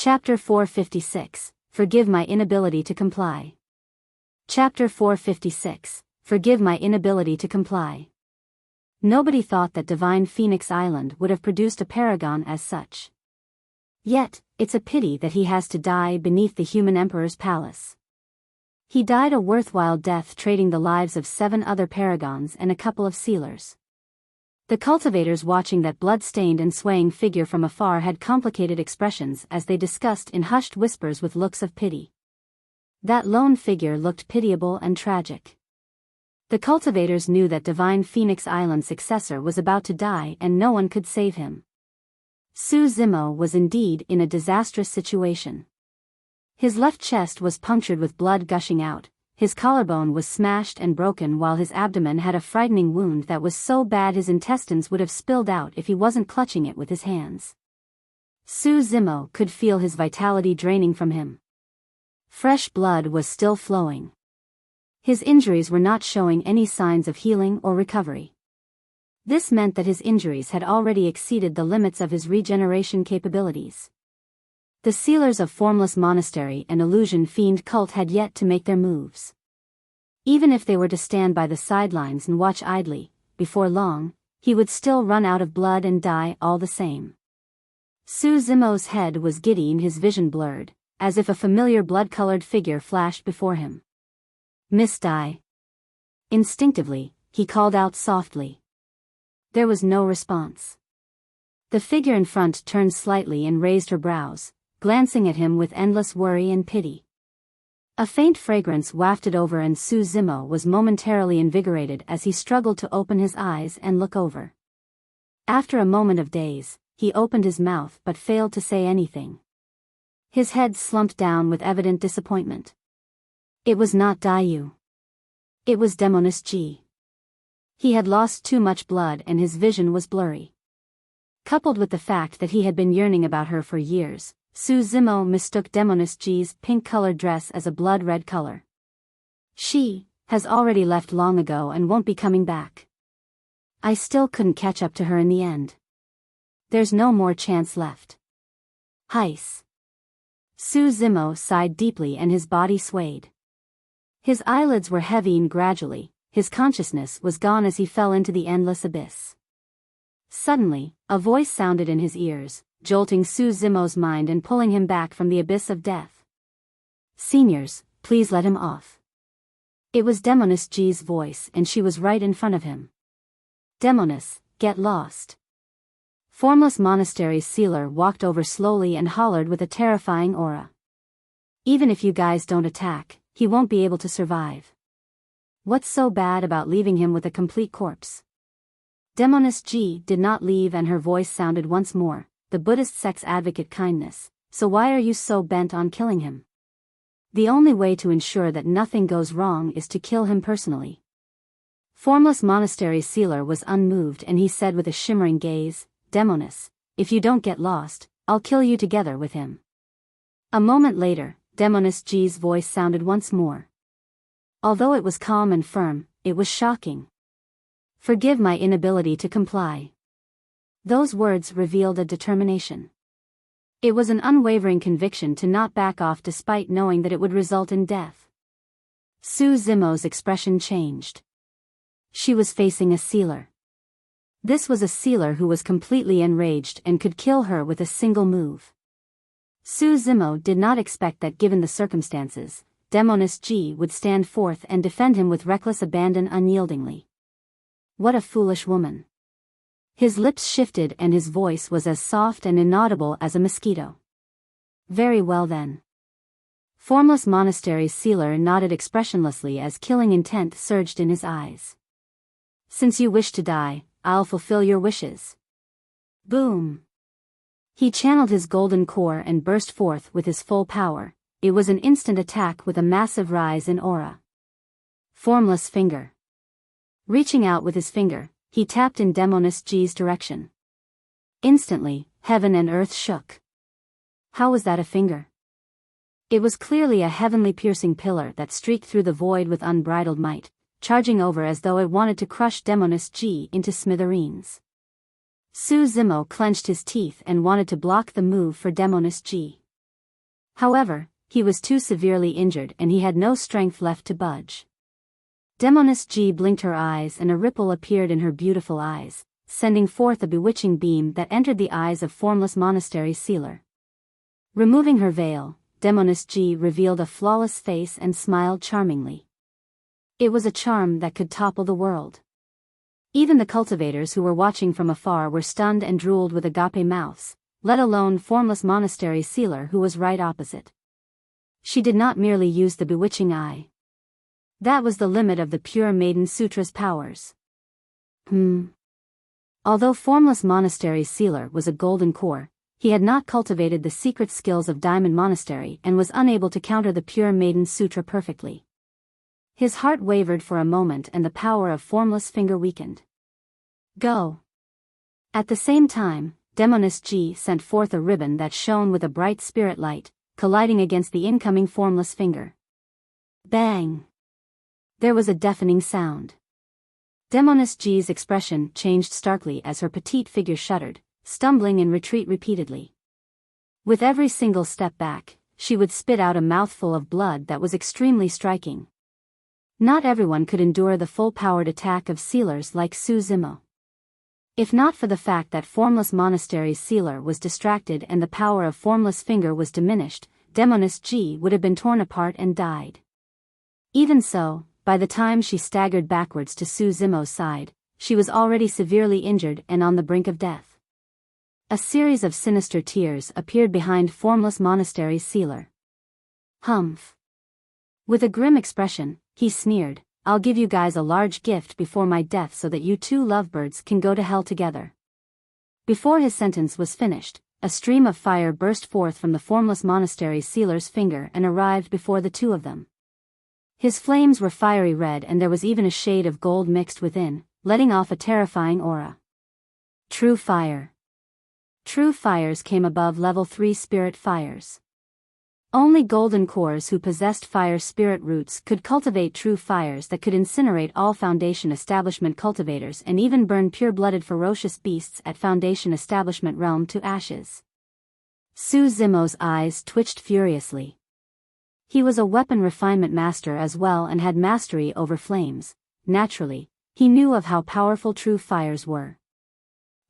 Chapter 456, Forgive My Inability to Comply. Chapter 456, Forgive My Inability to Comply. Nobody thought that Divine Phoenix Island would have produced a paragon as such. Yet, it's a pity that he has to die beneath the human emperor's palace. He died a worthwhile death trading the lives of 7 other paragons and a couple of sealers. The cultivators watching that blood-stained and swaying figure from afar had complicated expressions as they discussed in hushed whispers with looks of pity. That lone figure looked pitiable and tragic. The cultivators knew that Divine Phoenix Island's successor was about to die and no one could save him. Su Zimo was indeed in a disastrous situation. His left chest was punctured with blood gushing out, his collarbone was smashed and broken while his abdomen had a frightening wound that was so bad his intestines would have spilled out if he wasn't clutching it with his hands. Su Zimo could feel his vitality draining from him. Fresh blood was still flowing. His injuries were not showing any signs of healing or recovery. This meant that his injuries had already exceeded the limits of his regeneration capabilities. The sealers of Formless Monastery and Illusion Fiend Cult had yet to make their moves. Even if they were to stand by the sidelines and watch idly, before long, he would still run out of blood and die all the same. Su Zimo's head was giddy and his vision blurred, as if a familiar blood-colored figure flashed before him. Miss Dai. Instinctively, he called out softly. There was no response. The figure in front turned slightly and raised her brows, glancing at him with endless worry and pity. A faint fragrance wafted over and Su Zimo was momentarily invigorated as he struggled to open his eyes and look over. After a moment of daze, he opened his mouth but failed to say anything. His head slumped down with evident disappointment. It was not Dayu. It was Demoness Ji. He had lost too much blood and his vision was blurry. Coupled with the fact that he had been yearning about her for years, Su Zimo mistook Demoness Ji's pink-colored dress as a blood-red color. She has already left long ago and won't be coming back. I still couldn't catch up to her in the end. There's no more chance left. Heis. Su Zimo sighed deeply and his body swayed. His eyelids were heavy and gradually, his consciousness was gone as he fell into the endless abyss. Suddenly, a voice sounded in his ears, jolting Su Zimo's mind and pulling him back from the abyss of death. Seniors, please let him off. It was Demoness Ji's voice and she was right in front of him. Demoness, get lost. Formless Monastery's sealer walked over slowly and hollered with a terrifying aura. Even if you guys don't attack, he won't be able to survive. What's so bad about leaving him with a complete corpse? Demoness Ji did not leave and her voice sounded once more, the Buddhist sex advocate kindness, so why are you so bent on killing him? The only way to ensure that nothing goes wrong is to kill him personally. Formless Monastery's sealer was unmoved and he said with a shimmering gaze, Demoness, if you don't get lost, I'll kill you together with him. A moment later, Demoness Ji's voice sounded once more. Although it was calm and firm, it was shocking. Forgive my inability to comply. Those words revealed a determination. It was an unwavering conviction to not back off despite knowing that it would result in death. Su Zimo's expression changed. She was facing a sealer. This was a sealer who was completely enraged and could kill her with a single move. Su Zimo did not expect that given the circumstances, Demoness Ji would stand forth and defend him with reckless abandon unyieldingly. What a foolish woman. His lips shifted and his voice was as soft and inaudible as a mosquito. Very well then. Formless Monastery's sealer nodded expressionlessly as killing intent surged in his eyes. Since you wish to die, I'll fulfill your wishes. Boom. He channeled his golden core and burst forth with his full power. It was an instant attack with a massive rise in aura. Formless finger. Reaching out with his finger, he tapped in Demoness Ji's direction. Instantly, heaven and earth shook. How was that a finger? It was clearly a heavenly piercing pillar that streaked through the void with unbridled might, charging over as though it wanted to crush Demoness Ji into smithereens. Su Zimo clenched his teeth and wanted to block the move for Demoness Ji. However, he was too severely injured and he had no strength left to budge. Demoness Ji blinked her eyes and a ripple appeared in her beautiful eyes, sending forth a bewitching beam that entered the eyes of formless monastery sealer. Removing her veil, Demoness Ji revealed a flawless face and smiled charmingly. It was a charm that could topple the world. Even the cultivators who were watching from afar were stunned and drooled with agape mouths, let alone formless monastery sealer who was right opposite. She did not merely use the bewitching eye. That was the limit of the pure Maiden Sutra's powers. Although formless monastery sealer was a golden core, he had not cultivated the secret skills of Diamond Monastery and was unable to counter the pure Maiden Sutra perfectly. His heart wavered for a moment and the power of formless finger weakened. Go! At the same time, Demoness Ji sent forth a ribbon that shone with a bright spirit light, colliding against the incoming formless finger. Bang! There was a deafening sound. Demoness Ji's expression changed starkly as her petite figure shuddered, stumbling in retreat repeatedly. With every single step back, she would spit out a mouthful of blood that was extremely striking. Not everyone could endure the full-powered attack of sealers like Su Zimo. If not for the fact that formless monastery's sealer was distracted and the power of formless finger was diminished, Demoness Ji would have been torn apart and died. Even so, by the time she staggered backwards to Su Zimo's side, she was already severely injured and on the brink of death. A series of sinister tears appeared behind formless monastery's sealer. Humph! With a grim expression, he sneered, "I'll give you guys a large gift before my death so that you two lovebirds can go to hell together." Before his sentence was finished, a stream of fire burst forth from the formless monastery sealer's finger and arrived before the two of them. His flames were fiery red and there was even a shade of gold mixed within, letting off a terrifying aura. True fire. True fires came above level 3 spirit fires. Only golden cores who possessed fire spirit roots could cultivate true fires that could incinerate all Foundation Establishment cultivators and even burn pure-blooded ferocious beasts at Foundation Establishment realm to ashes. Su Zimo's eyes twitched furiously. He was a weapon refinement master as well and had mastery over flames. Naturally, he knew of how powerful true fires were.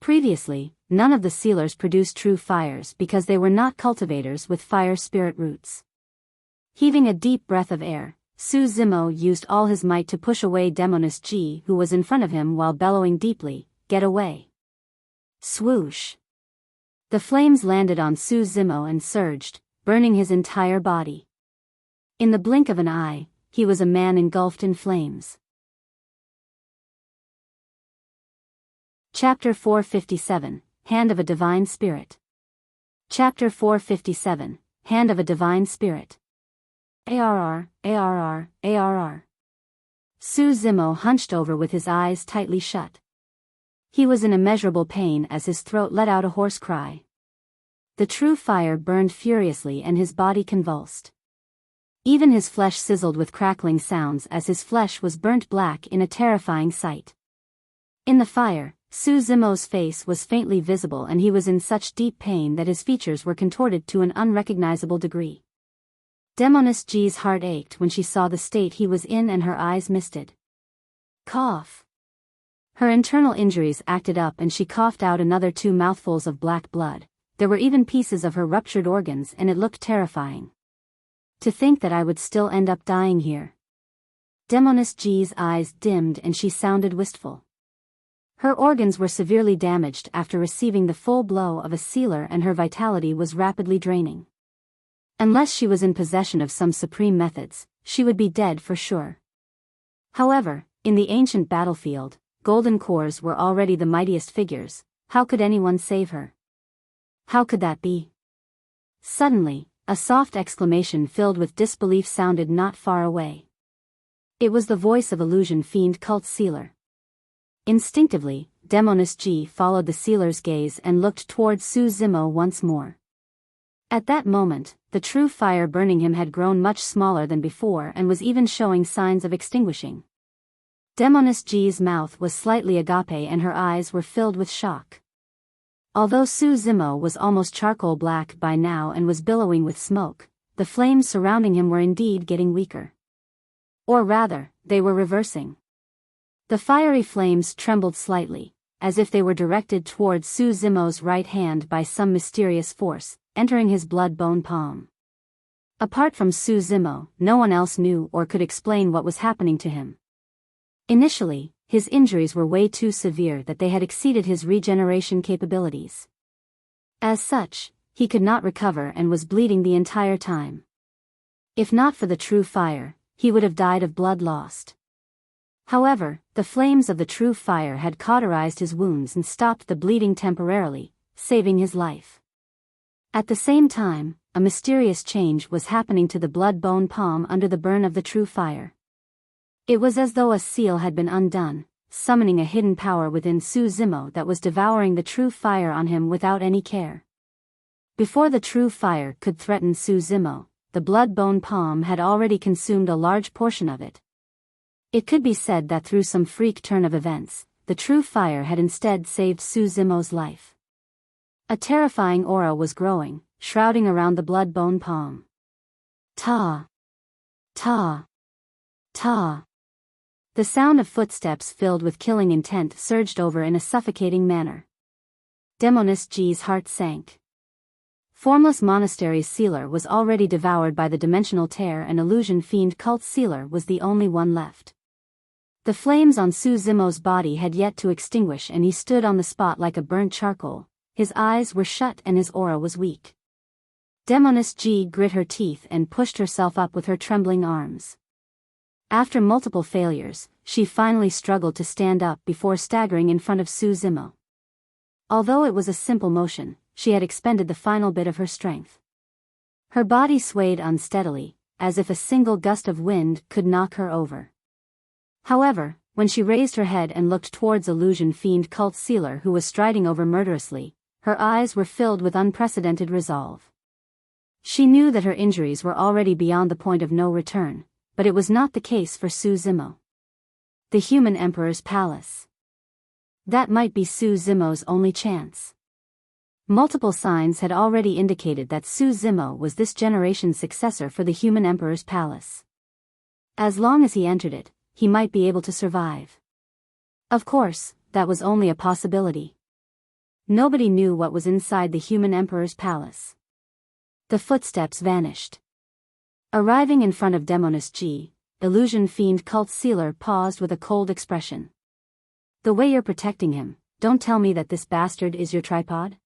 Previously, none of the sealers produced true fires because they were not cultivators with fire spirit roots. Heaving a deep breath of air, Su Zimo used all his might to push away Demoness Ji who was in front of him while bellowing deeply, "Get away!" Swoosh! The flames landed on Su Zimo and surged, burning his entire body. In the blink of an eye, he was a man engulfed in flames. Chapter 457, Hand of a Divine Spirit. Chapter 457, Hand of a Divine Spirit. ARR, ARR, ARR. Su Zimo hunched over with his eyes tightly shut. He was in immeasurable pain as his throat let out a hoarse cry. The true fire burned furiously and his body convulsed. Even his flesh sizzled with crackling sounds as his flesh was burnt black in a terrifying sight. In the fire, Su Zimo's face was faintly visible and he was in such deep pain that his features were contorted to an unrecognizable degree. Demoness Ji's heart ached when she saw the state he was in and her eyes misted. Cough. Her internal injuries acted up and she coughed out another 2 mouthfuls of black blood. There were even pieces of her ruptured organs and it looked terrifying. To think that I would still end up dying here. Demoness Ji's eyes dimmed and she sounded wistful. Her organs were severely damaged after receiving the full blow of a sealer and her vitality was rapidly draining. Unless she was in possession of some supreme methods, she would be dead for sure. However, in the ancient battlefield, golden cores were already the mightiest figures. How could anyone save her? How could that be? Suddenly, a soft exclamation filled with disbelief sounded not far away. It was the voice of illusion fiend cult sealer. Instinctively, Demoness Ji followed the sealer's gaze and looked towards Su Zimo once more. At that moment, the true fire burning him had grown much smaller than before and was even showing signs of extinguishing. Demoness Ji's mouth was slightly agape and her eyes were filled with shock. Although Su Zimo was almost charcoal black by now and was billowing with smoke, the flames surrounding him were indeed getting weaker. Or rather, they were reversing. The fiery flames trembled slightly, as if they were directed towards Su Zimo's right hand by some mysterious force, entering his blood-bone palm. Apart from Su Zimo, no one else knew or could explain what was happening to him. Initially, his injuries were way too severe that they had exceeded his regeneration capabilities. As such, he could not recover and was bleeding the entire time. If not for the true fire, he would have died of blood lost. However, the flames of the true fire had cauterized his wounds and stopped the bleeding temporarily, saving his life. At the same time, a mysterious change was happening to the blood-bone palm under the burn of the true fire. It was as though a seal had been undone, summoning a hidden power within Su Zimo that was devouring the true fire on him without any care. Before the true fire could threaten Su Zimo, the blood-bone palm had already consumed a large portion of it. It could be said that through some freak turn of events, the true fire had instead saved Su Zimo's life. A terrifying aura was growing, shrouding around the blood-bone palm. Ta! Ta! Ta! The sound of footsteps filled with killing intent surged over in a suffocating manner. Demoness Ji's heart sank. Formless Monastery's sealer was already devoured by the dimensional tear, and Illusion Fiend Cult's sealer was the only one left. The flames on Su Zimo's body had yet to extinguish, and he stood on the spot like a burnt charcoal. His eyes were shut and his aura was weak. Demoness Ji grit her teeth and pushed herself up with her trembling arms. After multiple failures, she finally struggled to stand up before staggering in front of Su Zimo. Although it was a simple motion, she had expended the final bit of her strength. Her body swayed unsteadily, as if a single gust of wind could knock her over. However, when she raised her head and looked towards Illusion Fiend Cult Sealer, who was striding over murderously, her eyes were filled with unprecedented resolve. She knew that her injuries were already beyond the point of no return, but it was not the case for Su Zimo. The Human Emperor's Palace. That might be Su Zimo's only chance. Multiple signs had already indicated that Su Zimo was this generation's successor for the Human Emperor's Palace. As long as he entered it, he might be able to survive. Of course, that was only a possibility. Nobody knew what was inside the Human Emperor's Palace. The footsteps vanished. Arriving in front of Demoness Ji, Illusion Fiend Cult Sealer paused with a cold expression. The way you're protecting him, don't tell me that this bastard is your tripod?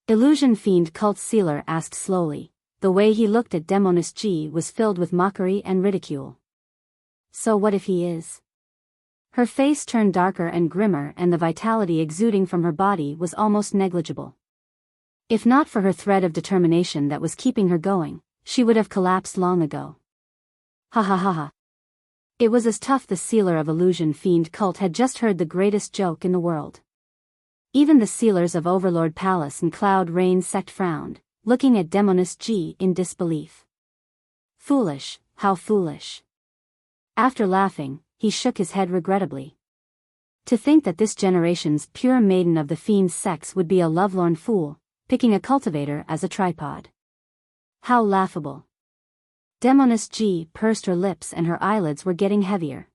Illusion Fiend Cult Sealer asked slowly. The way he looked at Demoness Ji was filled with mockery and ridicule. So what if he is? Her face turned darker and grimmer, and the vitality exuding from her body was almost negligible. If not for her thread of determination that was keeping her going, she would have collapsed long ago. Ha ha ha ha. It was as tough the sealer of Illusion Fiend Cult had just heard the greatest joke in the world. Even the sealers of Overlord Palace and Cloud Rain Sect frowned, looking at Demoness Ji in disbelief. Foolish, how foolish. After laughing, he shook his head regrettably. To think that this generation's pure maiden of the fiend's sex would be a lovelorn fool, picking a cultivator as a tripod. How laughable. Demoness Ji pursed her lips and her eyelids were getting heavier.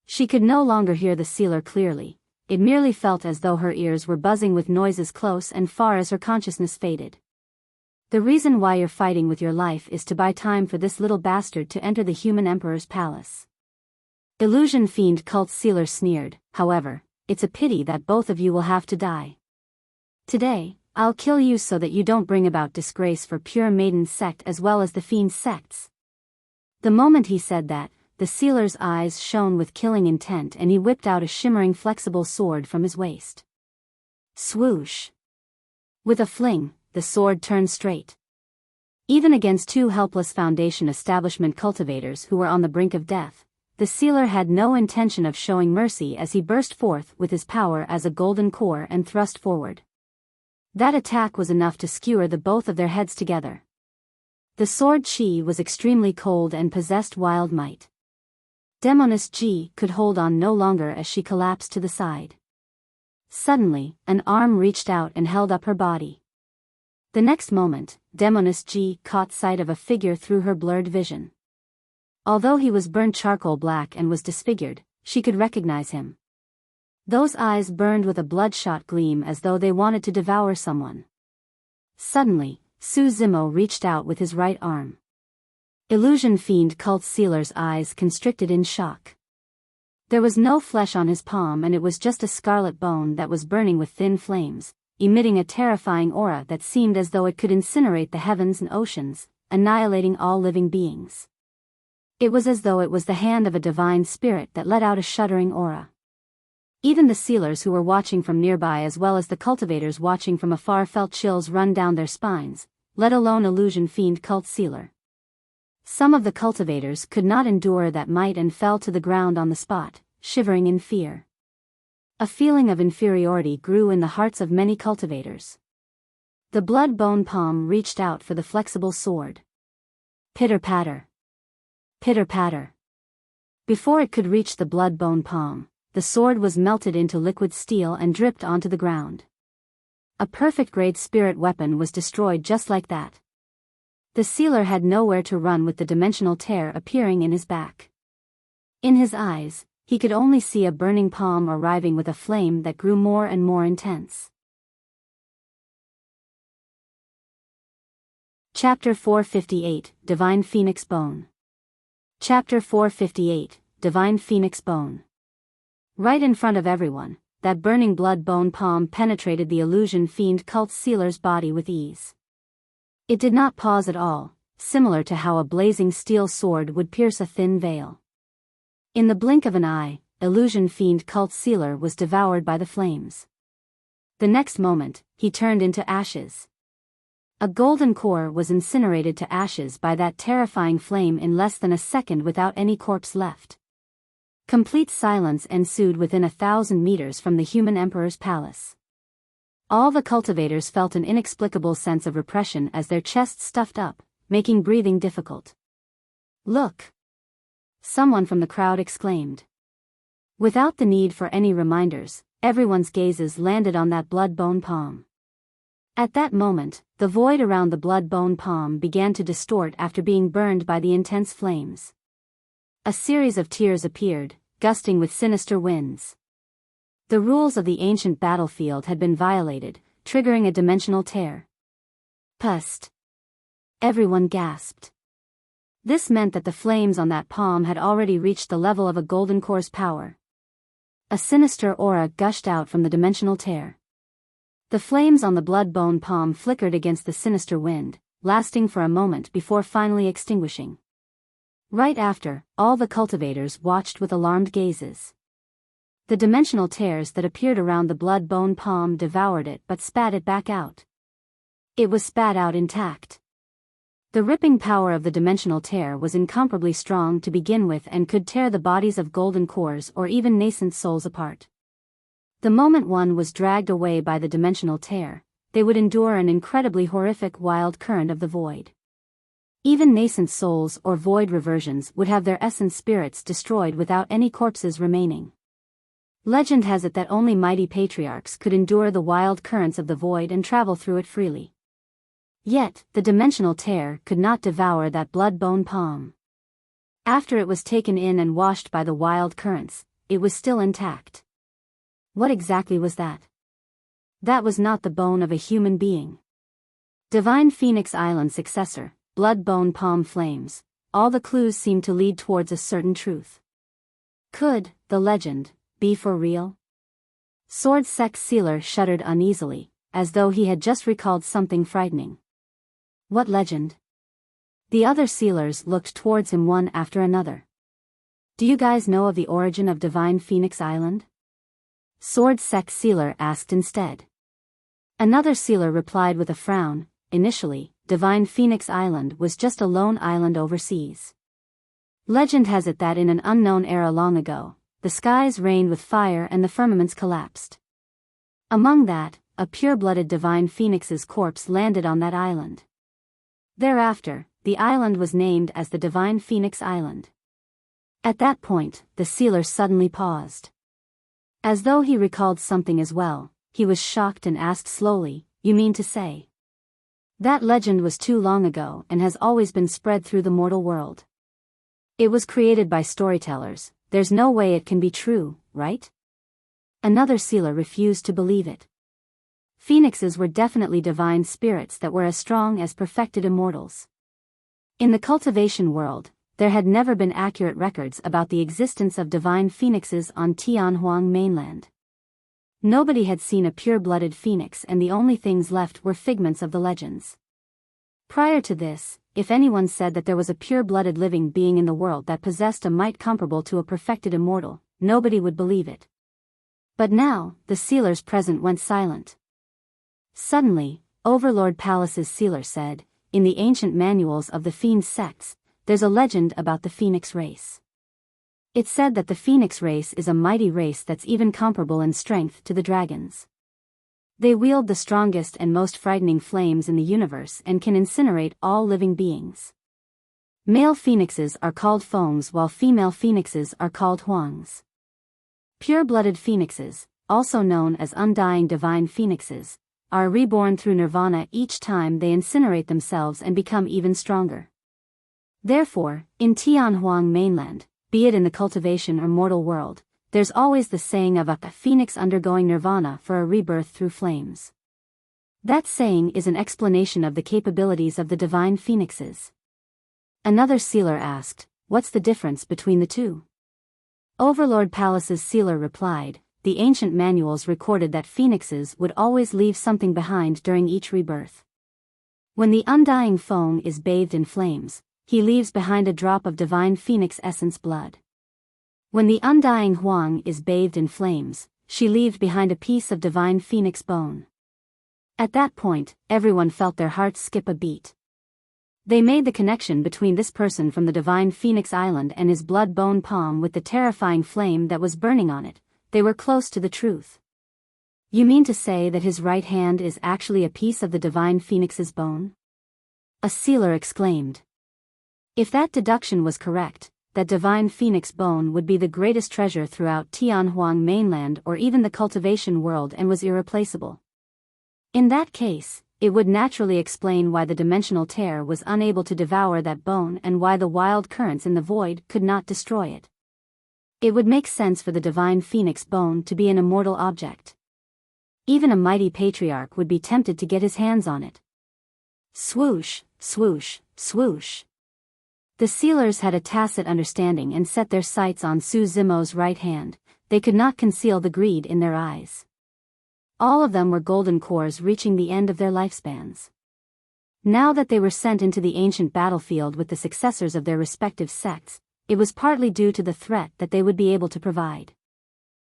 She could no longer hear the sealer clearly, it merely felt as though her ears were buzzing with noises close and far as her consciousness faded. The reason why you're fighting with your life is to buy time for this little bastard to enter the Human Emperor's Palace. Illusion Fiend Cult Sealer sneered. However, it's a pity that both of you will have to die. Today, I'll kill you so that you don't bring about disgrace for Pure Maiden's sect as well as the Fiend's sects. The moment he said that, the sealer's eyes shone with killing intent and he whipped out a shimmering flexible sword from his waist. Swoosh! With a fling, the sword turned straight. Even against two helpless Foundation establishment cultivators who were on the brink of death, the sealer had no intention of showing mercy as he burst forth with his power as a golden core and thrust forward. That attack was enough to skewer the both of their heads together. The sword chi was extremely cold and possessed wild might. Demoness Ji could hold on no longer as she collapsed to the side. Suddenly, an arm reached out and held up her body. The next moment, Demoness Ji caught sight of a figure through her blurred vision. Although he was burnt charcoal black and was disfigured, she could recognize him. Those eyes burned with a bloodshot gleam as though they wanted to devour someone. Suddenly, Su Zimo reached out with his right arm. Illusion Fiend Cult Sealer's eyes constricted in shock. There was no flesh on his palm and it was just a scarlet bone that was burning with thin flames, emitting a terrifying aura that seemed as though it could incinerate the heavens and oceans, annihilating all living beings. It was as though it was the hand of a divine spirit that let out a shuddering aura. Even the sealers who were watching from nearby as well as the cultivators watching from afar felt chills run down their spines, let alone Illusion Fiend Cult Sealer. Some of the cultivators could not endure that might and fell to the ground on the spot, shivering in fear. A feeling of inferiority grew in the hearts of many cultivators. The blood-bone palm reached out for the flexible sword. Pitter-patter. Pitter-patter. Before it could reach the blood-bone palm, the sword was melted into liquid steel and dripped onto the ground. A perfect-grade spirit weapon was destroyed just like that. The sealer had nowhere to run with the dimensional tear appearing in his back. In his eyes, he could only see a burning palm arriving with a flame that grew more and more intense. Chapter 458, Divine Phoenix Bone. Chapter 458, Divine Phoenix Bone. Right in front of everyone, that burning blood bone palm penetrated the Illusion Fiend Cult Sealer's body with ease. It did not pause at all, similar to how a blazing steel sword would pierce a thin veil. In the blink of an eye, Illusion Fiend Cult Sealer was devoured by the flames. The next moment, he turned into ashes. A golden core was incinerated to ashes by that terrifying flame in less than a second without any corpse left. Complete silence ensued within 1,000 meters from the human emperor's palace. All the cultivators felt an inexplicable sense of repression as their chests stuffed up, making breathing difficult. "Look!" someone from the crowd exclaimed. Without the need for any reminders, everyone's gazes landed on that blood-bone palm. At that moment, the void around the blood-bone palm began to distort after being burned by the intense flames. A series of tears appeared, gusting with sinister winds. The rules of the ancient battlefield had been violated, triggering a dimensional tear. Pust! Everyone gasped. This meant that the flames on that palm had already reached the level of a golden core's power. A sinister aura gushed out from the dimensional tear. The flames on the blood-bone palm flickered against the sinister wind, lasting for a moment before finally extinguishing. Right after, all the cultivators watched with alarmed gazes. The dimensional tears that appeared around the blood-bone palm devoured it but spat it back out. It was spat out intact. The ripping power of the dimensional tear was incomparably strong to begin with and could tear the bodies of golden cores or even nascent souls apart. The moment one was dragged away by the dimensional tear, they would endure an incredibly horrific wild current of the void. Even nascent souls or void reversions would have their essence spirits destroyed without any corpses remaining. Legend has it that only mighty patriarchs could endure the wild currents of the void and travel through it freely. Yet, the dimensional tear could not devour that blood-bone palm. After it was taken in and washed by the wild currents, it was still intact. What exactly was that? That was not the bone of a human being. Divine Phoenix Island successor, blood-bone palm flames, all the clues seemed to lead towards a certain truth. Could the legend be for real? Sword Sex Sealer shuddered uneasily, as though he had just recalled something frightening. What legend? The other sealers looked towards him one after another. Do you guys know of the origin of Divine Phoenix Island? Sword Sex Sealer asked instead. Another sealer replied with a frown, initially, Divine Phoenix Island was just a lone island overseas. Legend has it that in an unknown era long ago, the skies rained with fire and the firmaments collapsed. Among that, a pure-blooded Divine Phoenix's corpse landed on that island. Thereafter, the island was named as the Divine Phoenix Island. At that point, the sealer suddenly paused. As though he recalled something as well, he was shocked and asked slowly, "You mean to say That legend was too long ago and has always been spread through the mortal world. It was created by storytellers, there's no way it can be true, right? Another sealer refused to believe it. Phoenixes were definitely divine spirits that were as strong as perfected immortals. In the cultivation world, there had never been accurate records about the existence of divine phoenixes on Tianhuang Mainland. Nobody had seen a pure-blooded phoenix, and the only things left were figments of the legends. Prior to this, if anyone said that there was a pure-blooded living being in the world that possessed a might comparable to a perfected immortal, nobody would believe it. But now, the sealers present went silent. Suddenly, Overlord Palace's sealer said, "In the ancient manuals of the fiend sects, there's a legend about the phoenix race. It said that the phoenix race is a mighty race that's even comparable in strength to the dragons. They wield the strongest and most frightening flames in the universe and can incinerate all living beings. Male phoenixes are called Fengs while female phoenixes are called Huangs. Pure-blooded phoenixes, also known as undying divine phoenixes, are reborn through nirvana each time they incinerate themselves and become even stronger. Therefore, in Tianhuang Mainland, be it in the cultivation or mortal world, there's always the saying of a phoenix undergoing nirvana for a rebirth through flames. That saying is an explanation of the capabilities of the divine phoenixes." Another sealer asked, "What's the difference between the two?" Overlord Palace's sealer replied, "The ancient manuals recorded that phoenixes would always leave something behind during each rebirth. When the undying Feng is bathed in flames, he leaves behind a drop of divine phoenix essence blood. When the undying Huang is bathed in flames, she leaves behind a piece of divine phoenix bone." At that point, everyone felt their hearts skip a beat. They made the connection between this person from the divine phoenix island and his blood bone palm with the terrifying flame that was burning on it. They were close to the truth. "You mean to say that his right hand is actually a piece of the divine phoenix's bone?" a sealer exclaimed. If that deduction was correct, that divine phoenix bone would be the greatest treasure throughout Tianhuang Mainland or even the cultivation world and was irreplaceable. In that case, it would naturally explain why the dimensional tear was unable to devour that bone and why the wild currents in the void could not destroy it. It would make sense for the divine phoenix bone to be an immortal object. Even a mighty patriarch would be tempted to get his hands on it. Swoosh, swoosh, swoosh. The sealers had a tacit understanding and set their sights on Su Zimo's right hand. They could not conceal the greed in their eyes. All of them were golden cores reaching the end of their lifespans. Now that they were sent into the ancient battlefield with the successors of their respective sects, it was partly due to the threat that they would be able to provide.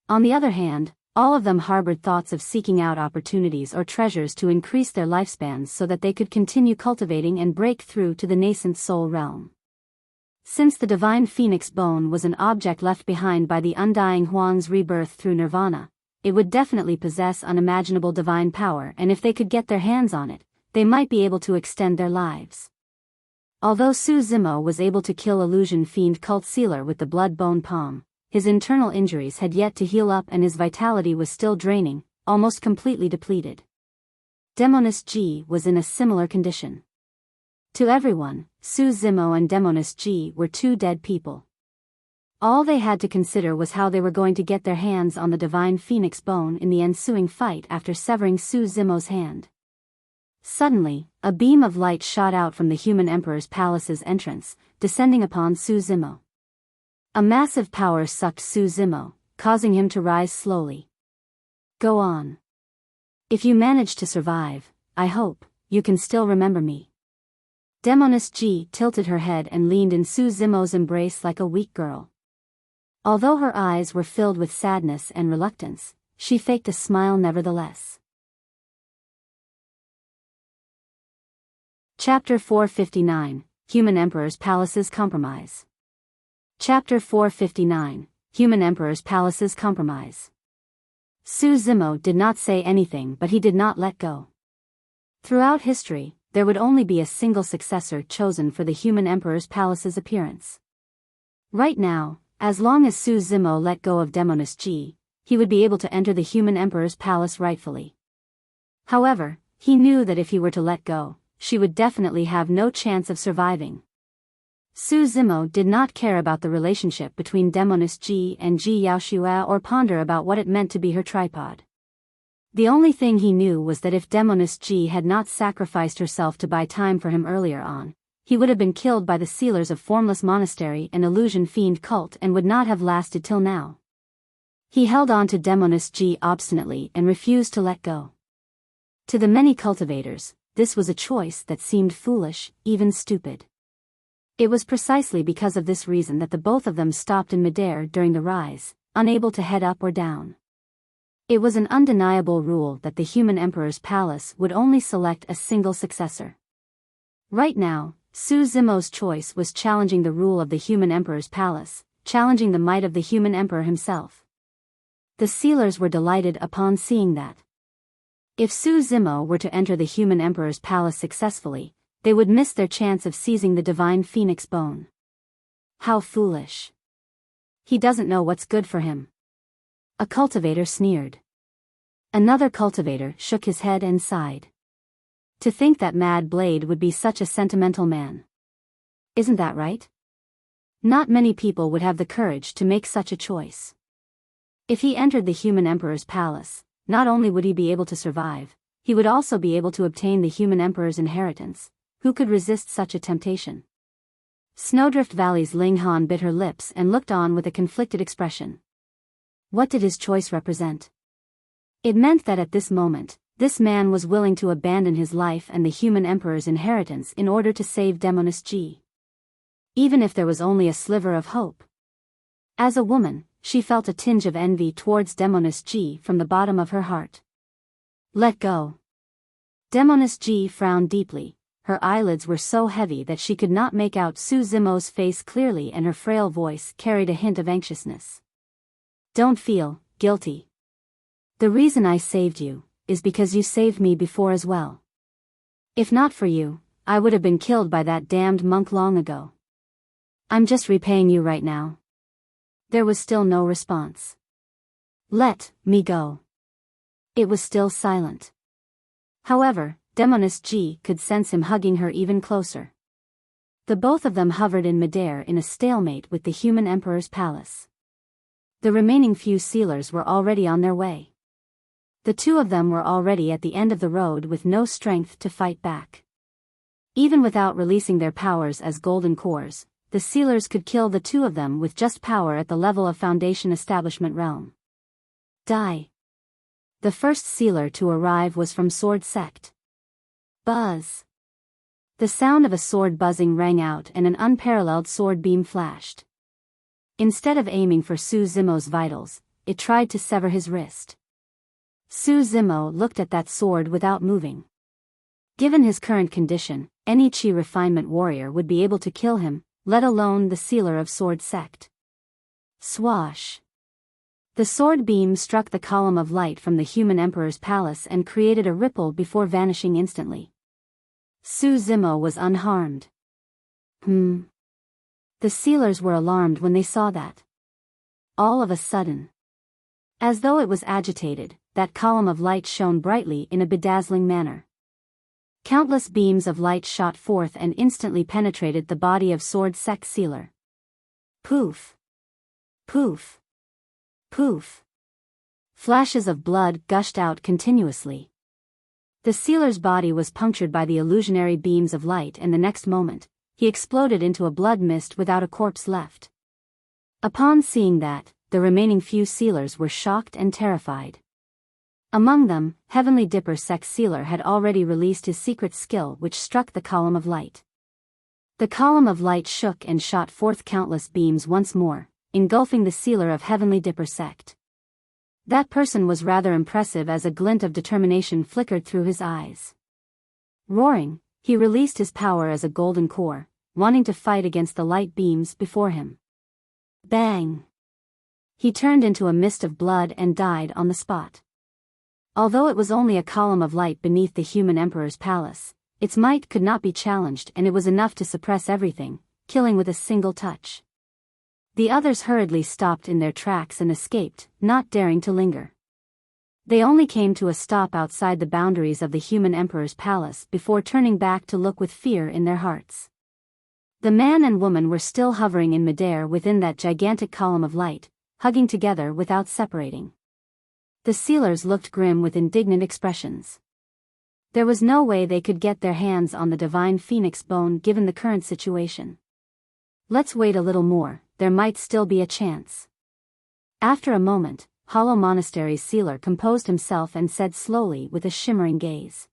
On the other hand, all of them harbored thoughts of seeking out opportunities or treasures to increase their lifespans so that they could continue cultivating and break through to the nascent soul realm. Since the divine phoenix bone was an object left behind by the undying Huang's rebirth through nirvana, it would definitely possess unimaginable divine power, and if they could get their hands on it, they might be able to extend their lives. Although Su Zimo was able to kill illusion fiend cult sealer with the blood bone palm, his internal injuries had yet to heal up and his vitality was still draining, almost completely depleted. Demoness G was in a similar condition. To everyone, Su Zimo and Demoness G were two dead people. All they had to consider was how they were going to get their hands on the divine phoenix bone in the ensuing fight after severing Su Zimo's hand. Suddenly, a beam of light shot out from the human emperor's palace's entrance, descending upon Su Zimo. A massive power sucked Su Zimo, causing him to rise slowly. "Go on. If you manage to survive, I hope you can still remember me." Demoness G tilted her head and leaned in Su Zimo's embrace like a weak girl. Although her eyes were filled with sadness and reluctance, she faked a smile nevertheless. Chapter 459, Human Emperor's Palace's Compromise. Chapter 459, Human Emperor's Palace's Compromise. Su Zimo did not say anything, but he did not let go. Throughout history, there would only be a single successor chosen for the human emperor's palace's appearance. Right now, as long as Su Zimo let go of Demoness G, he would be able to enter the human emperor's palace rightfully. However, he knew that if he were to let go, she would definitely have no chance of surviving. Su Zimo did not care about the relationship between Demoness Ji and Ji Yaoshua or ponder about what it meant to be her tripod. The only thing he knew was that if Demoness Ji had not sacrificed herself to buy time for him earlier on, he would have been killed by the sealers of Formless Monastery and Illusion Fiend cult and would not have lasted till now. He held on to Demoness Ji obstinately and refused to let go. To the many cultivators, this was a choice that seemed foolish, even stupid. It was precisely because of this reason that the both of them stopped in midair during the rise, unable to head up or down. It was an undeniable rule that the human emperor's palace would only select a single successor. Right now, Su Zimo's choice was challenging the rule of the human emperor's palace, challenging the might of the human emperor himself. The sealers were delighted upon seeing that. If Su Zimo were to enter the human emperor's palace successfully, they would miss their chance of seizing the divine phoenix bone. How foolish. He doesn't know what's good for him. A cultivator sneered. Another cultivator shook his head and sighed. To think that Mad Blade would be such a sentimental man. Isn't that right? Not many people would have the courage to make such a choice. If he entered the human emperor's palace, not only would he be able to survive, he would also be able to obtain the human emperor's inheritance. Who could resist such a temptation? Snowdrift Valley's Ling Han bit her lips and looked on with a conflicted expression. What did his choice represent? It meant that at this moment, this man was willing to abandon his life and the human emperor's inheritance in order to save Demoness Ji. Even if there was only a sliver of hope. As a woman, she felt a tinge of envy towards Demoness Ji from the bottom of her heart. Let go. Demoness Ji frowned deeply. Her eyelids were so heavy that she could not make out Su Zimo's face clearly and her frail voice carried a hint of anxiousness. Don't feel guilty. The reason I saved you is because you saved me before as well. If not for you, I would have been killed by that damned monk long ago. I'm just repaying you right now. There was still no response. Let me go. It was still silent. However, Demoness Ji could sense him hugging her even closer. The both of them hovered in midair in a stalemate with the human emperor's palace. The remaining few sealers were already on their way. The two of them were already at the end of the road with no strength to fight back. Even without releasing their powers as golden cores, the sealers could kill the two of them with just power at the level of Foundation Establishment Realm. Die. The first sealer to arrive was from Sword Sect. Buzz. The sound of a sword buzzing rang out and an unparalleled sword beam flashed. Instead of aiming for Su Zimo's vitals, it tried to sever his wrist. Su Zimo looked at that sword without moving. Given his current condition, any Chi refinement warrior would be able to kill him, let alone the sealer of Sword Sect. Swash. The sword beam struck the column of light from the human emperor's palace and created a ripple before vanishing instantly. Su Zimo was unharmed. The sealers were alarmed when they saw that. All of a sudden. As though it was agitated, that column of light shone brightly in a bedazzling manner. Countless beams of light shot forth and instantly penetrated the body of Sword Sect sealer. Poof. Poof. Poof. Flashes of blood gushed out continuously. The sealer's body was punctured by the illusionary beams of light and the next moment, he exploded into a blood mist without a corpse left. Upon seeing that, the remaining few sealers were shocked and terrified. Among them, Heavenly Dipper Sect Sealer had already released his secret skill which struck the column of light. The column of light shook and shot forth countless beams once more, engulfing the sealer of Heavenly Dipper Sect. That person was rather impressive as a glint of determination flickered through his eyes. Roaring, he released his power as a golden core, wanting to fight against the light beams before him. Bang! He turned into a mist of blood and died on the spot. Although it was only a column of light beneath the human emperor's palace, its might could not be challenged and it was enough to suppress everything, killing with a single touch. The others hurriedly stopped in their tracks and escaped, not daring to linger. They only came to a stop outside the boundaries of the human emperor's palace before turning back to look with fear in their hearts. The man and woman were still hovering in midair within that gigantic column of light, hugging together without separating. The sealers looked grim with indignant expressions. There was no way they could get their hands on the divine phoenix bone given the current situation. Let's wait a little more, there might still be a chance. After a moment, Hollow Monastery's sealer composed himself and said slowly with a shimmering gaze.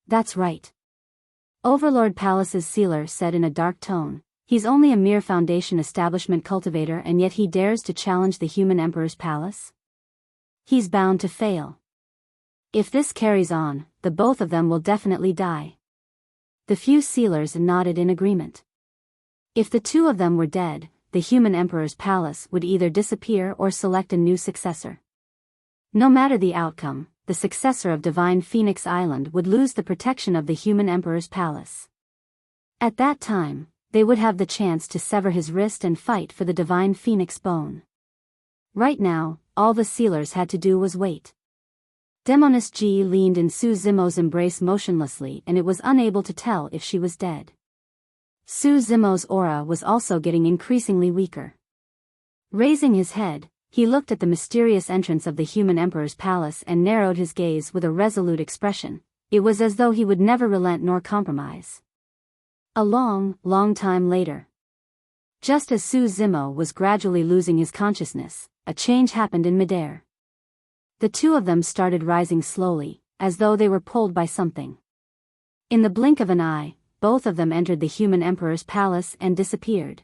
That's right. Overlord Palace's sealer said in a dark tone, he's only a mere foundation establishment cultivator and yet he dares to challenge the human emperor's palace? He's bound to fail. If this carries on, the both of them will definitely die. The few sealers nodded in agreement. If the two of them were dead, the human emperor's palace would either disappear or select a new successor. No matter the outcome, the successor of Divine Phoenix Island would lose the protection of the human emperor's palace. At that time, they would have the chance to sever his wrist and fight for the divine phoenix bone. Right now, all the sealers had to do was wait. Demoness Ji leaned in Su Zimo's embrace motionlessly and it was unable to tell if she was dead. Su Zimo's aura was also getting increasingly weaker. Raising his head, he looked at the mysterious entrance of the human emperor's palace and narrowed his gaze with a resolute expression. It was as though he would never relent nor compromise. A long, long time later. Just as Su Zimo was gradually losing his consciousness, a change happened in midair. The two of them started rising slowly, as though they were pulled by something. In the blink of an eye, both of them entered the human emperor's palace and disappeared.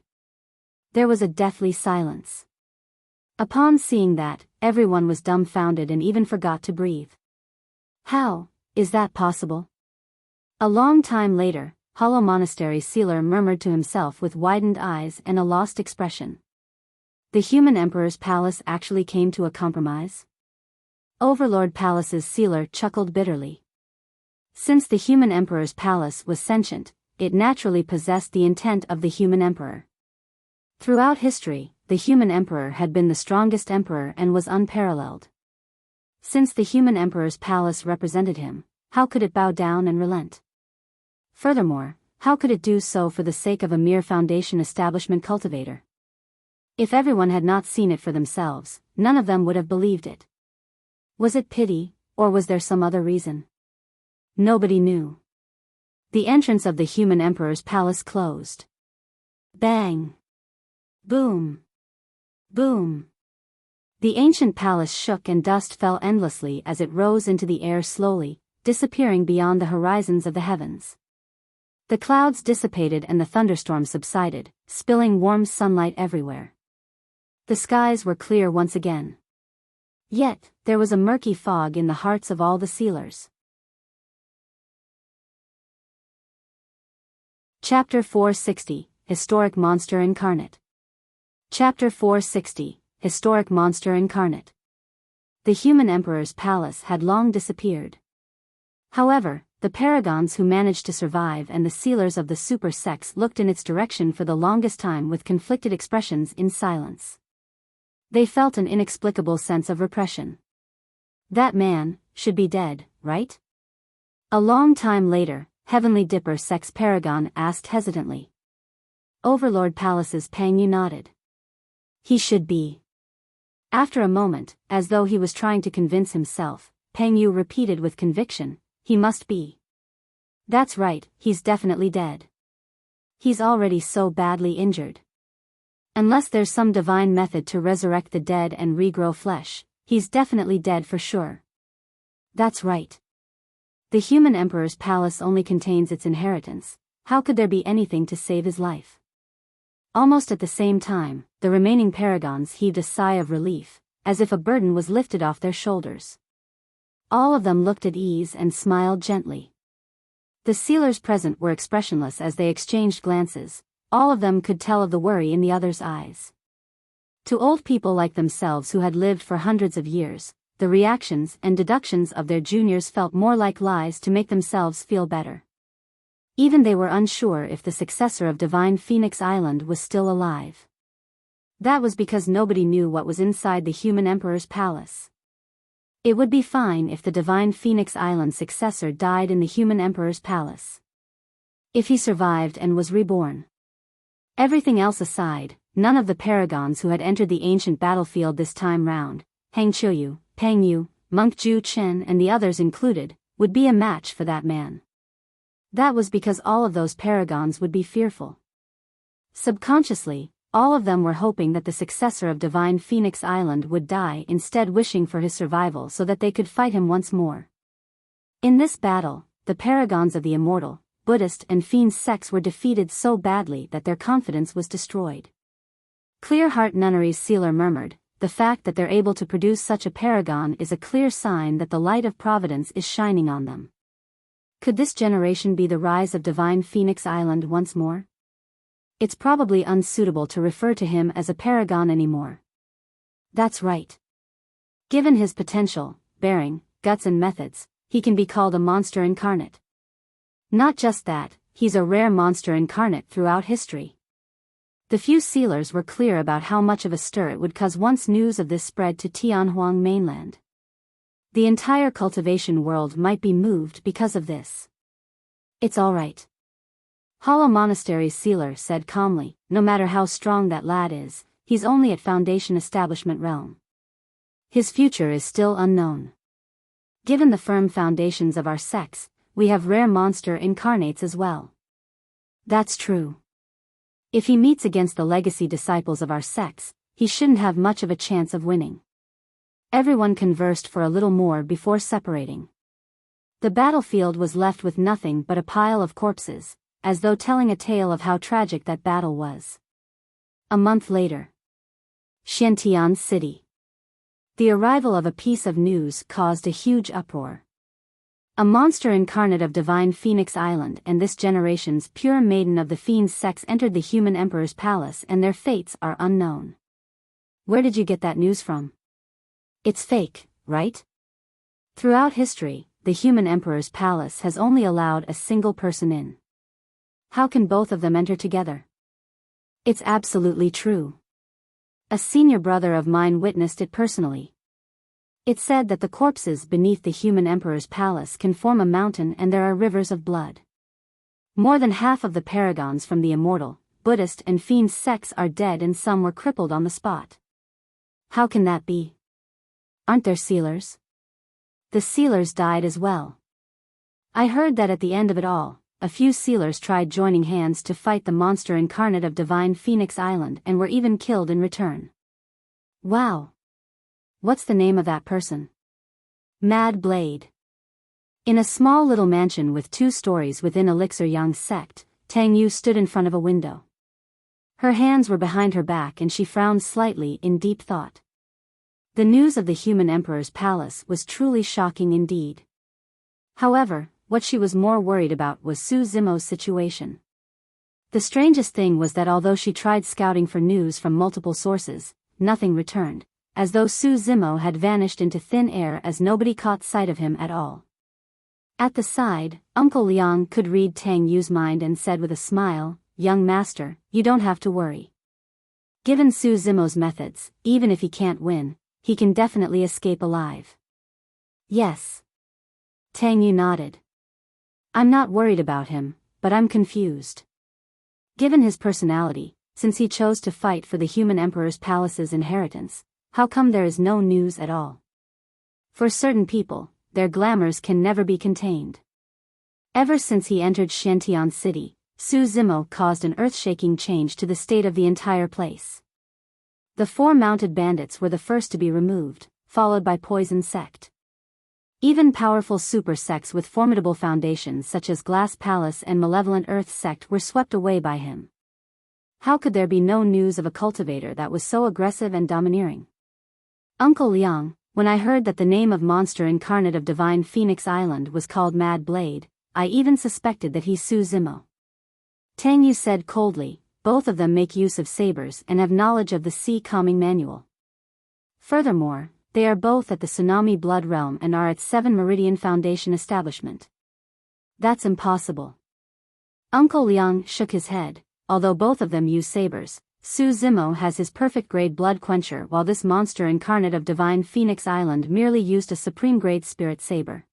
There was a deathly silence. Upon seeing that, everyone was dumbfounded and even forgot to breathe. How is that possible? A long time later, Hollow Monastery's sealer murmured to himself with widened eyes and a lost expression. The human emperor's palace actually came to a compromise? Overlord Palace's sealer chuckled bitterly. Since the human emperor's palace was sentient, it naturally possessed the intent of the human emperor. Throughout history, the human emperor had been the strongest emperor and was unparalleled. Since the human emperor's palace represented him, how could it bow down and relent? Furthermore, how could it do so for the sake of a mere foundation establishment cultivator? If everyone had not seen it for themselves, none of them would have believed it. Was it pity, or was there some other reason? Nobody knew. The entrance of the human emperor's palace closed. Bang! Boom! Boom! The ancient palace shook and dust fell endlessly as it rose into the air slowly, disappearing beyond the horizons of the heavens. The clouds dissipated and the thunderstorm subsided, spilling warm sunlight everywhere. The skies were clear once again. Yet, there was a murky fog in the hearts of all the sealers. Chapter 460, Historic Monster Incarnate. Chapter 460, Historic Monster Incarnate. The human emperor's palace had long disappeared. However, the paragons who managed to survive and the sealers of the super sects looked in its direction for the longest time with conflicted expressions in silence. They felt an inexplicable sense of repression. That man should be dead, right? A long time later, Heavenly Dipper Sex Paragon asked hesitantly. Overlord Palace's Pangyu nodded. He should be. After a moment, as though he was trying to convince himself, Pangyu repeated with conviction, he must be. That's right, he's definitely dead. He's already so badly injured. Unless there's some divine method to resurrect the dead and regrow flesh, he's definitely dead for sure. That's right. The human emperor's palace only contains its inheritance. How could there be anything to save his life? Almost at the same time, the remaining paragons heaved a sigh of relief, as if a burden was lifted off their shoulders. All of them looked at ease and smiled gently. The sealers present were expressionless as they exchanged glances. All of them could tell of the worry in the others' eyes. To old people like themselves who had lived for hundreds of years, the reactions and deductions of their juniors felt more like lies to make themselves feel better. Even they were unsure if the successor of Divine Phoenix Island was still alive. That was because nobody knew what was inside the human emperor's palace. It would be fine if the Divine Phoenix Island successor died in the human emperor's palace. If he survived and was reborn. Everything else aside, none of the paragons who had entered the ancient battlefield this time round, Hang Qiuyu, Pang Yu, Monk Zhu Chen and the others included, would be a match for that man. That was because all of those paragons would be fearful. Subconsciously, all of them were hoping that the successor of Divine Phoenix Island would die, instead wishing for his survival so that they could fight him once more. In this battle, the paragons of the immortal, Buddhist and fiend sects were defeated so badly that their confidence was destroyed. Clearheart Nunnery's sealer murmured, "The fact that they're able to produce such a paragon is a clear sign that the light of providence is shining on them. Could this generation be the rise of Divine Phoenix Island once more? It's probably unsuitable to refer to him as a paragon anymore." That's right. Given his potential, bearing, guts and methods, he can be called a monster incarnate. Not just that, he's a rare monster incarnate throughout history. The few sealers were clear about how much of a stir it would cause once news of this spread to Tianhuang mainland. The entire cultivation world might be moved because of this. It's all right. Hollow Monastery's sealer said calmly, "No matter how strong that lad is, he's only at Foundation Establishment realm. His future is still unknown. Given the firm foundations of our sects, we have rare monster incarnates as well." That's true. If he meets against the legacy disciples of our sects, he shouldn't have much of a chance of winning. Everyone conversed for a little more before separating. The battlefield was left with nothing but a pile of corpses, as though telling a tale of how tragic that battle was. A month later. Xiantian City. The arrival of a piece of news caused a huge uproar. A monster incarnate of Divine Phoenix Island and this generation's pure maiden of the fiend sex entered the human emperor's palace and their fates are unknown. Where did you get that news from? It's fake, right? Throughout history, the human emperor's palace has only allowed a single person in. How can both of them enter together? It's absolutely true. A senior brother of mine witnessed it personally. It said that the corpses beneath the human emperor's palace can form a mountain and there are rivers of blood. More than half of the paragons from the immortal, Buddhist and fiend sects are dead and some were crippled on the spot. How can that be? Aren't there sealers? The sealers died as well. I heard that at the end of it all, a few sealers tried joining hands to fight the monster incarnate of Divine Phoenix Island and were even killed in return. Wow. What's the name of that person? Mad Blade. In a small little mansion with 2 stories within Elixir Yang's sect, Tang Yu stood in front of a window. Her hands were behind her back and she frowned slightly in deep thought. The news of the human emperor's palace was truly shocking indeed. However, what she was more worried about was Su Zimo's situation. The strangest thing was that although she tried scouting for news from multiple sources, nothing returned, as though Su Zimo had vanished into thin air as nobody caught sight of him at all. At the side, Uncle Liang could read Tang Yu's mind and said with a smile, "Young master, you don't have to worry. Given Su Zimo's methods, even if he can't win, he can definitely escape alive." Yes. Tang Yu nodded. "I'm not worried about him, but I'm confused. Given his personality, since he chose to fight for the human emperor's palace's inheritance, how come there is no news at all? For certain people, their glamours can never be contained. Ever since he entered Xiantian City, Su Zimo caused an earth-shaking change to the state of the entire place. The 4 mounted bandits were the first to be removed, followed by Poison Sect. Even powerful super sects with formidable foundations such as Glass Palace and Malevolent Earth Sect were swept away by him. How could there be no news of a cultivator that was so aggressive and domineering? Uncle Liang, when I heard that the name of monster incarnate of Divine Phoenix Island was called Mad Blade, I even suspected that he's Su Zimo. Tang Yu said coldly, "Both of them make use of sabers and have knowledge of the Sea Calming Manual. Furthermore, they are both at the Tsunami Blood Realm and are at 7 Meridian Foundation Establishment." That's impossible. Uncle Liang shook his head. Although both of them use sabers, Su Zimo has his perfect-grade blood quencher while this monster incarnate of Divine Phoenix Island merely used a supreme-grade spirit saber.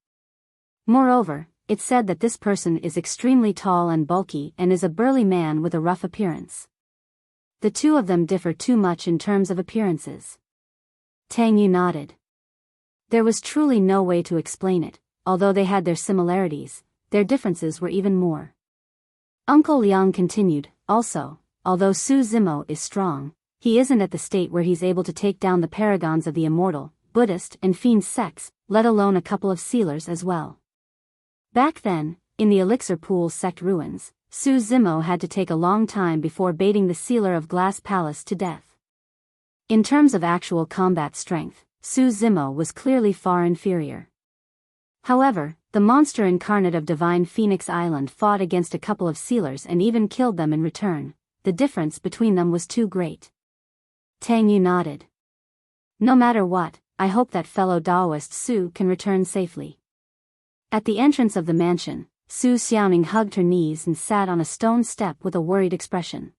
Moreover, it's said that this person is extremely tall and bulky and is a burly man with a rough appearance. The two of them differ too much in terms of appearances. Tang Yu nodded. There was truly no way to explain it, although they had their similarities, their differences were even more. Uncle Liang continued, also, although Su Zimo is strong, he isn't at the state where he's able to take down the paragons of the immortal, Buddhist and fiend sects, let alone a couple of sealers as well. Back then, in the Elixir Pool sect ruins, Su Zimo had to take a long time before baiting the sealer of Glass Palace to death. In terms of actual combat strength, Su Zimo was clearly far inferior. However, the monster incarnate of Divine Phoenix Island fought against a couple of sealers and even killed them in return. The difference between them was too great. Tang Yu nodded. No matter what, I hope that fellow Daoist Su can return safely. At the entrance of the mansion, Su Xiaoning hugged her knees and sat on a stone step with a worried expression.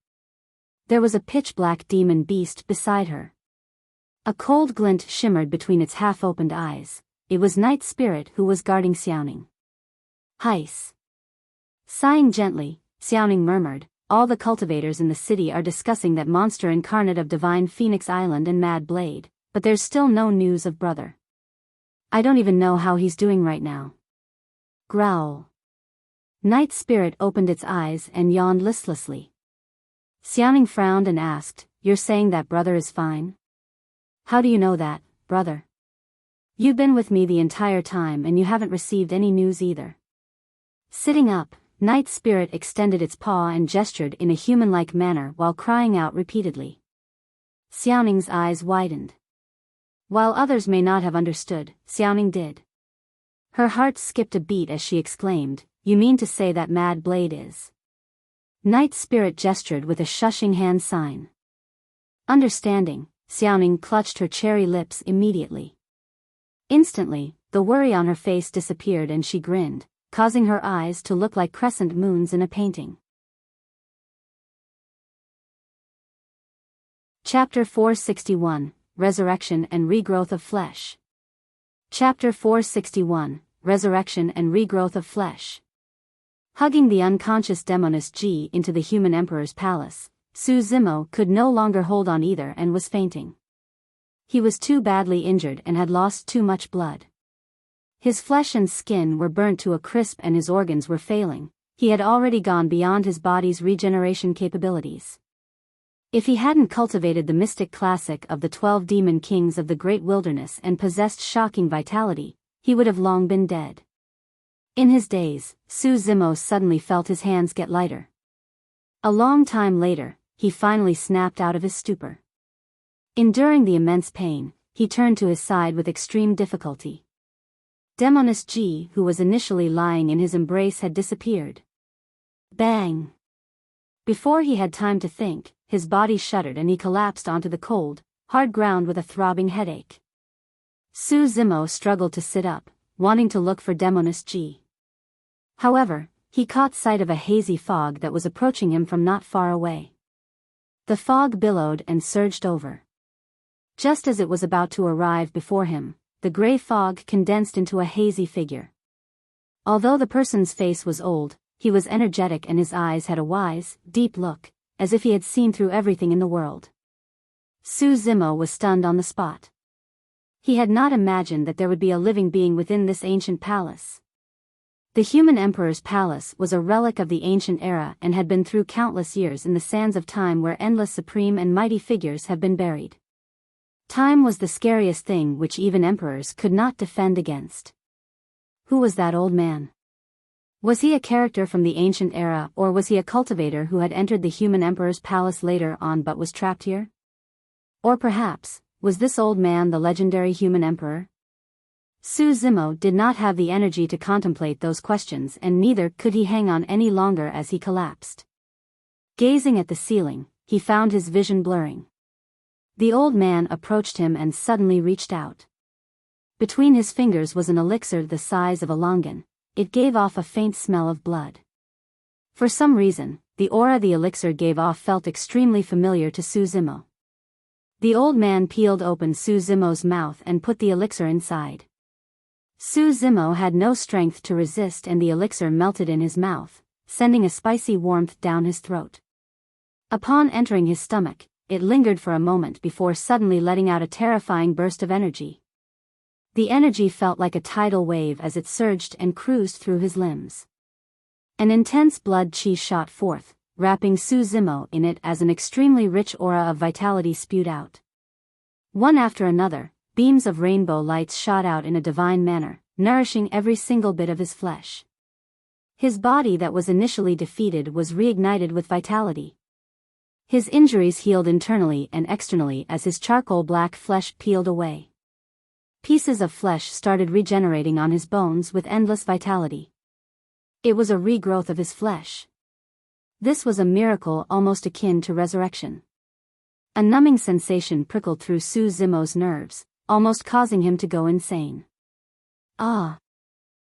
There was a pitch-black demon beast beside her. A cold glint shimmered between its half-opened eyes. It was Night Spirit who was guarding Xiaoning. Heis. Sighing gently, Xiaoning murmured, all the cultivators in the city are discussing that monster incarnate of Divine Phoenix Island and Mad Blade, but there's still no news of brother. I don't even know how he's doing right now. Growl. Night Spirit opened its eyes and yawned listlessly. Xiaoning frowned and asked, You're saying that brother is fine? How do you know that, brother? You've been with me the entire time and you haven't received any news either. Sitting up, Night Spirit extended its paw and gestured in a human-like manner while crying out repeatedly. Xiaoning's eyes widened. While others may not have understood, Xiaoning did. Her heart skipped a beat as she exclaimed, You mean to say that Mad Blade is? Night Spirit gestured with a shushing hand sign. Understanding, Xiaoning clutched her cherry lips immediately. Instantly, the worry on her face disappeared and she grinned, causing her eyes to look like crescent moons in a painting. Chapter 461, Resurrection and Regrowth of Flesh. Chapter 461, Resurrection and Regrowth of Flesh. Hugging the unconscious Demoness Ji into the human emperor's palace, Su Zimo could no longer hold on either and was fainting. He was too badly injured and had lost too much blood. His flesh and skin were burnt to a crisp and his organs were failing. He had already gone beyond his body's regeneration capabilities. If he hadn't cultivated the mystic classic of the 12 demon kings of the great wilderness and possessed shocking vitality, he would have long been dead. In his daze, Su Zimo suddenly felt his hands get lighter. A long time later, he finally snapped out of his stupor. Enduring the immense pain, he turned to his side with extreme difficulty. Demoness Ji, who was initially lying in his embrace, had disappeared. Bang! Before he had time to think, his body shuddered and he collapsed onto the cold, hard ground with a throbbing headache. Su Zimo struggled to sit up, wanting to look for Demoness Ji. However, he caught sight of a hazy fog that was approaching him from not far away. The fog billowed and surged over. Just as it was about to arrive before him, the gray fog condensed into a hazy figure. Although the person's face was old, he was energetic and his eyes had a wise, deep look, as if he had seen through everything in the world. Su Zimo was stunned on the spot. He had not imagined that there would be a living being within this ancient palace. The human emperor's palace was a relic of the ancient era and had been through countless years in the sands of time where endless supreme and mighty figures have been buried. Time was the scariest thing which even emperors could not defend against. Who was that old man? Was he a character from the ancient era or was he a cultivator who had entered the human emperor's palace later on but was trapped here? Or perhaps, was this old man the legendary human emperor? Su Zimo did not have the energy to contemplate those questions and neither could he hang on any longer as he collapsed. Gazing at the ceiling, he found his vision blurring. The old man approached him and suddenly reached out. Between his fingers was an elixir the size of a longan. It gave off a faint smell of blood. For some reason, the aura the elixir gave off felt extremely familiar to Su Zimo. The old man peeled open Su Zimo's mouth and put the elixir inside. Su Zimo had no strength to resist and the elixir melted in his mouth, sending a spicy warmth down his throat. Upon entering his stomach, it lingered for a moment before suddenly letting out a terrifying burst of energy. The energy felt like a tidal wave as it surged and cruised through his limbs. An intense blood chi shot forth, wrapping Su Zimo in it as an extremely rich aura of vitality spewed out. One after another, beams of rainbow lights shot out in a divine manner, nourishing every single bit of his flesh. His body that was initially defeated was reignited with vitality. His injuries healed internally and externally as his charcoal black flesh peeled away. Pieces of flesh started regenerating on his bones with endless vitality. It was a regrowth of his flesh. This was a miracle almost akin to resurrection. A numbing sensation prickled through Su Zimo's nerves, almost causing him to go insane. Ah!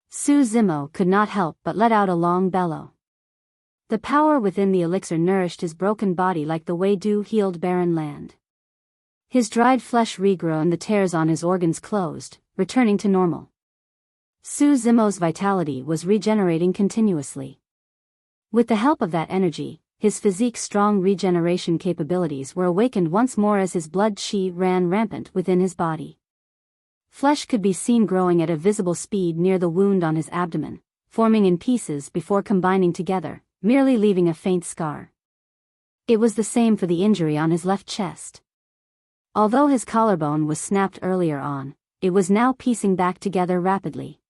Su Zimo could not help but let out a long bellow. The power within the elixir nourished his broken body like the way dew healed barren land. His dried flesh regrew and the tears on his organs closed, returning to normal. Su Zimo's vitality was regenerating continuously. With the help of that energy, his physique's strong regeneration capabilities were awakened once more as his blood chi ran rampant within his body. Flesh could be seen growing at a visible speed near the wound on his abdomen, forming in pieces before combining together, merely leaving a faint scar. It was the same for the injury on his left chest. Although his collarbone was snapped earlier on, it was now piecing back together rapidly.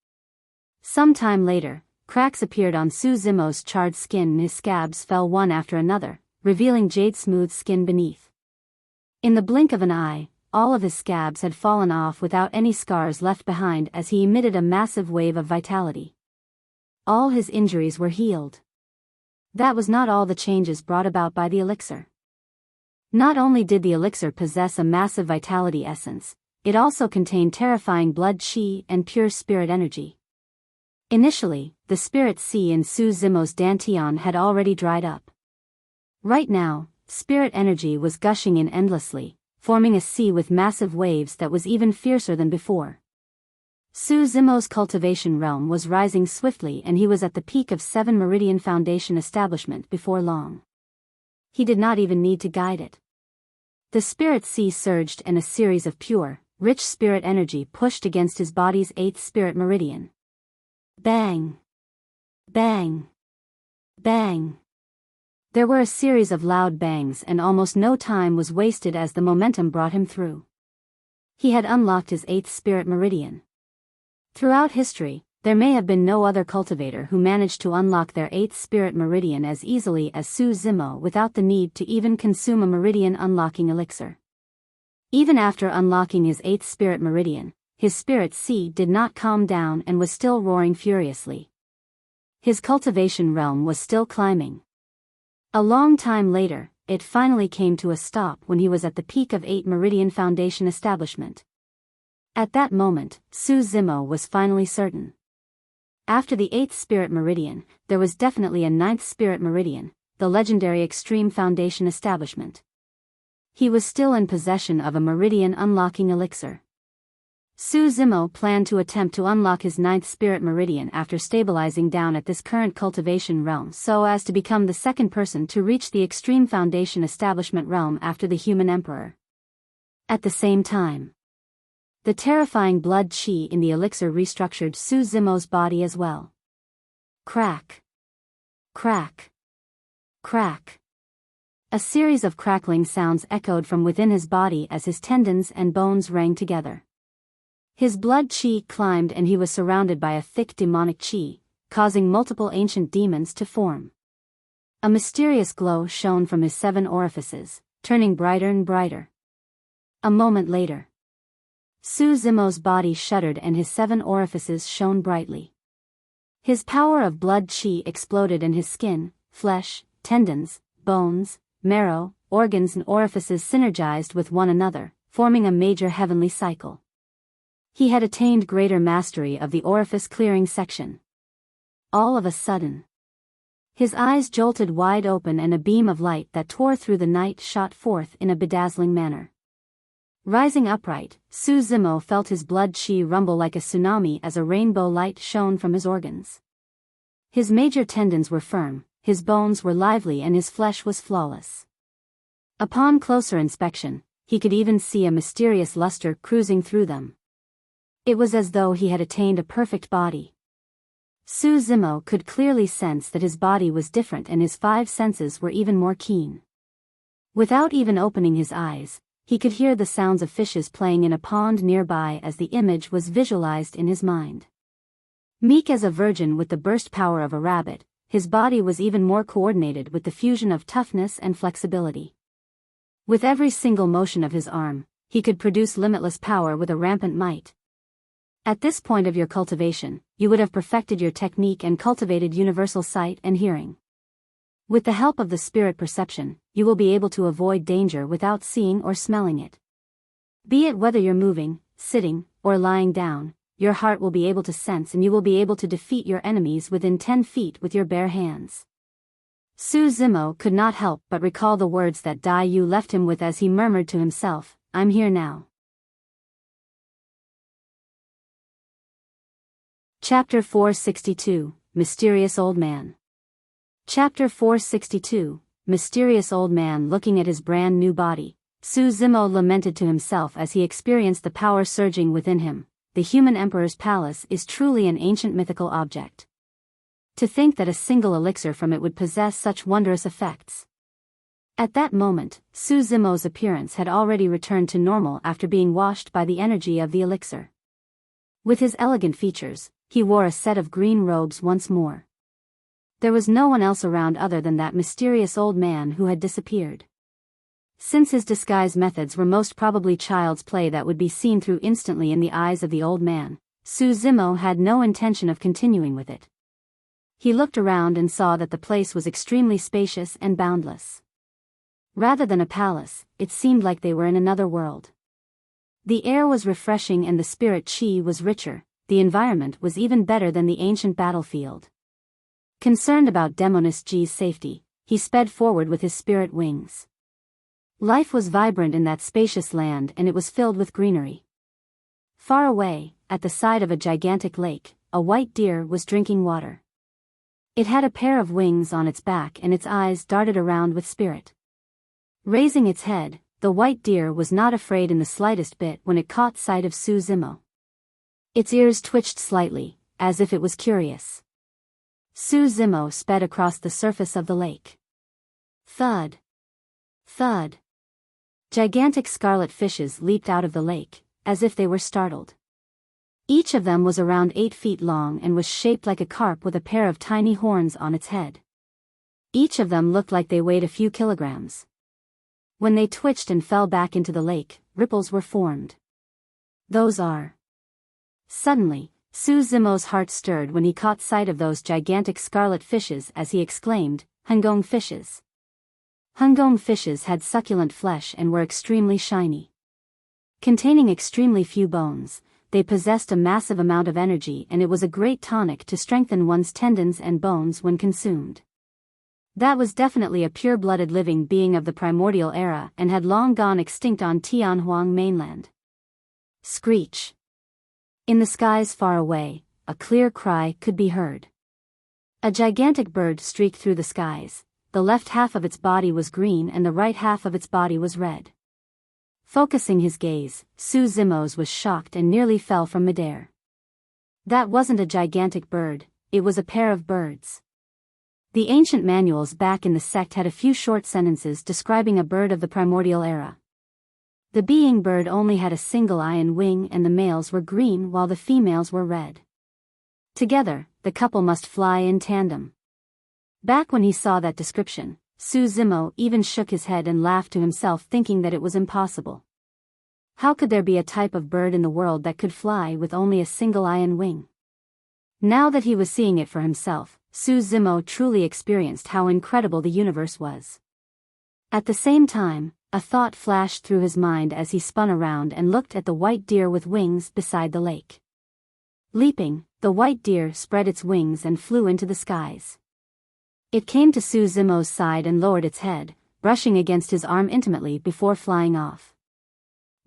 Some time later, cracks appeared on Su Zimo's charred skin and his scabs fell one after another, revealing jade-smooth skin beneath. In the blink of an eye, all of his scabs had fallen off without any scars left behind as he emitted a massive wave of vitality. All his injuries were healed. That was not all the changes brought about by the elixir. Not only did the elixir possess a massive vitality essence, it also contained terrifying blood chi and pure spirit energy. Initially, the spirit sea in Su Zimo's dantian had already dried up. Right now, spirit energy was gushing in endlessly, forming a sea with massive waves that was even fiercer than before. Su Zimo's cultivation realm was rising swiftly and he was at the peak of 7 Meridian Foundation establishment before long. He did not even need to guide it. The spirit sea surged and a series of pure, rich spirit energy pushed against his body's 8th spirit meridian. Bang! Bang! Bang! There were a series of loud bangs and almost no time was wasted as the momentum brought him through. He had unlocked his 8th spirit meridian. Throughout history, there may have been no other cultivator who managed to unlock their 8th spirit meridian as easily as Su Zimo without the need to even consume a meridian unlocking elixir. Even after unlocking his 8th spirit meridian, his spirit sea did not calm down and was still roaring furiously. His cultivation realm was still climbing. A long time later, it finally came to a stop when he was at the peak of 8 Meridian Foundation establishment. At that moment, Su Zimo was finally certain. After the 8th spirit meridian, there was definitely a 9th spirit meridian, the legendary Extreme Foundation establishment. He was still in possession of a meridian unlocking elixir. Su Zimo planned to attempt to unlock his 9th spirit meridian after stabilizing down at this current cultivation realm so as to become the second person to reach the Extreme Foundation establishment realm after the human emperor. At the same time, the terrifying blood chi in the elixir restructured Su Zimo's body as well. Crack! Crack! Crack! A series of crackling sounds echoed from within his body as his tendons and bones rang together. His blood chi climbed and he was surrounded by a thick demonic chi, causing multiple ancient demons to form. A mysterious glow shone from his 7 orifices, turning brighter and brighter. A moment later, Su Zimo's body shuddered and his 7 orifices shone brightly. His power of blood chi exploded and his skin, flesh, tendons, bones, marrow, organs and orifices synergized with one another, forming a major heavenly cycle. He had attained greater mastery of the orifice clearing section. All of a sudden, His eyes jolted wide open and a beam of light that tore through the night shot forth in a bedazzling manner. Rising upright, Su Zimo felt his blood chi rumble like a tsunami as a rainbow light shone from his organs. His major tendons were firm, his bones were lively and his flesh was flawless. Upon closer inspection, he could even see a mysterious luster cruising through them. It was as though he had attained a perfect body. Su Zimo could clearly sense that his body was different and his five senses were even more keen. Without even opening his eyes, he could hear the sounds of fishes playing in a pond nearby as the image was visualized in his mind. Meek as a virgin with the burst power of a rabbit, his body was even more coordinated with the fusion of toughness and flexibility. With every single motion of his arm, he could produce limitless power with a rampant might. At this point of your cultivation, you would have perfected your technique and cultivated universal sight and hearing. With the help of the spirit perception, you will be able to avoid danger without seeing or smelling it. Be it whether you're moving, sitting, or lying down, your heart will be able to sense and you will be able to defeat your enemies within 10 feet with your bare hands. Su Zimo could not help but recall the words that Dai Yu left him with as he murmured to himself, "I'm here now." Chapter 462, Mysterious Old Man. Chapter 462, Mysterious Old Man. Looking at his brand new body, Su Zimo lamented to himself as he experienced the power surging within him. The human emperor's palace is truly an ancient mythical object. To think that a single elixir from it would possess such wondrous effects. At that moment, Su Zimo's appearance had already returned to normal after being washed by the energy of the elixir. With his elegant features, he wore a set of green robes once more. There was no one else around other than that mysterious old man who had disappeared. Since his disguise methods were most probably child's play that would be seen through instantly in the eyes of the old man, Su Zimo had no intention of continuing with it. He looked around and saw that the place was extremely spacious and boundless. Rather than a palace, it seemed like they were in another world. The air was refreshing and the spirit chi was richer. The environment was even better than the ancient battlefield. Concerned about Demoness Ji's safety, he sped forward with his spirit wings. Life was vibrant in that spacious land and it was filled with greenery. Far away, at the side of a gigantic lake, a white deer was drinking water. It had a pair of wings on its back and its eyes darted around with spirit. Raising its head, the white deer was not afraid in the slightest bit when it caught sight of Su Zimo. Its ears twitched slightly, as if it was curious. Su Zimo sped across the surface of the lake. Thud. Thud. Gigantic scarlet fishes leaped out of the lake, as if they were startled. Each of them was around 8 feet long and was shaped like a carp with a pair of tiny horns on its head. Each of them looked like they weighed a few kilograms. When they twitched and fell back into the lake, ripples were formed. Those are... Suddenly, Su Zimo's heart stirred when he caught sight of those gigantic scarlet fishes as he exclaimed, "Hungong fishes." Hungong fishes had succulent flesh and were extremely shiny. Containing extremely few bones, they possessed a massive amount of energy and it was a great tonic to strengthen one's tendons and bones when consumed. That was definitely a pure-blooded living being of the primordial era and had long gone extinct on Tianhuang mainland. Screech. In the skies far away, a clear cry could be heard. A gigantic bird streaked through the skies. The left half of its body was green and the right half of its body was red. Focusing his gaze, Su Zimo's was shocked and nearly fell from midair. That wasn't a gigantic bird, it was a pair of birds. The ancient manuals back in the sect had a few short sentences describing a bird of the primordial era. The being bird only had a single eye and wing and the males were green while the females were red. Together, the couple must fly in tandem. Back when he saw that description, Su Zimo even shook his head and laughed to himself thinking that it was impossible. How could there be a type of bird in the world that could fly with only a single eye and wing? Now that he was seeing it for himself, Su Zimo truly experienced how incredible the universe was. At the same time, a thought flashed through his mind as he spun around and looked at the white deer with wings beside the lake. Leaping, the white deer spread its wings and flew into the skies. It came to Su Zimo's side and lowered its head, brushing against his arm intimately before flying off.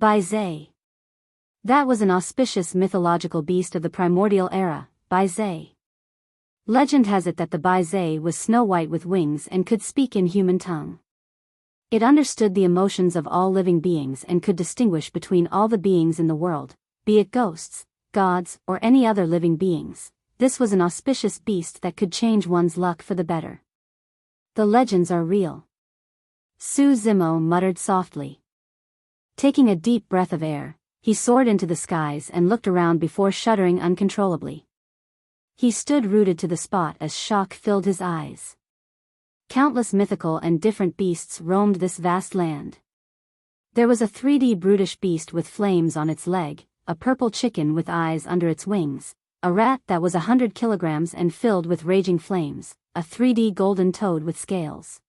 Bai Zai. That was an auspicious mythological beast of the primordial era, Bai Zai. Legend has it that the Bai Zai was snow white with wings and could speak in human tongue. It understood the emotions of all living beings and could distinguish between all the beings in the world, be it ghosts, gods, or any other living beings. This was an auspicious beast that could change one's luck for the better. The legends are real. Su Zimo muttered softly. Taking a deep breath of air, he soared into the skies and looked around before shuddering uncontrollably. He stood rooted to the spot as shock filled his eyes. Countless mythical and different beasts roamed this vast land. There was a 3D brutish beast with flames on its leg, a purple chicken with eyes under its wings, a rat that was 100 kilograms and filled with raging flames, a 3D golden toad with scales.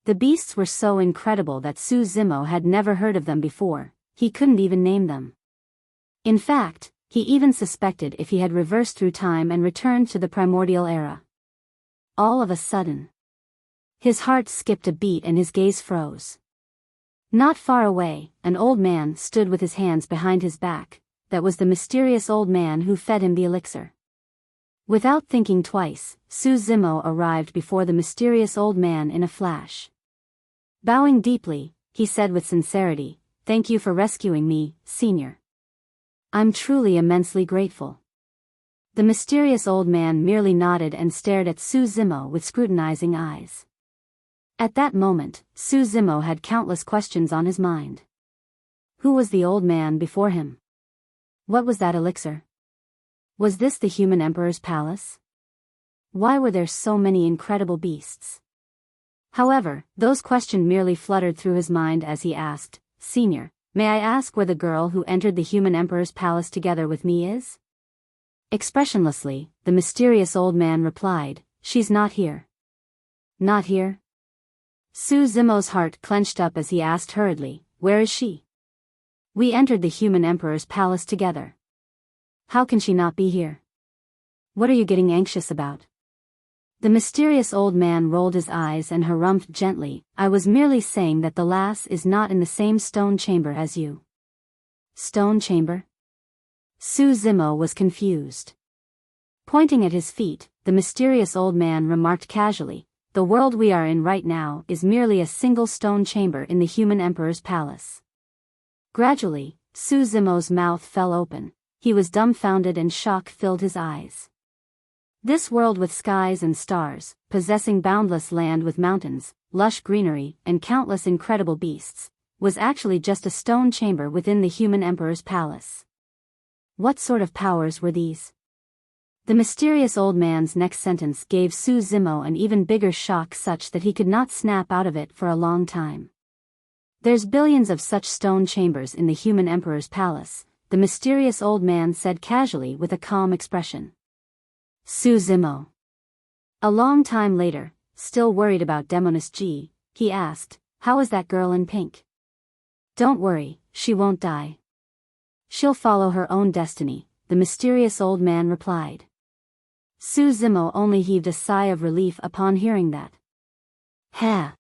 The beasts were so incredible that Su Zimo had never heard of them before. He couldn't even name them. In fact, he even suspected if he had reversed through time and returned to the primordial era. All of a sudden, his heart skipped a beat and his gaze froze. Not far away, an old man stood with his hands behind his back. That was the mysterious old man who fed him the elixir. Without thinking twice, Su Zimo arrived before the mysterious old man in a flash. Bowing deeply, he said with sincerity, "Thank you for rescuing me, Senior. I'm truly immensely grateful." The mysterious old man merely nodded and stared at Su Zimo with scrutinizing eyes. At that moment, Su Zimo had countless questions on his mind. Who was the old man before him? What was that elixir? Was this the human emperor's palace? Why were there so many incredible beasts? However, those questions merely fluttered through his mind as he asked, "Senior, may I ask where the girl who entered the human emperor's palace together with me is?" Expressionlessly, the mysterious old man replied, "She's not here." Not here? Su Zimo's heart clenched up as he asked hurriedly, "Where is she?" "We entered the human emperor's palace together. How can she not be here? What are you getting anxious about?" The mysterious old man rolled his eyes and harumphed gently, "I was merely saying that the lass is not in the same stone chamber as you." Stone chamber? Su Zimo was confused. Pointing at his feet, the mysterious old man remarked casually, "The world we are in right now is merely a single stone chamber in the human emperor's palace." Gradually, Su Zimo's mouth fell open. He was dumbfounded and shock filled his eyes. This world with skies and stars, possessing boundless land with mountains, lush greenery, and countless incredible beasts, was actually just a stone chamber within the human emperor's palace. What sort of powers were these? The mysterious old man's next sentence gave Su Zimo an even bigger shock, such that he could not snap out of it for a long time. "There's billions of such stone chambers in the human emperor's palace," the mysterious old man said casually with a calm expression. Su Zimo. A long time later, still worried about Demoness G, he asked, "How is that girl in pink?" "Don't worry, she won't die. She'll follow her own destiny," the mysterious old man replied. Su Zimo only heaved a sigh of relief upon hearing that. "Ha!"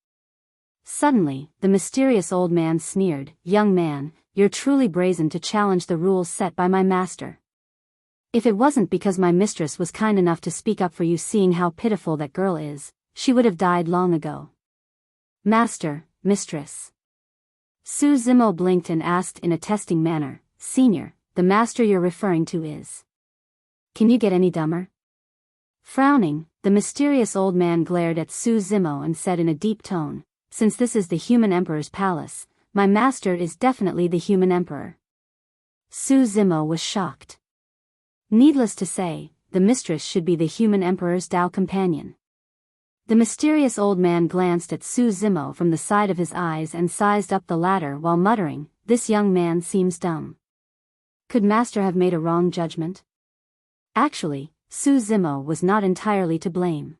Suddenly, the mysterious old man sneered, "Young man, you're truly brazen to challenge the rules set by my master. If it wasn't because my mistress was kind enough to speak up for you, seeing how pitiful that girl is, she would have died long ago." "Master, mistress." Su Zimo blinked and asked in a testing manner, "Senior, the master you're referring to is? Can you get any dumber?" Frowning, the mysterious old man glared at Su Zimo and said in a deep tone, "Since this is the human emperor's palace, my master is definitely the human emperor." Su Zimo was shocked. Needless to say, the mistress should be the human emperor's Tao companion. The mysterious old man glanced at Su Zimo from the side of his eyes and sized up the latter while muttering, "This young man seems dumb. Could master have made a wrong judgment?" Actually, Su Zimo was not entirely to blame.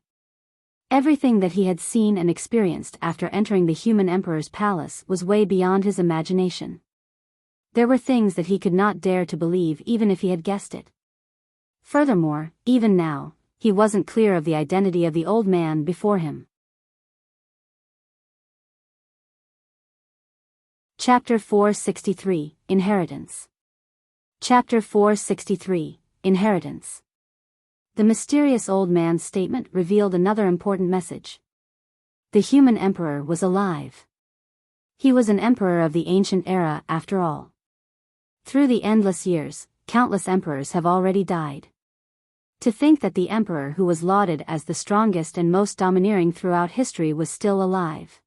Everything that he had seen and experienced after entering the human emperor's palace was way beyond his imagination. There were things that he could not dare to believe even if he had guessed it. Furthermore, even now, he wasn't clear of the identity of the old man before him. Chapter 463, Inheritance. Chapter 463, Inheritance. The mysterious old man's statement revealed another important message. The human emperor was alive. He was an emperor of the ancient era, after all. Through the endless years, countless emperors have already died. To think that the emperor who was lauded as the strongest and most domineering throughout history was still alive.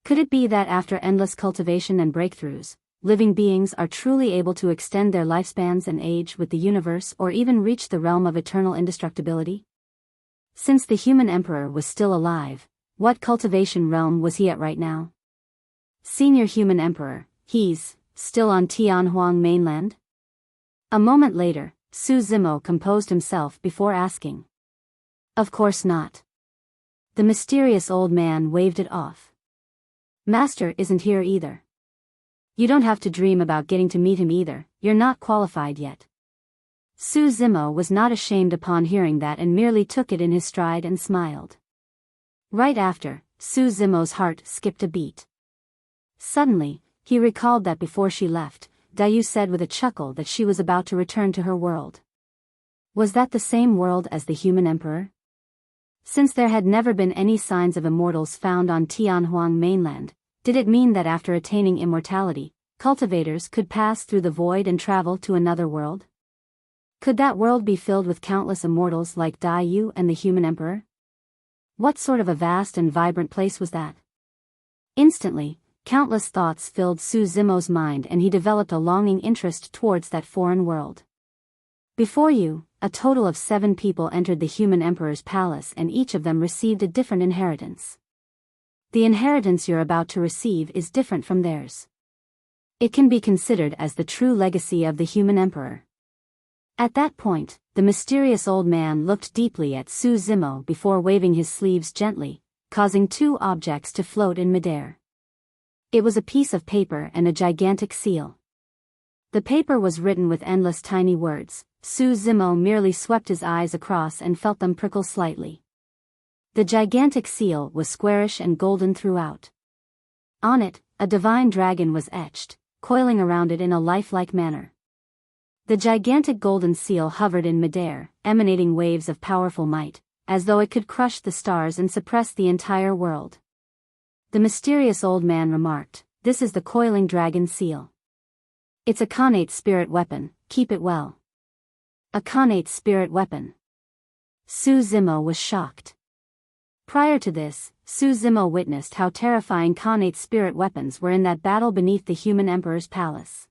Could it be that after endless cultivation and breakthroughs, living beings are truly able to extend their lifespans and age with the universe or even reach the realm of eternal indestructibility? Since the human emperor was still alive, what cultivation realm was he at right now? Senior human emperor, he's still on Tianhuang Mainland? A moment later, Su Zimo composed himself before asking. Of course not. The mysterious old man waved it off. Master isn't here either. You don't have to dream about getting to meet him either, you're not qualified yet. Su Zimo was not ashamed upon hearing that and merely took it in his stride and smiled. Right after, Su Zimo's heart skipped a beat. Suddenly, he recalled that before she left, Dayu said with a chuckle that she was about to return to her world. Was that the same world as the human emperor? Since there had never been any signs of immortals found on Tianhuang Mainland, did it mean that after attaining immortality, cultivators could pass through the void and travel to another world? Could that world be filled with countless immortals like Dayu and the human emperor? What sort of a vast and vibrant place was that? Instantly, countless thoughts filled Su Zimo's mind and he developed a longing interest towards that foreign world. Before you, a total of 7 people entered the human emperor's palace and each of them received a different inheritance. The inheritance you're about to receive is different from theirs. It can be considered as the true legacy of the human emperor. At that point, the mysterious old man looked deeply at Su Zimo before waving his sleeves gently, causing 2 objects to float in midair. It was a piece of paper and a gigantic seal. The paper was written with endless tiny words. Su Zimo merely swept his eyes across and felt them prickle slightly. The gigantic seal was squarish and golden throughout. On it, a divine dragon was etched, coiling around it in a lifelike manner. The gigantic golden seal hovered in midair, emanating waves of powerful might, as though it could crush the stars and suppress the entire world. The mysterious old man remarked, "This is the coiling dragon seal. It's a Incarnate spirit weapon, keep it well." A Incarnate spirit weapon. Su Zimo was shocked. Prior to this, Su Zimo witnessed how terrifying Incarnate spirit weapons were in that battle beneath the human emperor's palace.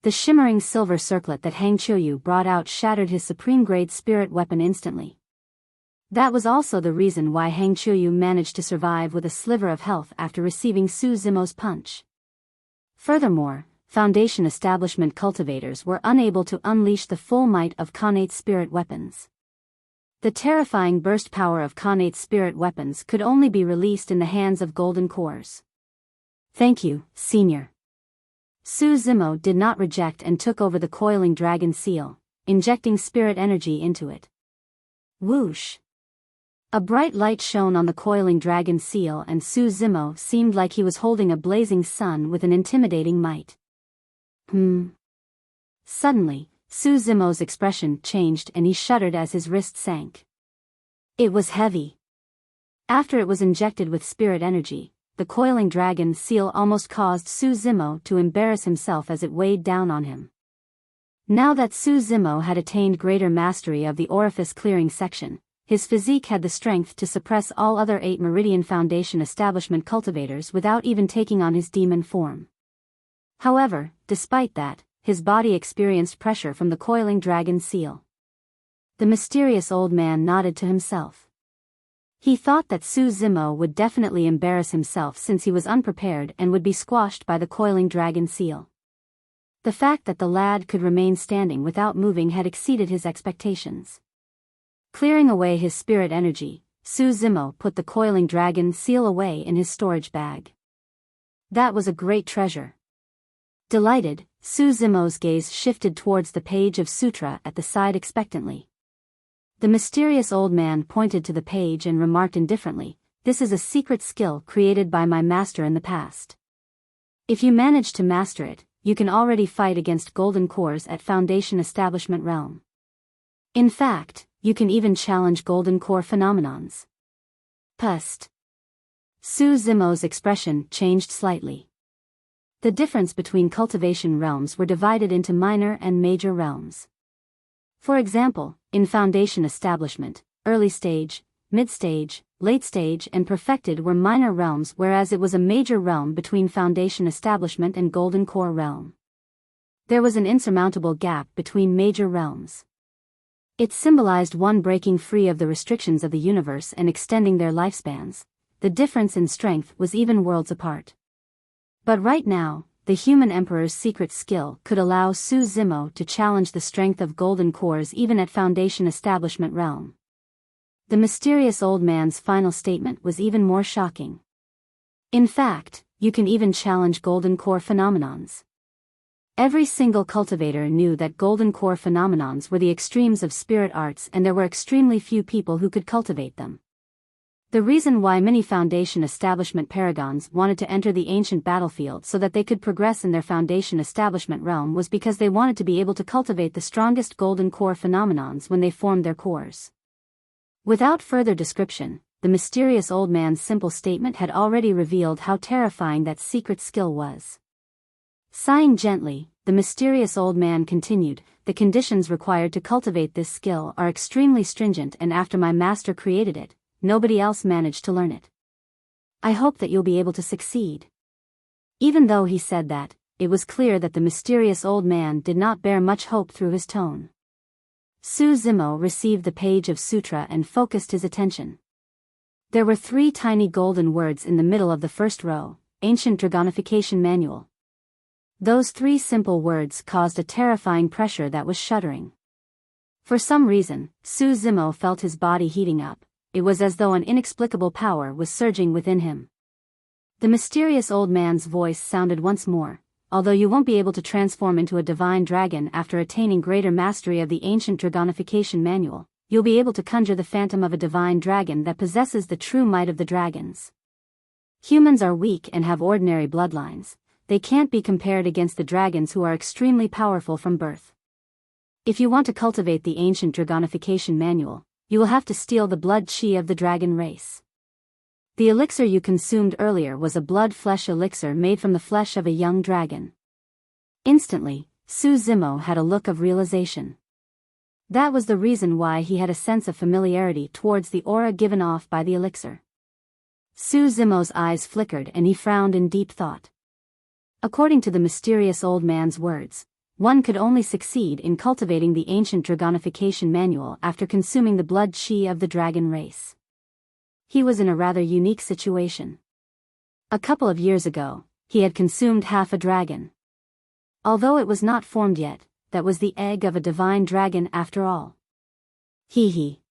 The shimmering silver circlet that Hang Chuyu brought out shattered his supreme-grade spirit weapon instantly. That was also the reason why Hang Chuyu managed to survive with a sliver of health after receiving Su Zimo's punch. Furthermore, Foundation establishment cultivators were unable to unleash the full might of Incarnate spirit weapons. The terrifying burst power of Incarnate spirit weapons could only be released in the hands of golden cores. Thank you, Senior. Su Zimo did not reject and took over the coiling dragon seal, injecting spirit energy into it. Whoosh! A bright light shone on the coiling dragon seal and Su Zimo seemed like he was holding a blazing sun with an intimidating might. Suddenly, Su Zimo's expression changed and he shuddered as his wrist sank. It was heavy. After it was injected with spirit energy, the coiling dragon seal almost caused Su Zimo to embarrass himself as it weighed down on him. Now that Su Zimo had attained greater mastery of the orifice clearing section, his physique had the strength to suppress all other 8 Meridian Foundation establishment cultivators without even taking on his demon form. However, despite that, his body experienced pressure from the coiling dragon seal. The mysterious old man nodded to himself. He thought that Su Zimo would definitely embarrass himself since he was unprepared and would be squashed by the coiling dragon seal. The fact that the lad could remain standing without moving had exceeded his expectations. Clearing away his spirit energy, Su Zimo put the coiling dragon seal away in his storage bag. That was a great treasure. Delighted, Su Zimo's gaze shifted towards the page of sutra at the side expectantly. The mysterious old man pointed to the page and remarked indifferently, "This is a secret skill created by my master in the past. If you manage to master it, you can already fight against golden cores at Foundation Establishment Realm. In fact, you can even challenge golden core phenomenons." Pust. Su Zimo's expression changed slightly. The difference between cultivation realms were divided into minor and major realms. For example, in Foundation Establishment, early stage, mid-stage, late stage and perfected were minor realms, whereas it was a major realm between Foundation Establishment and Golden Core realm. There was an insurmountable gap between major realms. It symbolized one breaking free of the restrictions of the universe and extending their lifespans. The difference in strength was even worlds apart. But right now, the human emperor's secret skill could allow Su Zimo to challenge the strength of golden cores even at Foundation Establishment realm. The mysterious old man's final statement was even more shocking. In fact, you can even challenge golden core phenomenons. Every single cultivator knew that golden core phenomenons were the extremes of spirit arts, and there were extremely few people who could cultivate them. The reason why many Foundation Establishment paragons wanted to enter the ancient battlefield so that they could progress in their Foundation Establishment realm was because they wanted to be able to cultivate the strongest golden core phenomenons when they formed their cores. Without further description, the mysterious old man's simple statement had already revealed how terrifying that secret skill was. Sighing gently, the mysterious old man continued, "The conditions required to cultivate this skill are extremely stringent, and after my master created it, nobody else managed to learn it. I hope that you'll be able to succeed." Even though he said that, it was clear that the mysterious old man did not bear much hope through his tone. Su Zimo received the page of sutra and focused his attention. There were 3 tiny golden words in the middle of the first row: Ancient Dragonification Manual. Those 3 simple words caused a terrifying pressure that was shuddering. For some reason, Su Zimo felt his body heating up. It was as though an inexplicable power was surging within him. The mysterious old man's voice sounded once more, "Although you won't be able to transform into a divine dragon after attaining greater mastery of the Ancient Dragonification Manual, you'll be able to conjure the phantom of a divine dragon that possesses the true might of the dragons. Humans are weak and have ordinary bloodlines. They can't be compared against the dragons, who are extremely powerful from birth. If you want to cultivate the Ancient Dragonification Manual, you will have to steal the blood chi of the dragon race. The elixir you consumed earlier was a blood-flesh elixir made from the flesh of a young dragon." Instantly, Su Zimo had a look of realization. That was the reason why he had a sense of familiarity towards the aura given off by the elixir. Su Zimo's eyes flickered and he frowned in deep thought. According to the mysterious old man's words, one could only succeed in cultivating the Ancient Dragonification Manual after consuming the blood chi of the dragon race. He was in a rather unique situation. A couple of years ago, he had consumed half a dragon. Although it was not formed yet, that was the egg of a divine dragon after all. Hee.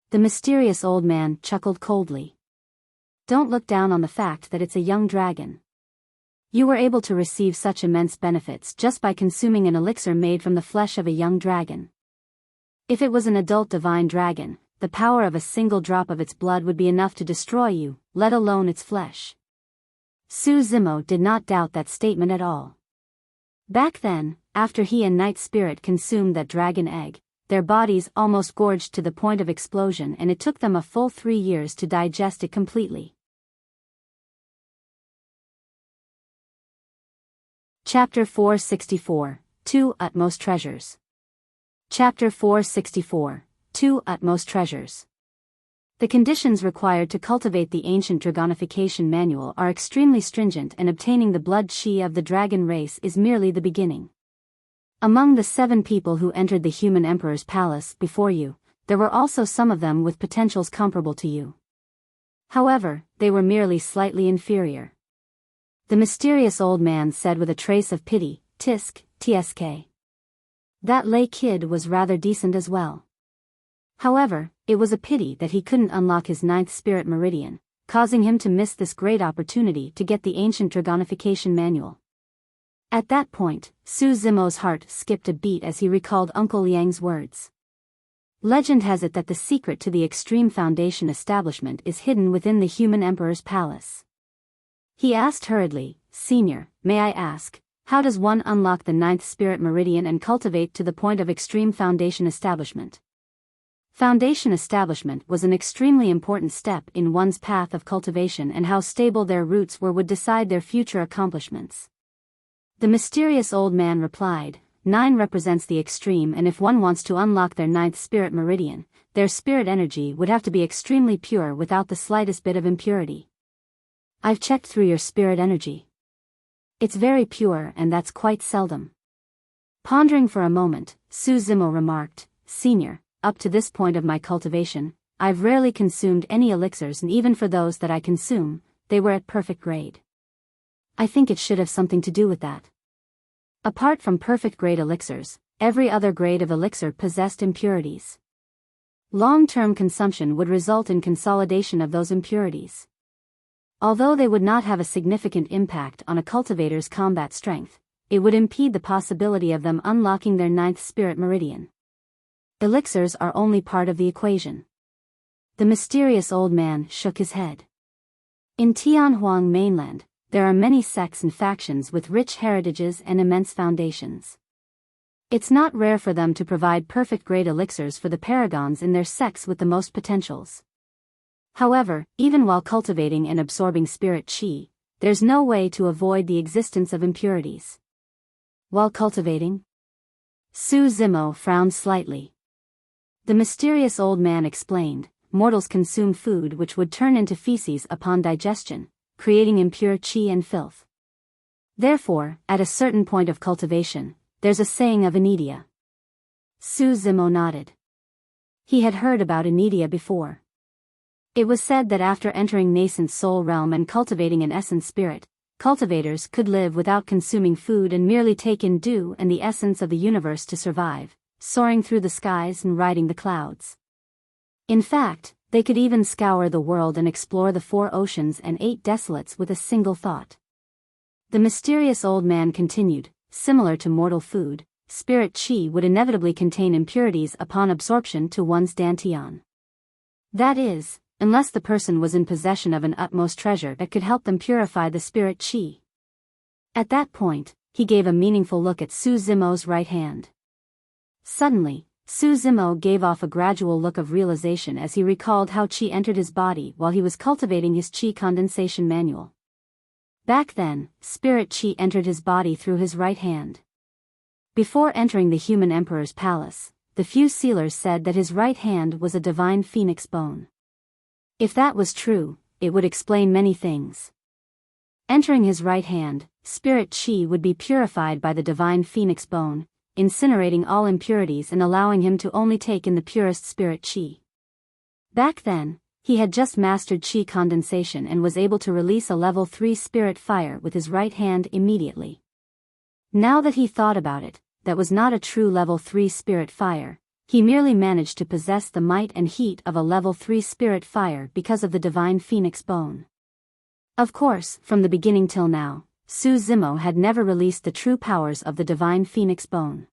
The mysterious old man chuckled coldly. "Don't look down on the fact that it's a young dragon. You were able to receive such immense benefits just by consuming an elixir made from the flesh of a young dragon. If it was an adult divine dragon, the power of a single drop of its blood would be enough to destroy you, let alone its flesh." Su Zimo did not doubt that statement at all. Back then, after he and Night Spirit consumed that dragon egg, their bodies almost gorged to the point of explosion, and it took them a full 3 years to digest it completely. Chapter 464, 2 Utmost Treasures. Chapter 464, 2 Utmost Treasures. The conditions required to cultivate the Ancient Dragonification Manual are extremely stringent, and obtaining the blood chi of the dragon race is merely the beginning. Among the 7 people who entered the human emperor's palace before you, there were also some of them with potentials comparable to you. However, they were merely slightly inferior. The mysterious old man said with a trace of pity, "Tsk. That lay kid was rather decent as well." However, it was a pity that he couldn't unlock his 9th spirit meridian, causing him to miss this great opportunity to get the Ancient Dragonification Manual. At that point, Su Zimo's heart skipped a beat as he recalled Uncle Liang's words. Legend has it that the secret to the Extreme Foundation establishment is hidden within the human emperor's palace. He asked hurriedly, Senior, may I ask, how does one unlock the 9th spirit meridian and cultivate to the point of Extreme Foundation establishment? Foundation establishment was an extremely important step in one's path of cultivation, and how stable their roots were would decide their future accomplishments. The mysterious old man replied, 9 represents the extreme, and if one wants to unlock their 9th spirit meridian, their spirit energy would have to be extremely pure without the slightest bit of impurity. I've checked through your spirit energy. It's very pure, and that's quite seldom. Pondering for a moment, Su Zimo remarked, Senior, up to this point of my cultivation, I've rarely consumed any elixirs, and even for those that I consume, they were at perfect grade. I think it should have something to do with that. Apart from perfect grade elixirs, every other grade of elixir possessed impurities. Long-term consumption would result in consolidation of those impurities. Although they would not have a significant impact on a cultivator's combat strength, it would impede the possibility of them unlocking their 9th spirit meridian. Elixirs are only part of the equation. The mysterious old man shook his head. In Tianhuang Mainland, there are many sects and factions with rich heritages and immense foundations. It's not rare for them to provide perfect grade elixirs for the paragons in their sects with the most potentials. However, even while cultivating and absorbing spirit chi, there's no way to avoid the existence of impurities. While cultivating? Su Zimo frowned slightly. The mysterious old man explained, mortals consume food which would turn into feces upon digestion, creating impure chi and filth. Therefore, at a certain point of cultivation, there's a saying of Anidia. Su Zimo nodded. He had heard about Anidia before. It was said that after entering nascent soul realm and cultivating an essence spirit, cultivators could live without consuming food and merely take in dew and the essence of the universe to survive, soaring through the skies and riding the clouds. In fact, they could even scour the world and explore the 4 oceans and 8 desolates with a single thought. The mysterious old man continued, similar to mortal food, spirit chi would inevitably contain impurities upon absorption to one's dantian. That is, unless the person was in possession of an utmost treasure that could help them purify the spirit chi. At that point, he gave a meaningful look at Su Zimo's right hand. Suddenly, Su Zimo gave off a gradual look of realization as he recalled how chi entered his body while he was cultivating his chi condensation manual. Back then, spirit chi entered his body through his right hand. Before entering the human emperor's palace, the few sealers said that his right hand was a divine phoenix bone. If that was true, it would explain many things. Entering his right hand, spirit chi would be purified by the divine phoenix bone, incinerating all impurities and allowing him to only take in the purest spirit chi. Back then, he had just mastered chi condensation and was able to release a level 3 spirit fire with his right hand immediately. Now that he thought about it, that was not a true level 3 spirit fire, he merely managed to possess the might and heat of a level 3 spirit fire because of the divine phoenix bone. Of course, from the beginning till now, Su Zimo had never released the true powers of the divine phoenix bone.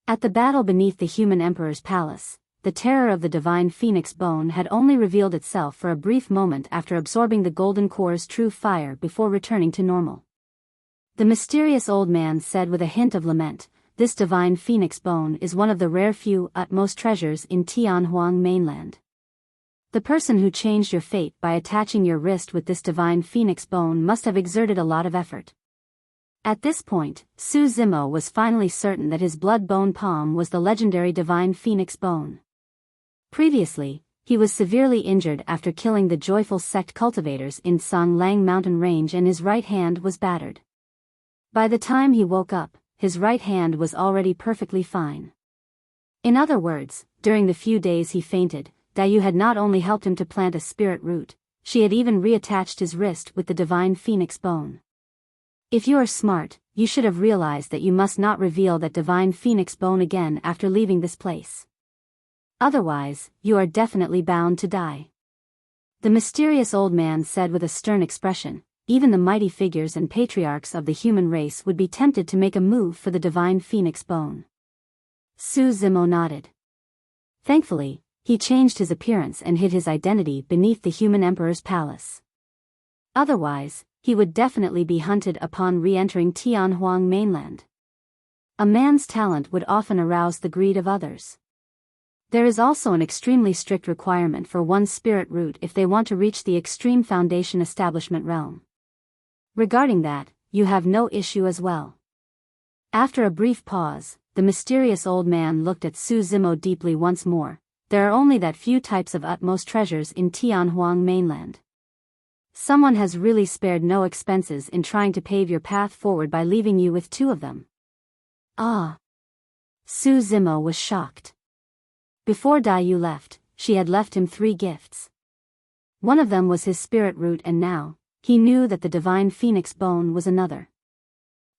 At the battle beneath the human emperor's palace, the terror of the divine phoenix bone had only revealed itself for a brief moment after absorbing the golden core's true fire before returning to normal. The mysterious old man said with a hint of lament, this divine phoenix bone is one of the rare few utmost treasures in Tianhuang Mainland. The person who changed your fate by attaching your wrist with this divine phoenix bone must have exerted a lot of effort. At this point, Su Zimo was finally certain that his blood bone palm was the legendary divine phoenix bone. Previously, he was severely injured after killing the joyful sect cultivators in Songlang mountain range and his right hand was battered. By the time he woke up, his right hand was already perfectly fine. In other words, during the few days he fainted, Dayu had not only helped him to plant a spirit root, she had even reattached his wrist with the divine phoenix bone. If you are smart, you should have realized that you must not reveal that divine phoenix bone again after leaving this place. Otherwise, you are definitely bound to die. The mysterious old man said with a stern expression, even the mighty figures and patriarchs of the human race would be tempted to make a move for the divine phoenix bone. Su Zimo nodded. Thankfully, he changed his appearance and hid his identity beneath the human emperor's palace. Otherwise, he would definitely be hunted upon re-entering Tianhuang Mainland. A man's talent would often arouse the greed of others. There is also an extremely strict requirement for one's spirit root if they want to reach the extreme foundation establishment realm. Regarding that, you have no issue as well. After a brief pause, the mysterious old man looked at Su Zimo deeply once more. There are only that few types of utmost treasures in Tianhuang Mainland. Someone has really spared no expenses in trying to pave your path forward by leaving you with 2 of them. Ah! Su Zimo was shocked. Before Dai left, she had left him 3 gifts. One of them was his spirit root, and now, he knew that the divine phoenix bone was another.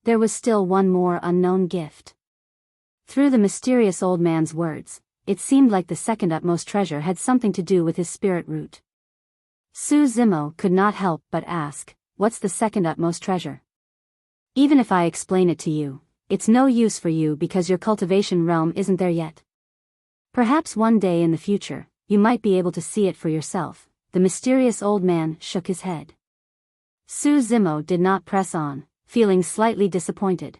There was still one more unknown gift. Through the mysterious old man's words, it seemed like the second utmost treasure had something to do with his spirit root. Su Zimo could not help but ask, "What's the second utmost treasure?" "Even if I explain it to you, it's no use for you because your cultivation realm isn't there yet. Perhaps one day in the future, you might be able to see it for yourself." The mysterious old man shook his head. Su Zimo did not press on, feeling slightly disappointed.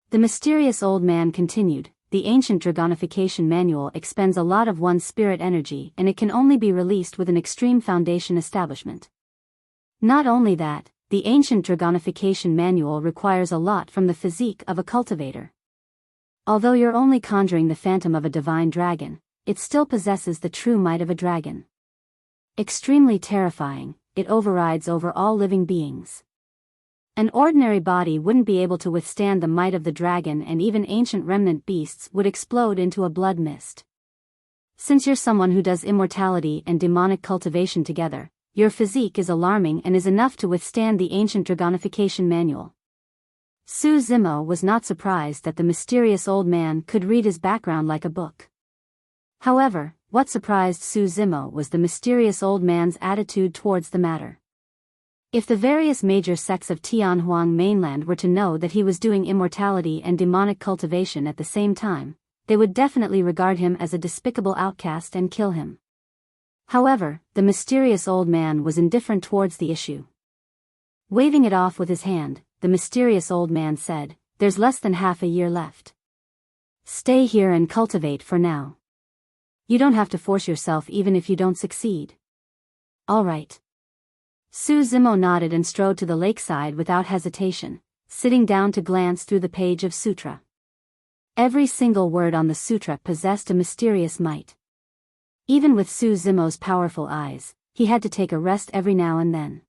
The mysterious old man continued, "The ancient dragonification manual expends a lot of one's spirit energy and it can only be released with an extreme foundation establishment. Not only that, the ancient dragonification manual requires a lot from the physique of a cultivator. Although you're only conjuring the phantom of a divine dragon, it still possesses the true might of a dragon. Extremely terrifying, it overrides over all living beings. An ordinary body wouldn't be able to withstand the might of the dragon, and even ancient remnant beasts would explode into a blood mist. Since you're someone who does immortality and demonic cultivation together, your physique is alarming and is enough to withstand the ancient dragonification manual." Su Zimo was not surprised that the mysterious old man could read his background like a book. However, what surprised Su Zimo was the mysterious old man's attitude towards the matter. If the various major sects of Tianhuang Mainland were to know that he was doing immortality and demonic cultivation at the same time, they would definitely regard him as a despicable outcast and kill him. However, the mysterious old man was indifferent towards the issue. Waving it off with his hand, the mysterious old man said, "There's less than half a year left. Stay here and cultivate for now. You don't have to force yourself even if you don't succeed." "All right." Su Zimo nodded and strode to the lakeside without hesitation, sitting down to glance through the page of sutra. Every single word on the sutra possessed a mysterious might. Even with Su Zimo's powerful eyes, he had to take a rest every now and then.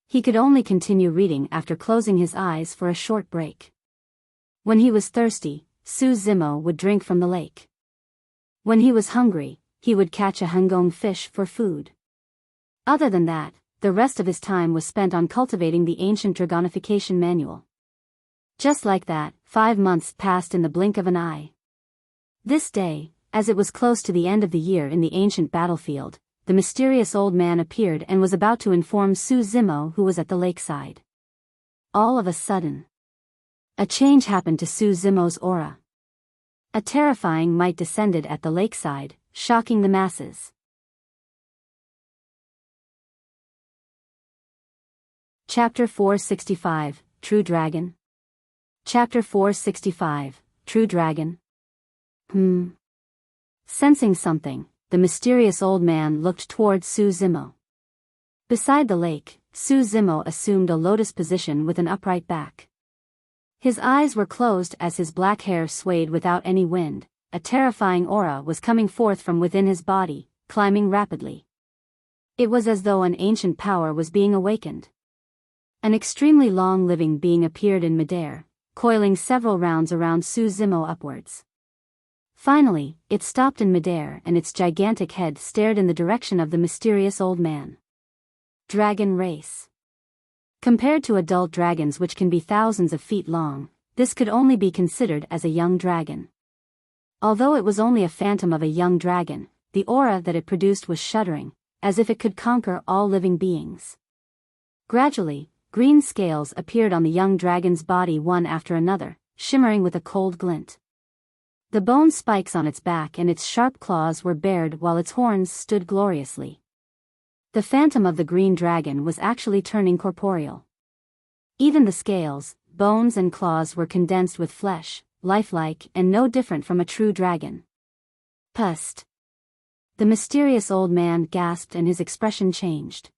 He could only continue reading after closing his eyes for a short break. When he was thirsty, Su Zimo would drink from the lake. When he was hungry, he would catch a hengong fish for food. Other than that, the rest of his time was spent on cultivating the ancient dragonification manual. Just like that, 5 months passed in the blink of an eye. This day, as it was close to the end of the year in the ancient battlefield, the mysterious old man appeared and was about to inform Su Zimo, who was at the lakeside. All of a sudden, a change happened to Su Zimo's aura. A terrifying might descended at the lakeside, shocking the masses. Chapter 465, True Dragon. Chapter 465, True Dragon. Sensing something, the mysterious old man looked towards Su Zimo. Beside the lake, Su Zimo assumed a lotus position with an upright back. His eyes were closed as his black hair swayed without any wind. A terrifying aura was coming forth from within his body, climbing rapidly. It was as though an ancient power was being awakened. An extremely long living being appeared in midair, coiling several rounds around Su Zimo upwards. Finally, it stopped in midair and its gigantic head stared in the direction of the mysterious old man. Dragon race. Compared to adult dragons which can be thousands of feet long, this could only be considered as a young dragon. Although it was only a phantom of a young dragon, the aura that it produced was shuddering, as if it could conquer all living beings. Gradually, green scales appeared on the young dragon's body one after another, shimmering with a cold glint. The bone spikes on its back and its sharp claws were bared while its horns stood gloriously. The phantom of the green dragon was actually turning corporeal. Even the scales, bones and claws were condensed with flesh, lifelike and no different from a true dragon. Pust. The mysterious old man gasped and his expression changed.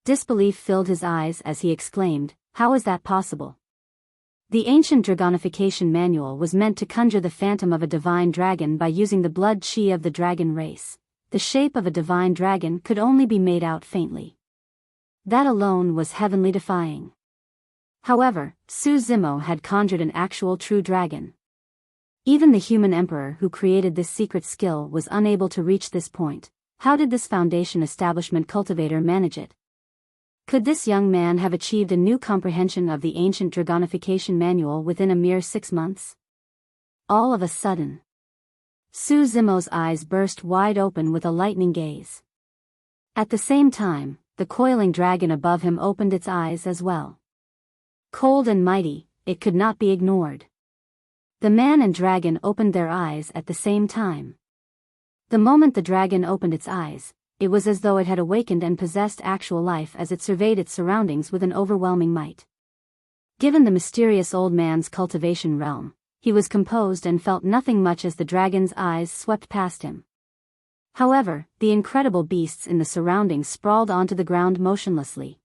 Disbelief filled his eyes as he exclaimed, "How is that possible?" The ancient dragonification manual was meant to conjure the phantom of a divine dragon by using the blood chi of the dragon race. The shape of a divine dragon could only be made out faintly. That alone was heavenly defying. However, Su Zimo had conjured an actual true dragon. Even the human emperor who created this secret skill was unable to reach this point. How did this foundation establishment cultivator manage it? Could this young man have achieved a new comprehension of the ancient dragonification manual within a mere 6 months? All of a sudden, Su Zimo's eyes burst wide open with a lightning gaze. At the same time, the coiling dragon above him opened its eyes as well. Cold and mighty, it could not be ignored. The man and dragon opened their eyes at the same time. The moment the dragon opened its eyes, it was as though it had awakened and possessed actual life as it surveyed its surroundings with an overwhelming might. Given the mysterious old man's cultivation realm, he was composed and felt nothing much as the dragon's eyes swept past him. However, the incredible beasts in the surroundings sprawled onto the ground motionlessly.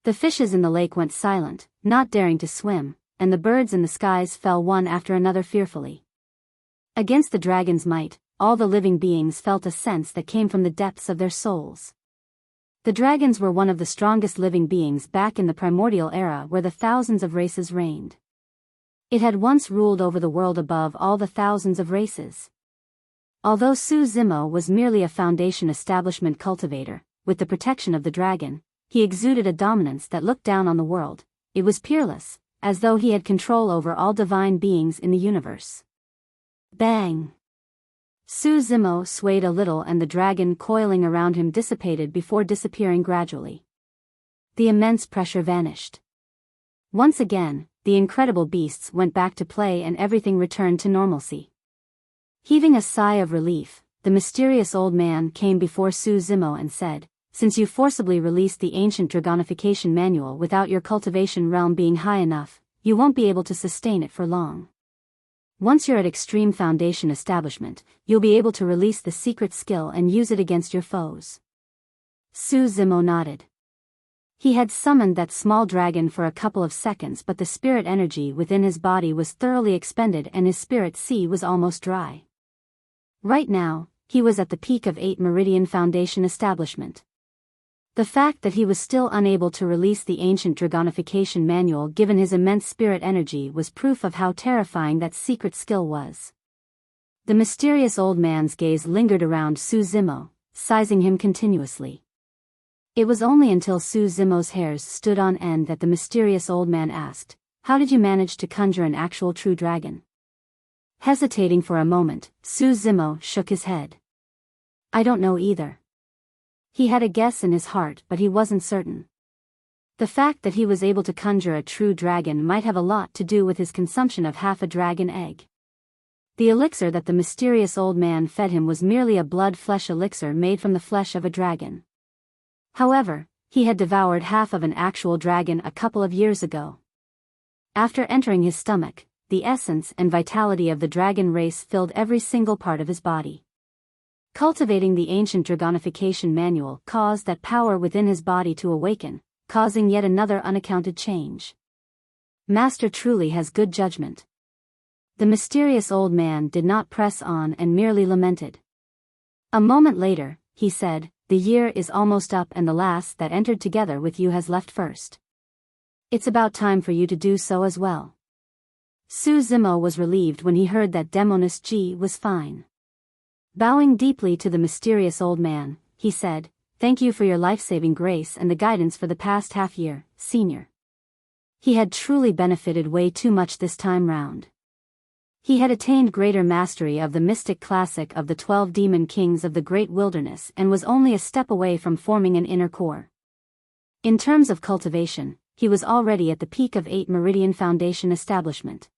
The fishes in the lake went silent, not daring to swim, and the birds in the skies fell one after another fearfully. Against the dragon's might, all the living beings felt a sense that came from the depths of their souls. The dragons were one of the strongest living beings back in the primordial era where the thousands of races reigned. It had once ruled over the world above all the thousands of races. Although Su Zimo was merely a foundation establishment cultivator, with the protection of the dragon, he exuded a dominance that looked down on the world. It was peerless, as though he had control over all divine beings in the universe. Bang! Su Zimo swayed a little and the dragon coiling around him dissipated before disappearing gradually. The immense pressure vanished. Once again, the incredible beasts went back to play and everything returned to normalcy. Heaving a sigh of relief, the mysterious old man came before Su Zimo and said, "Since you forcibly released the ancient dragonification manual without your cultivation realm being high enough, you won't be able to sustain it for long. Once you're at extreme foundation establishment, you'll be able to release the secret skill and use it against your foes." Su Zimo nodded. He had summoned that small dragon for a couple of seconds, but the spirit energy within his body was thoroughly expended and his spirit sea was almost dry. Right now, he was at the peak of 8 Meridian Foundation establishment. The fact that he was still unable to release the ancient dragonification manual given his immense spirit energy was proof of how terrifying that secret skill was. The mysterious old man's gaze lingered around Su Zimo, sizing him continuously. It was only until Su Zimo's hairs stood on end that the mysterious old man asked, "How did you manage to conjure an actual true dragon?" Hesitating for a moment, Su Zimo shook his head. "I don't know either." He had a guess in his heart, but he wasn't certain. The fact that he was able to conjure a true dragon might have a lot to do with his consumption of half a dragon egg. The elixir that the mysterious old man fed him was merely a blood-flesh elixir made from the flesh of a dragon. However, he had devoured half of an actual dragon a couple of years ago. After entering his stomach, the essence and vitality of the dragon race filled every single part of his body. Cultivating the ancient dragonification manual caused that power within his body to awaken, causing yet another unaccounted change. Master truly has good judgment. The mysterious old man did not press on and merely lamented. A moment later, he said, "The year is almost up and the last that entered together with you has left first. It's about time for you to do so as well." Su Zimo was relieved when he heard that Demoness Ji was fine. Bowing deeply to the mysterious old man, he said, "Thank you for your life-saving grace and the guidance for the past half-year, Senior." He had truly benefited way too much this time round. He had attained greater mastery of the mystic classic of the 12 demon kings of the great wilderness and was only a step away from forming an inner core. In terms of cultivation, he was already at the peak of 8 Meridian Foundation establishment.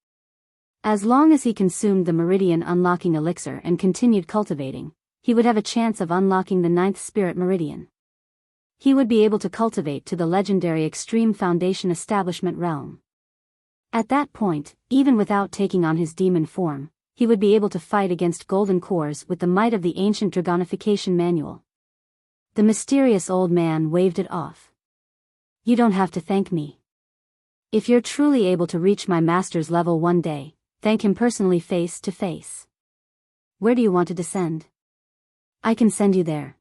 As long as he consumed the meridian unlocking elixir and continued cultivating, he would have a chance of unlocking the 9th spirit meridian. He would be able to cultivate to the legendary Extreme Foundation Establishment realm. At that point, even without taking on his demon form, he would be able to fight against golden cores with the might of the ancient dragonification manual. The mysterious old man waved it off. You don't have to thank me. If you're truly able to reach my master's level one day, thank him personally face to face. Where do you want to descend? I can send you there.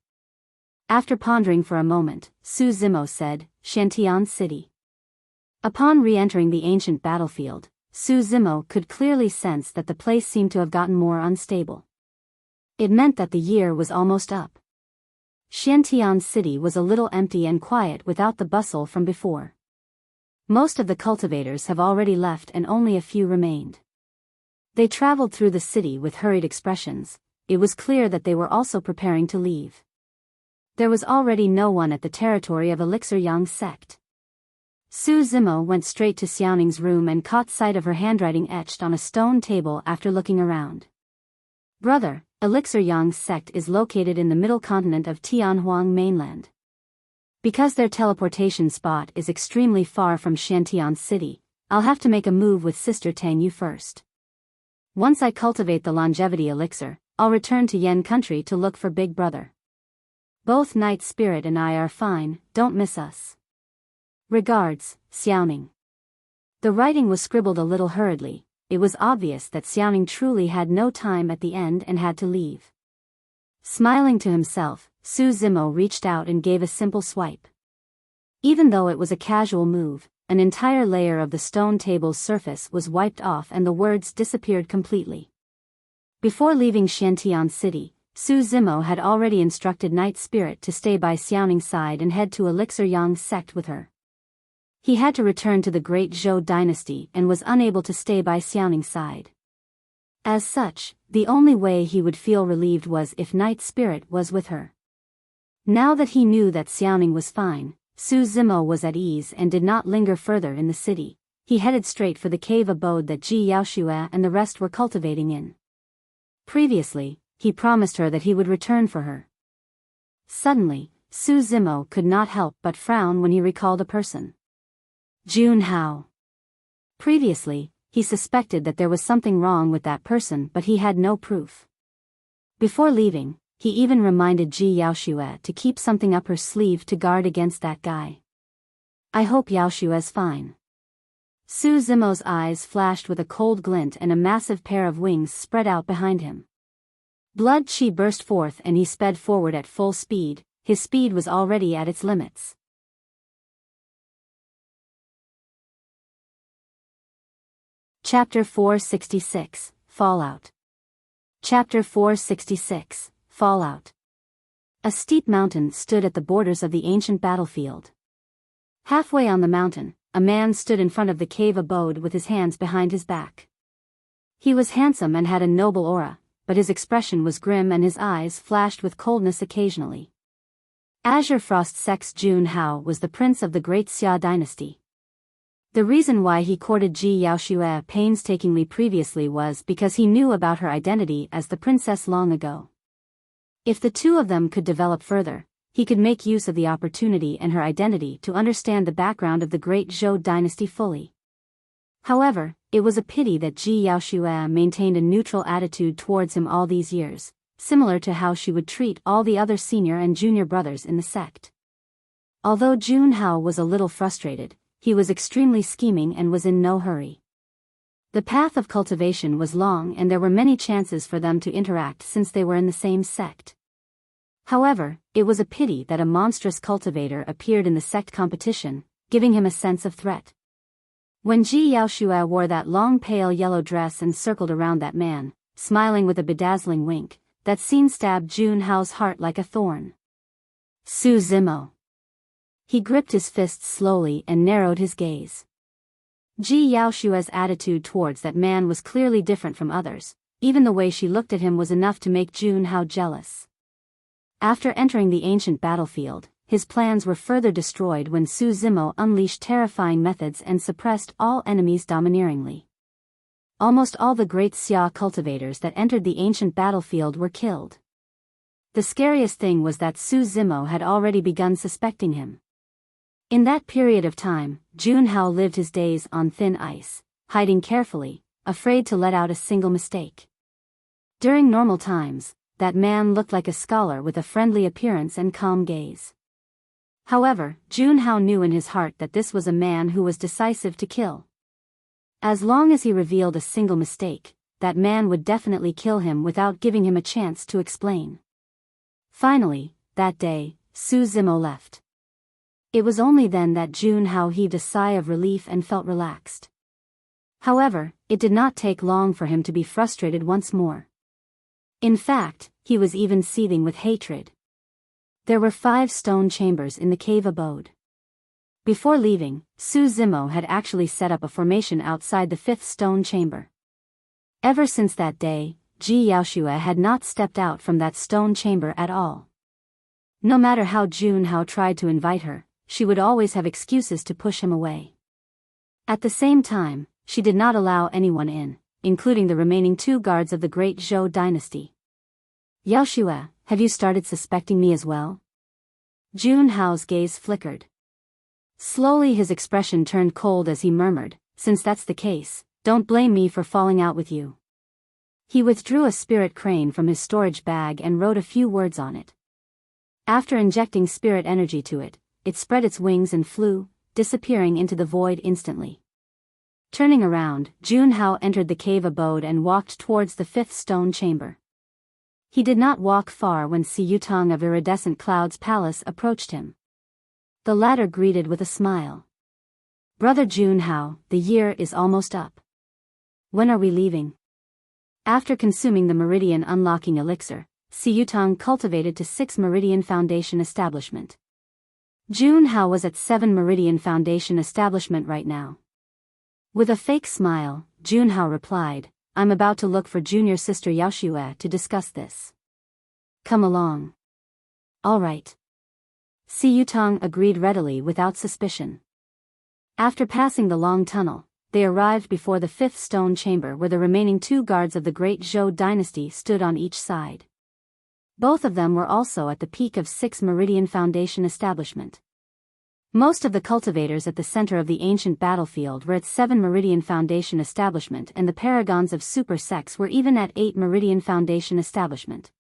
After pondering for a moment, Su Zimo said, Shantian City. Upon re-entering the ancient battlefield, Su Zimo could clearly sense that the place seemed to have gotten more unstable. It meant that the year was almost up. Shantian City was a little empty and quiet without the bustle from before. Most of the cultivators have already left and only a few remained. They traveled through the city with hurried expressions. It was clear that they were also preparing to leave. There was already no one at the territory of Elixir Yang sect. Su Zimo went straight to Xiaoning's room and caught sight of her handwriting etched on a stone table after looking around. Brother, Elixir Yang sect is located in the middle continent of Tianhuang Mainland. Because their teleportation spot is extremely far from Shantian City, I'll have to make a move with Sister Tang Yu first. Once I cultivate the longevity elixir, I'll return to Yen country to look for Big Brother. Both Night Spirit and I are fine, don't miss us. Regards, Xiaoning. The writing was scribbled a little hurriedly. It was obvious that Xiaoning truly had no time at the end and had to leave. Smiling to himself, Su Zimo reached out and gave a simple swipe. Even though it was a casual move, an entire layer of the stone table's surface was wiped off and the words disappeared completely. Before leaving Shantian City, Su Zimo had already instructed Night Spirit to stay by Xiaoning's side and head to Elixir Yang sect with her. He had to return to the Great Zhou dynasty and was unable to stay by Xiaoning's side. As such, the only way he would feel relieved was if Night Spirit was with her. Now that he knew that Xiaoning was fine, Su Zimo was at ease and did not linger further in the city. He headed straight for the cave abode that Ji Yaoshue and the rest were cultivating in. Previously, he promised her that he would return for her. Suddenly, Su Zimo could not help but frown when he recalled a person. Jun Hao. Previously, he suspected that there was something wrong with that person, but he had no proof. Before leaving, he even reminded Ji Yaoshue to keep something up her sleeve to guard against that guy. I hope Yaoshue's fine. Su Zimo's eyes flashed with a cold glint and a massive pair of wings spread out behind him. Blood chi burst forth and he sped forward at full speed. His speed was already at its limits. Chapter 466, Fallout. Chapter 466, Fallout. A steep mountain stood at the borders of the ancient battlefield. Halfway on the mountain, a man stood in front of the cave abode with his hands behind his back. He was handsome and had a noble aura, but his expression was grim and his eyes flashed with coldness occasionally. Azure Frost Sex Jun Hao was the prince of the Great Xia dynasty. The reason why he courted Ji Yaoshue painstakingly previously was because he knew about her identity as the princess long ago. If the two of them could develop further, he could make use of the opportunity and her identity to understand the background of the Great Zhou dynasty fully. However, it was a pity that Ji Yaoshue maintained a neutral attitude towards him all these years, similar to how she would treat all the other senior and junior brothers in the sect. Although Jun Hao was a little frustrated, he was extremely scheming and was in no hurry. The path of cultivation was long and there were many chances for them to interact since they were in the same sect. However, it was a pity that a monstrous cultivator appeared in the sect competition, giving him a sense of threat. When Ji Yaoshue wore that long pale yellow dress and circled around that man, smiling with a bedazzling wink, that scene stabbed Jun Hao's heart like a thorn. Su Zimo. He gripped his fists slowly and narrowed his gaze. Ji Yaoshue's attitude towards that man was clearly different from others. Even the way she looked at him was enough to make Jun Hao jealous. After entering the ancient battlefield, his plans were further destroyed when Su Zimo unleashed terrifying methods and suppressed all enemies domineeringly. almost all the great Xia cultivators that entered the ancient battlefield were killed. The scariest thing was that Su Zimo had already begun suspecting him. In that period of time, Junhao lived his days on thin ice, hiding carefully, afraid to let out a single mistake. During normal times, that man looked like a scholar with a friendly appearance and calm gaze. However, Junhao knew in his heart that this was a man who was decisive to kill. As long as he revealed a single mistake, that man would definitely kill him without giving him a chance to explain. Finally, that day, Su Zimo left. It was only then that Junhao heaved a sigh of relief and felt relaxed. However, it did not take long for him to be frustrated once more. In fact, he was even seething with hatred. There were 5 stone chambers in the cave abode. Before leaving, Su Zimo had actually set up a formation outside the 5th stone chamber. Ever since that day, Ji Yaoshue had not stepped out from that stone chamber at all. No matter how Junhao tried to invite her, she would always have excuses to push him away. At the same time, she did not allow anyone in, including the remaining 2 guards of the great Zhou dynasty. Yaoshue, have you started suspecting me as well? Junhao's gaze flickered. Slowly his expression turned cold as he murmured, since that's the case, don't blame me for falling out with you. He withdrew a spirit crane from his storage bag and wrote a few words on it. After injecting spirit energy to it, it spread its wings and flew, disappearing into the void instantly. Turning around, Junhao entered the cave abode and walked towards the 5th stone chamber. He did not walk far when Tianhuang of Iridescent Cloud's palace approached him. The latter greeted with a smile. Brother Junhao, the year is almost up. When are we leaving? After consuming the Meridian Unlocking Elixir, Tianhuang cultivated to 6 Meridian Foundation Establishment. Junhao was at 7 Meridian Foundation Establishment right now. With a fake smile, Junhao replied, I'm about to look for junior sister Yaoshue to discuss this. Come along. All right. Tianhuang agreed readily without suspicion. After passing the long tunnel, they arrived before the 5th stone chamber where the remaining 2 guards of the great Zhou dynasty stood on each side. Both of them were also at the peak of 6 Meridian Foundation Establishment. Most of the cultivators at the center of the ancient battlefield were at 7 Meridian Foundation Establishment, and the paragons of super sects were even at 8 Meridian Foundation Establishment.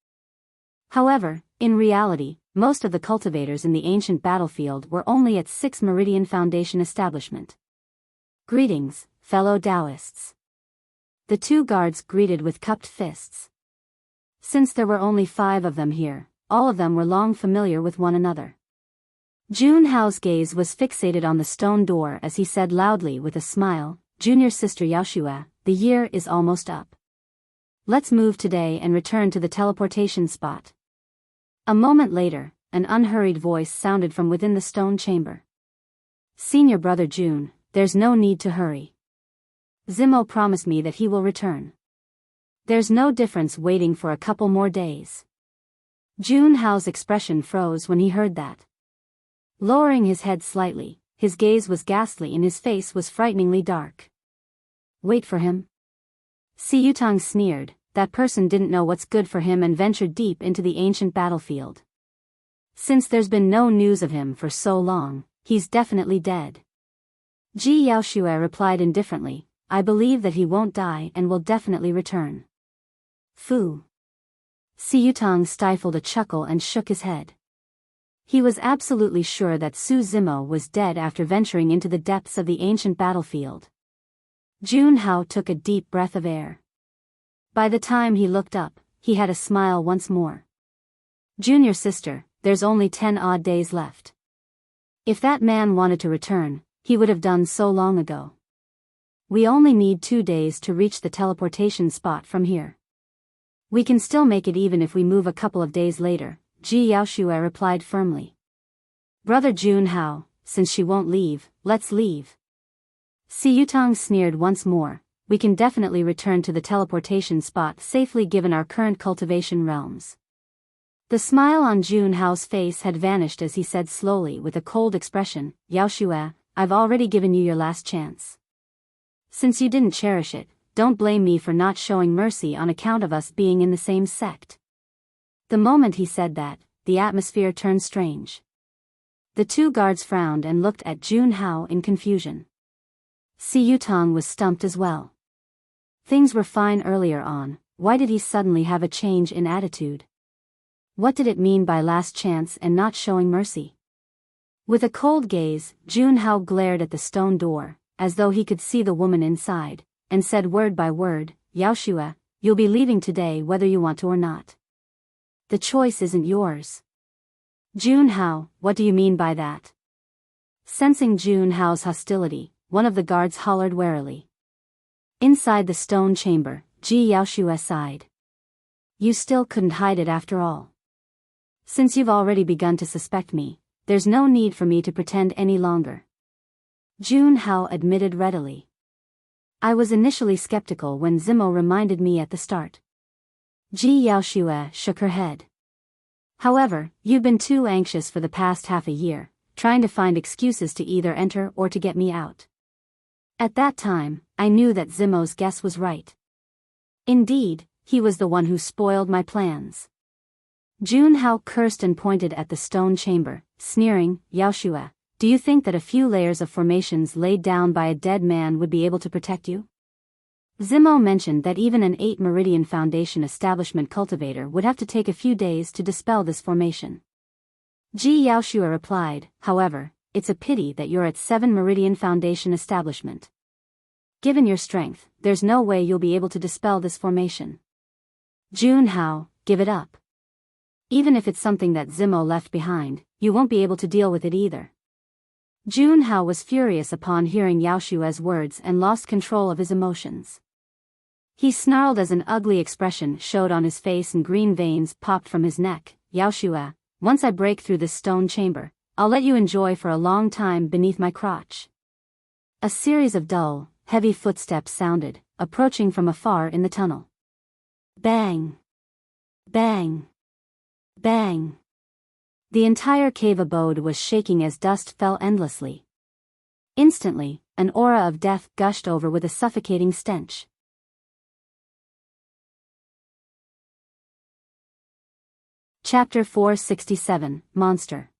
However, in reality, most of the cultivators in the ancient battlefield were only at 6 Meridian Foundation Establishment. Greetings, fellow Taoists. The 2 guards greeted with cupped fists. Since there were only 5 of them here, all of them were long familiar with one another. Junhao's gaze was fixated on the stone door as he said loudly with a smile, Junior sister Yaoshue, the year is almost up. Let's move today and return to the teleportation spot. A moment later, an unhurried voice sounded from within the stone chamber. Senior brother Jun, there's no need to hurry. Zimo promised me that he will return. There's no difference waiting for a couple more days. Junhao's expression froze when he heard that. Lowering his head slightly, his gaze was ghastly and his face was frighteningly dark. Wait for him? Tianhuang sneered, that person didn't know what's good for him and ventured deep into the ancient battlefield. Since there's been no news of him for so long, he's definitely dead. Ji Yaoshue replied indifferently, I believe that he won't die and will definitely return. Fu. Tianhuang stifled a chuckle and shook his head. He was absolutely sure that Su Zimo was dead after venturing into the depths of the ancient battlefield. Junhao took a deep breath of air. By the time he looked up, he had a smile once more. Junior sister, there's only 10 odd days left. If that man wanted to return, he would have done so long ago. We only need 2 days to reach the teleportation spot from here. We can still make it even if we move a couple of days later, Ji Yaoshue replied firmly. Brother Junhao, since she won't leave, let's leave. Tianhuang sneered once more, we can definitely return to the teleportation spot safely given our current cultivation realms. The smile on Junhao's face had vanished as he said slowly with a cold expression, Yaoshue, I've already given you your last chance. Since you didn't cherish it, don't blame me for not showing mercy on account of us being in the same sect." The moment he said that, the atmosphere turned strange. The two guards frowned and looked at Junhao in confusion. Tianhuang was stumped as well. Things were fine earlier on, why did he suddenly have a change in attitude? What did it mean by last chance and not showing mercy? With a cold gaze, Junhao glared at the stone door, as though he could see the woman inside, and said word by word, "Yaoshua, you'll be leaving today whether you want to or not. The choice isn't yours." "Junhao, what do you mean by that?" Sensing Junhao's hostility, one of the guards hollered warily. Inside the stone chamber, Yaoshua sighed. "You still couldn't hide it after all. Since you've already begun to suspect me, there's no need for me to pretend any longer." Junhao admitted readily. "I was initially skeptical when Zimo reminded me at the start." Yaoshua shook her head. "However, you've been too anxious for the past half a year, trying to find excuses to either enter or to get me out. At that time, I knew that Zimo's guess was right. Indeed, he was the one who spoiled my plans." Junhao cursed and pointed at the stone chamber, sneering, "Yaoshua, do you think that a few layers of formations laid down by a dead man would be able to protect you?" Zimo mentioned that even an 8 Meridian Foundation establishment cultivator would have to take a few days to dispel this formation. Yaoshua replied, "However, it's a pity that you're at 7 Meridian Foundation establishment. Given your strength, there's no way you'll be able to dispel this formation. Junhao, give it up. Even if it's something that Zimo left behind, you won't be able to deal with it either." Junhao was furious upon hearing Yaoshua's words and lost control of his emotions. He snarled as an ugly expression showed on his face and green veins popped from his neck. "Yaoshua, once I break through this stone chamber, I'll let you enjoy for a long time beneath my crotch." A series of dull, heavy footsteps sounded, approaching from afar in the tunnel. Bang! Bang! Bang! The entire cave abode was shaking as dust fell endlessly. Instantly, an aura of death gushed over with a suffocating stench. Chapter 467, Monster.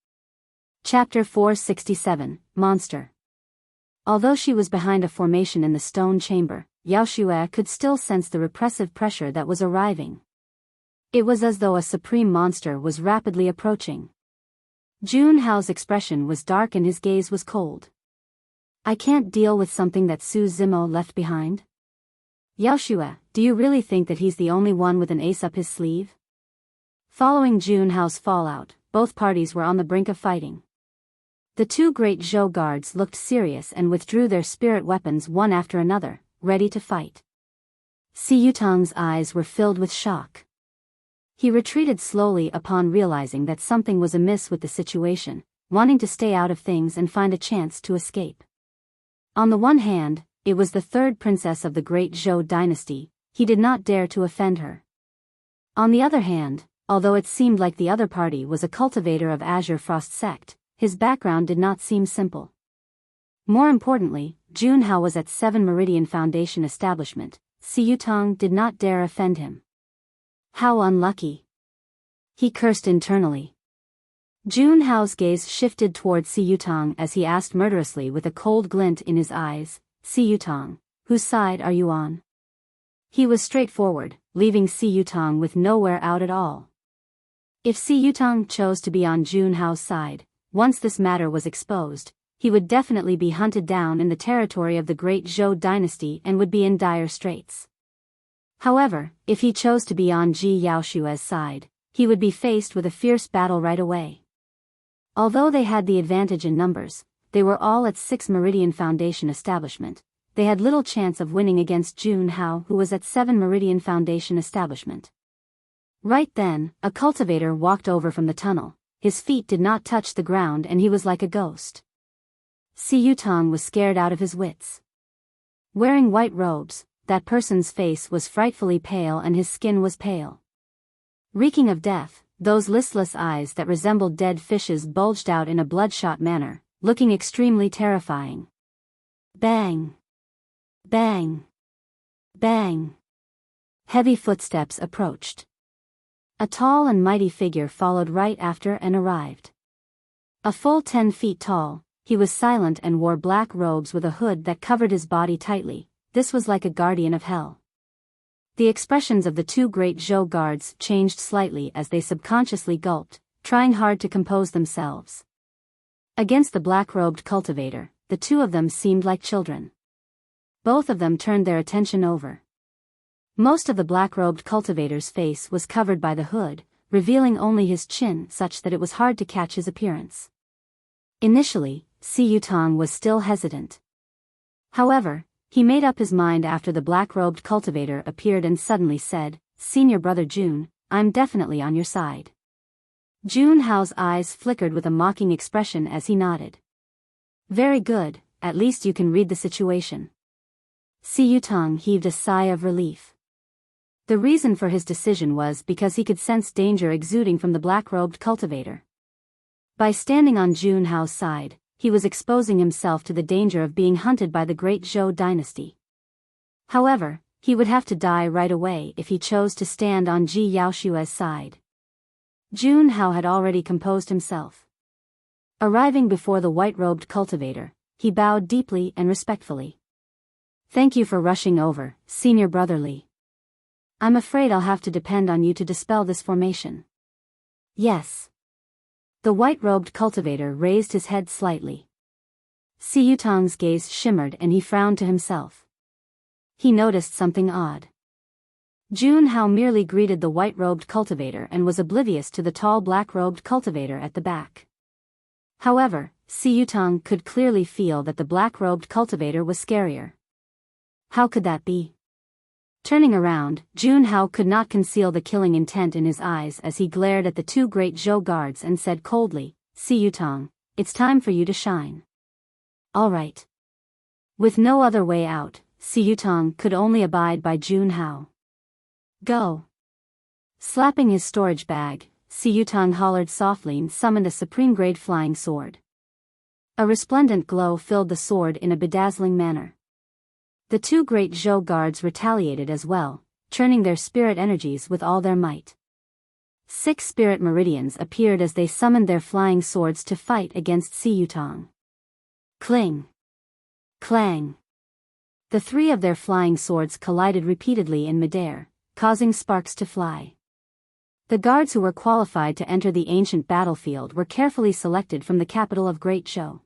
Chapter 467, Monster. Although she was behind a formation in the stone chamber, Yaoshua could still sense the repressive pressure that was arriving. It was as though a supreme monster was rapidly approaching. Junhao's expression was dark and his gaze was cold. "I can't deal with something that Su Zimo left behind? Yaoshua, do you really think that he's the only one with an ace up his sleeve?" Following Junhao's fallout, both parties were on the brink of fighting. The two great Zhou guards looked serious and withdrew their spirit weapons one after another, ready to fight. Tianhuang's eyes were filled with shock. He retreated slowly upon realizing that something was amiss with the situation, wanting to stay out of things and find a chance to escape. On the one hand, it was the third princess of the great Zhou dynasty, he did not dare to offend her. On the other hand, although it seemed like the other party was a cultivator of Azure Frost sect, his background did not seem simple. More importantly, Junhao was at 7 Meridian Foundation establishment. Tianhuang did not dare offend him. How unlucky! He cursed internally. Junhao's gaze shifted toward Tianhuang as he asked murderously with a cold glint in his eyes, "Tianhuang, whose side are you on?" He was straightforward, leaving Tianhuang with nowhere out at all. If Tianhuang chose to be on Junhao's side, once this matter was exposed, he would definitely be hunted down in the territory of the great Zhou dynasty and would be in dire straits. However, if he chose to be on Yaoshua's side, he would be faced with a fierce battle right away. Although they had the advantage in numbers, they were all at 6 Meridian Foundation establishment. They had little chance of winning against Junhao, who was at 7 Meridian Foundation establishment. Right then, a cultivator walked over from the tunnel. His feet did not touch the ground and he was like a ghost. Tianhuang was scared out of his wits. Wearing white robes, that person's face was frightfully pale and his skin was pale. Reeking of death, those listless eyes that resembled dead fishes bulged out in a bloodshot manner, looking extremely terrifying. Bang! Bang! Bang! Heavy footsteps approached. A tall and mighty figure followed right after and arrived. A full 10 feet tall, he was silent and wore black robes with a hood that covered his body tightly. This was like a guardian of hell. The expressions of the two great Zhou guards changed slightly as they subconsciously gulped, trying hard to compose themselves. Against the black-robed cultivator, the two of them seemed like children. Both of them turned their attention over. Most of the black-robed cultivator's face was covered by the hood, revealing only his chin such that it was hard to catch his appearance. Initially, Tianhuang was still hesitant. However, he made up his mind after the black-robed cultivator appeared and suddenly said, "Senior brother Jun, I'm definitely on your side." Junhao's eyes flickered with a mocking expression as he nodded. "Very good, at least you can read the situation." Tianhuang heaved a sigh of relief. The reason for his decision was because he could sense danger exuding from the black-robed cultivator. By standing on Junhao's side, he was exposing himself to the danger of being hunted by the great Zhou dynasty. However, he would have to die right away if he chose to stand on Ji Yaoshue's side. Junhao had already composed himself. Arriving before the white-robed cultivator, he bowed deeply and respectfully. "Thank you for rushing over, Senior Brother Li. I'm afraid I'll have to depend on you to dispel this formation." "Yes." The white-robed cultivator raised his head slightly. Tianhuang's gaze shimmered and he frowned to himself. He noticed something odd. Junhao merely greeted the white-robed cultivator and was oblivious to the tall black-robed cultivator at the back. However, Tianhuang could clearly feel that the black-robed cultivator was scarier. How could that be? Turning around, Junhao could not conceal the killing intent in his eyes as he glared at the two great Zhou guards and said coldly, "Tianhuang, it's time for you to shine." "All right." With no other way out, Tianhuang could only abide by Junhao. "Go." Slapping his storage bag, Tianhuang hollered softly and summoned a supreme-grade flying sword. A resplendent glow filled the sword in a bedazzling manner. The two great Zhou guards retaliated as well, churning their spirit energies with all their might. 6 spirit meridians appeared as they summoned their flying swords to fight against Tianhuang. Cling! Clang! The 3 of their flying swords collided repeatedly in midair, causing sparks to fly. The guards who were qualified to enter the ancient battlefield were carefully selected from the capital of Great Zhou.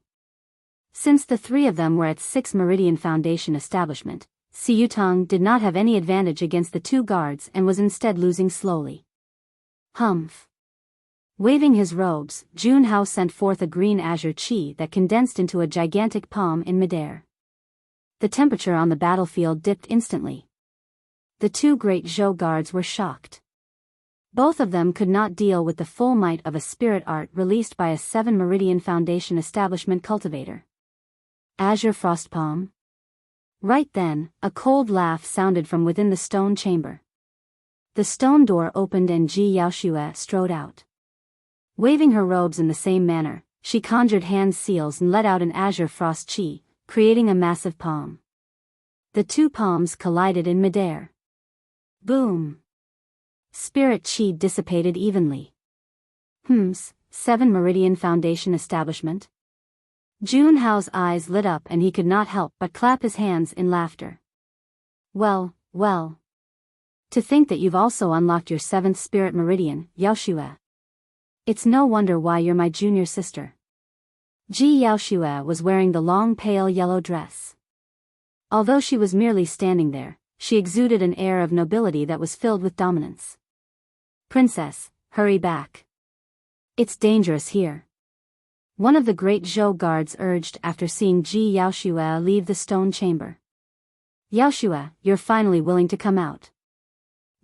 Since the 3 of them were at 6 Meridian Foundation establishment, Tianhuang did not have any advantage against the 2 guards and was instead losing slowly. Humph! Waving his robes, Junhao sent forth a green azure chi that condensed into a gigantic palm in midair. The temperature on the battlefield dipped instantly. The 2 great Zhou guards were shocked. Both of them could not deal with the full might of a spirit art released by a 7 Meridian Foundation establishment cultivator. Azure Frost Palm? Right then, a cold laugh sounded from within the stone chamber. The stone door opened and Ji Yaoshue strode out. Waving her robes in the same manner, she conjured hand seals and let out an azure frost chi, creating a massive palm. The 2 palms collided in midair. Boom! Spirit chi dissipated evenly. 7 Meridian Foundation establishment? Junhao's eyes lit up and he could not help but clap his hands in laughter. Well. To think that you've also unlocked your 7th spirit meridian, Yaoshue. It's no wonder why you're my junior sister. Ji Yaoshue was wearing the long pale yellow dress. Although she was merely standing there, she exuded an air of nobility that was filled with dominance. "Princess, hurry back. It's dangerous here," one of the great Zhou guards urged after seeing Ji Yaoshue leave the stone chamber. "Yaoshue, you're finally willing to come out."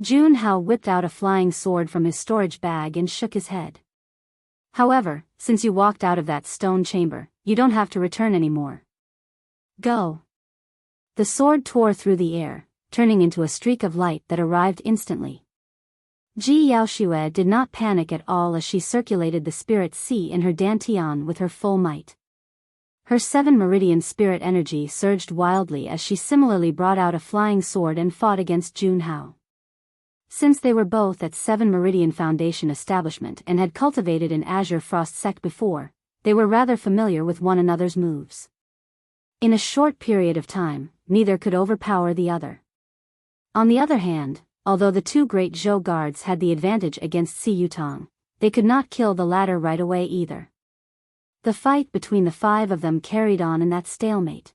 Junhao whipped out a flying sword from his storage bag and shook his head. "However, since you walked out of that stone chamber, you don't have to return anymore. Go." The sword tore through the air, turning into a streak of light that arrived instantly. Ji Yaoshue did not panic at all as she circulated the spirit sea in her dantian with her full might. Her 7 meridian spirit energy surged wildly as she similarly brought out a flying sword and fought against Junhao. Since they were both at 7 Meridian Foundation establishment and had cultivated an Azure Frost sect before, they were rather familiar with one another's moves. In a short period of time, neither could overpower the other. On the other hand, although the 2 great Zhou guards had the advantage against Si Yutong, they could not kill the latter right away either. The fight between the 5 of them carried on in that stalemate.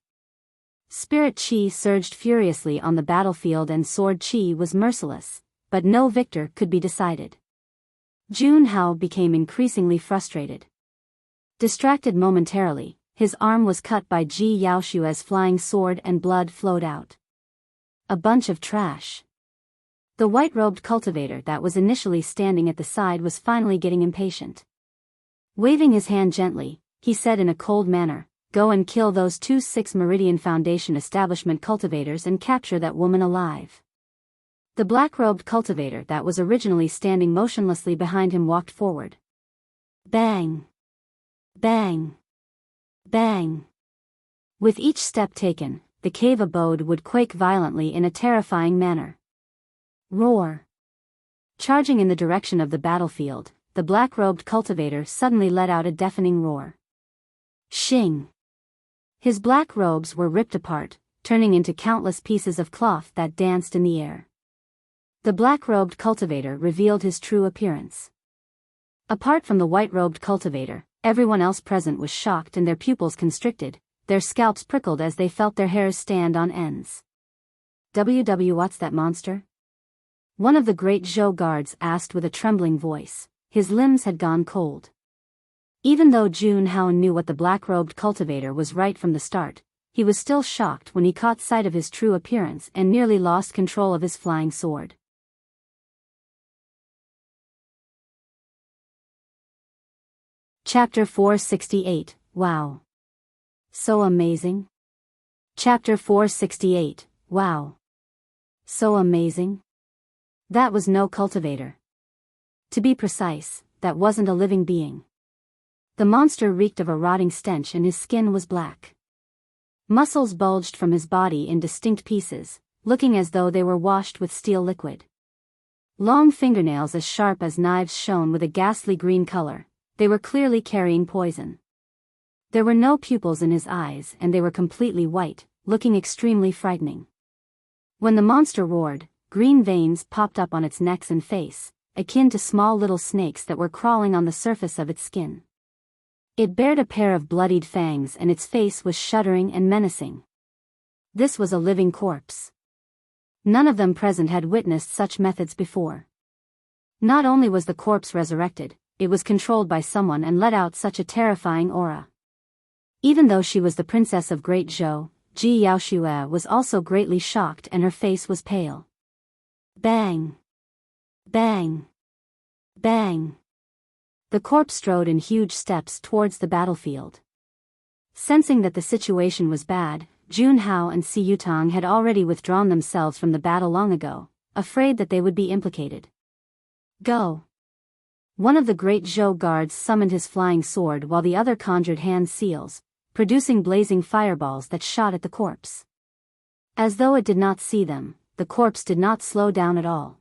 Spirit Qi surged furiously on the battlefield and Sword Qi was merciless, but no victor could be decided. Junhao became increasingly frustrated. Distracted momentarily, his arm was cut by Ji Yaoshua's flying sword and blood flowed out. A bunch of trash. The white-robed cultivator that was initially standing at the side was finally getting impatient. Waving his hand gently, he said in a cold manner, "Go and kill those 2 6 Meridian Foundation establishment cultivators and capture that woman alive." The black-robed cultivator that was originally standing motionlessly behind him walked forward. Bang! Bang! Bang! With each step taken, the cave abode would quake violently in a terrifying manner. Roar! Charging in the direction of the battlefield, the black-robed cultivator suddenly let out a deafening roar. Shing! His black robes were ripped apart, turning into countless pieces of cloth that danced in the air. The black-robed cultivator revealed his true appearance. Apart from the white-robed cultivator, everyone else present was shocked and their pupils constricted, their scalps prickled as they felt their hairs stand on ends. What's that monster? One of the great Zhou guards asked with a trembling voice. His limbs had gone cold. Even though Junhao knew what the black-robed cultivator was right from the start, he was still shocked when he caught sight of his true appearance and nearly lost control of his flying sword. Chapter 468, Wow. So amazing. Chapter 468, Wow. So amazing. That was no cultivator. To be precise, that wasn't a living being. The monster reeked of a rotting stench and his skin was black. Muscles bulged from his body in distinct pieces, looking as though they were washed with steel liquid. Long fingernails as sharp as knives shone with a ghastly green color. They were clearly carrying poison. There were no pupils in his eyes and they were completely white, looking extremely frightening. When the monster roared, green veins popped up on its necks and face, akin to small little snakes that were crawling on the surface of its skin. It bared a pair of bloodied fangs and its face was shuddering and menacing. This was a living corpse. None of them present had witnessed such methods before. Not only was the corpse resurrected, it was controlled by someone and let out such a terrifying aura. Even though she was the princess of Great Zhou, Ji Yaoshua was also greatly shocked and her face was pale. Bang! Bang! Bang! The corpse strode in huge steps towards the battlefield. Sensing that the situation was bad, Junhao and Si Yutong had already withdrawn themselves from the battle long ago, afraid that they would be implicated. Go! One of the great Zhou guards summoned his flying sword while the other conjured hand seals, producing blazing fireballs that shot at the corpse. As though it did not see them, the corpse did not slow down at all.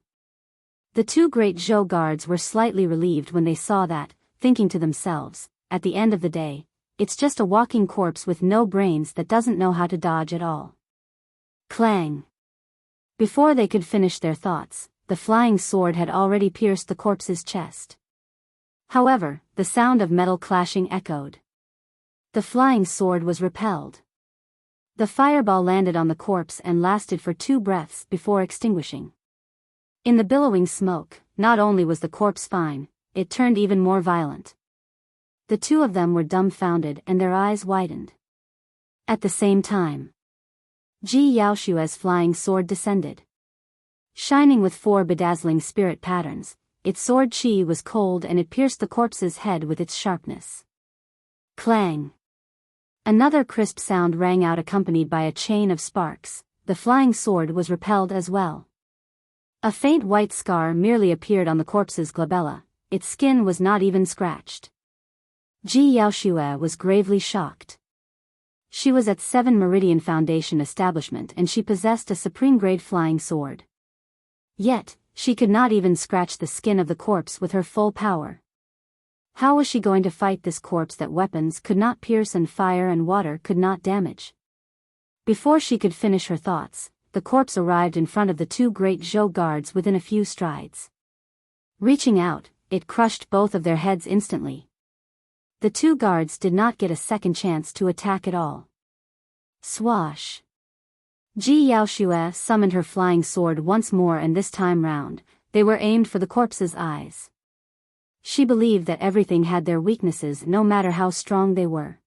The 2 great Zhou guards were slightly relieved when they saw that, thinking to themselves, at the end of the day, it's just a walking corpse with no brains that doesn't know how to dodge at all. Clang! Before they could finish their thoughts, the flying sword had already pierced the corpse's chest. However, the sound of metal clashing echoed. The flying sword was repelled. The fireball landed on the corpse and lasted for 2 breaths before extinguishing. In the billowing smoke, not only was the corpse fine, it turned even more violent. The 2 of them were dumbfounded and their eyes widened. At the same time, Ji Yaoshua's flying sword descended. Shining with 4 bedazzling spirit patterns, its sword qi was cold and it pierced the corpse's head with its sharpness. Clang! Another crisp sound rang out accompanied by a chain of sparks. The flying sword was repelled as well. A faint white scar merely appeared on the corpse's glabella, its skin was not even scratched. Ji Yaoshua was gravely shocked. She was at 7 Meridian Foundation establishment and she possessed a supreme-grade flying sword. Yet, she could not even scratch the skin of the corpse with her full power. How was she going to fight this corpse that weapons could not pierce and fire and water could not damage? Before she could finish her thoughts, the corpse arrived in front of the 2 great Zhou guards within a few strides. Reaching out, it crushed both of their heads instantly. The 2 guards did not get a second chance to attack at all. Swash! Ji Yaoxue summoned her flying sword once more and this time round, they were aimed for the corpse's eyes. She believed that everything had their weaknesses no matter how strong they were.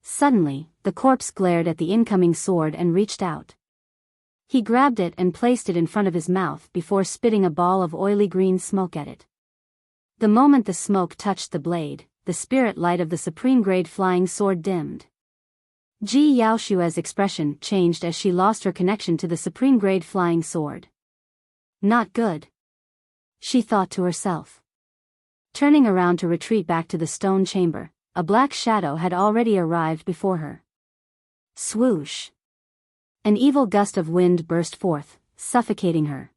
Suddenly, the corpse glared at the incoming sword and reached out. He grabbed it and placed it in front of his mouth before spitting a ball of oily green smoke at it. The moment the smoke touched the blade, the spirit light of the supreme-grade flying sword dimmed. Ji Yaoxue's expression changed as she lost her connection to the supreme-grade flying sword. Not good, she thought to herself. Turning around to retreat back to the stone chamber, a black shadow had already arrived before her. Swoosh! An evil gust of wind burst forth, suffocating her.